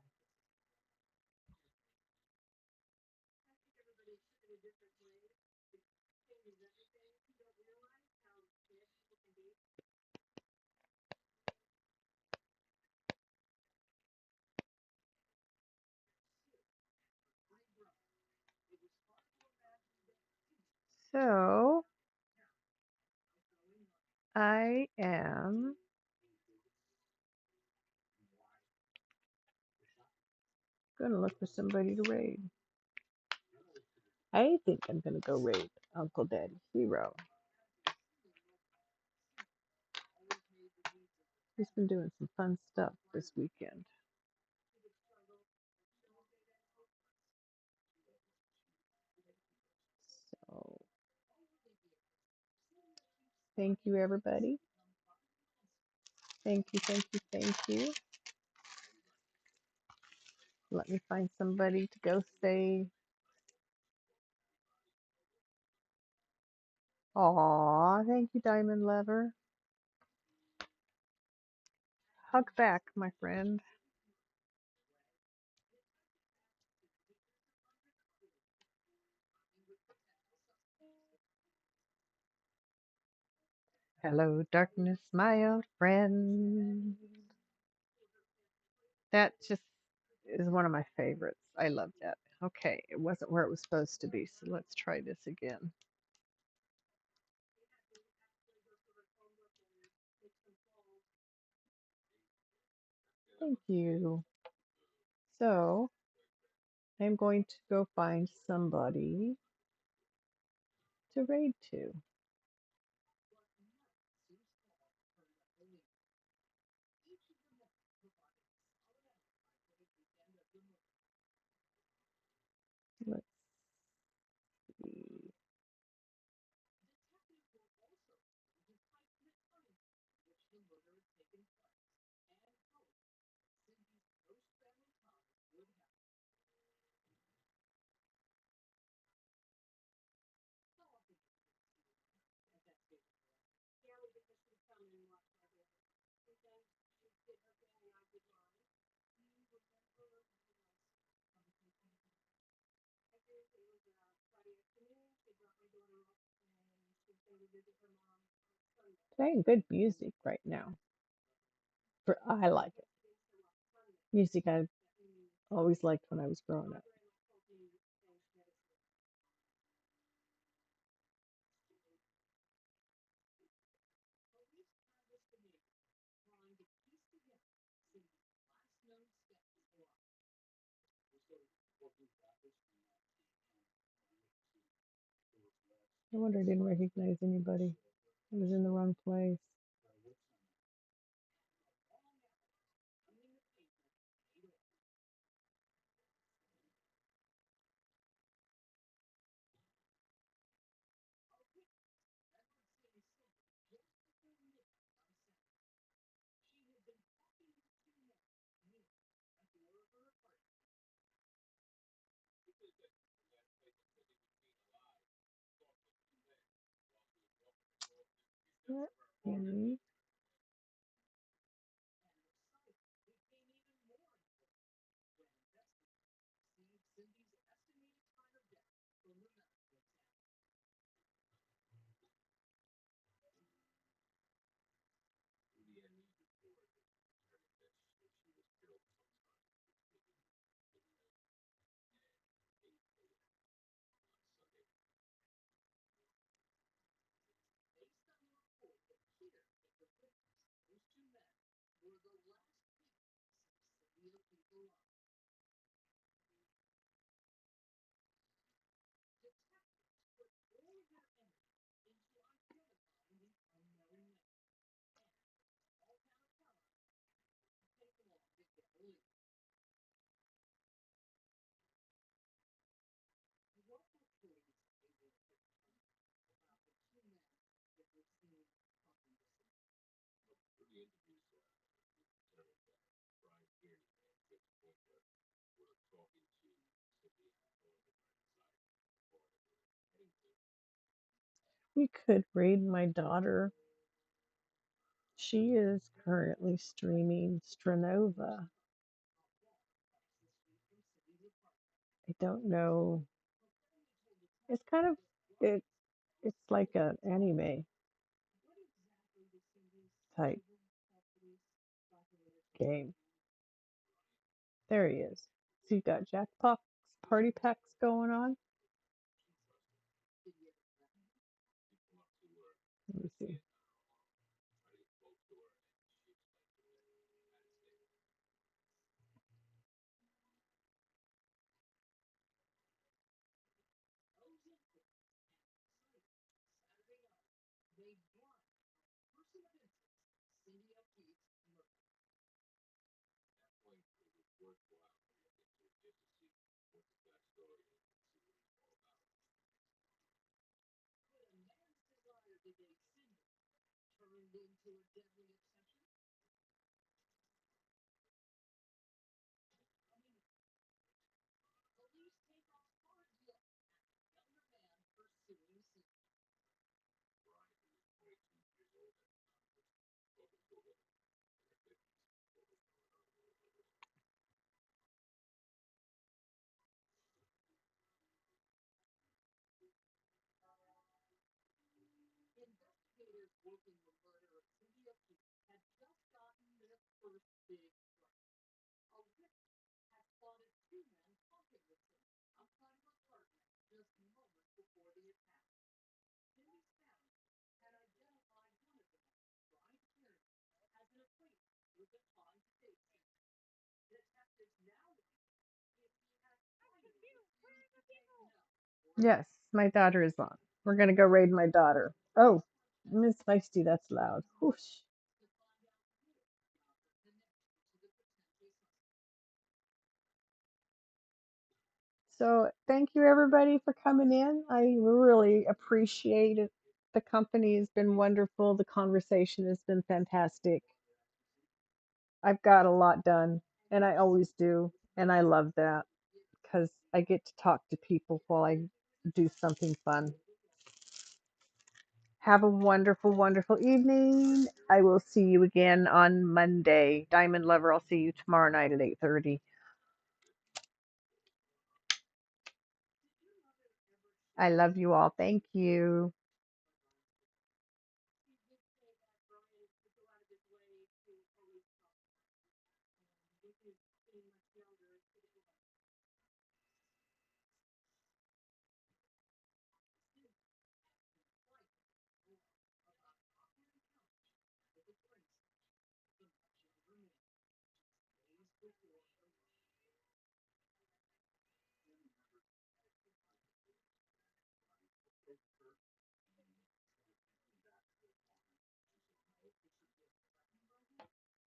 So I am going to look for somebody to raid. I think I'm going to go raid Uncle Daddy Hero. He's been doing some fun stuff this weekend. So thank you, everybody. Thank you, thank you, thank you. Let me find somebody to go say, aw, thank you, Diamond Lover. Hug back, my friend. Hello, darkness, my old friend. That just is one of my favorites. I love that. Okay, it wasn't where it was supposed to be, so let's try this again. Thank you. So, I'm going to go find somebody to raid to. Let's see. Playing good music right now. I like it. Music I always liked when I was growing up. No wonder I didn't recognize anybody. I was in the wrong place. Mhm. We could raid my daughter. She is currently streaming Stranova. I don't know. It's kind of it. It's like an anime type game. There he is. So you got Jackbox party packs going on. Let me see. Yes, my daughter is on. We're gonna go raid my daughter. Oh, Miss Feisty, that's loud. Whoosh. So thank you everybody for coming in. I really appreciate it. The company has been wonderful. The conversation has been fantastic. I've got a lot done, and I always do, and I love that because I get to talk to people while I do something fun. Have a wonderful, wonderful evening. I will see you again on Monday. Diamond Lover, I'll see you tomorrow night at 8:30. I love you all. Thank you.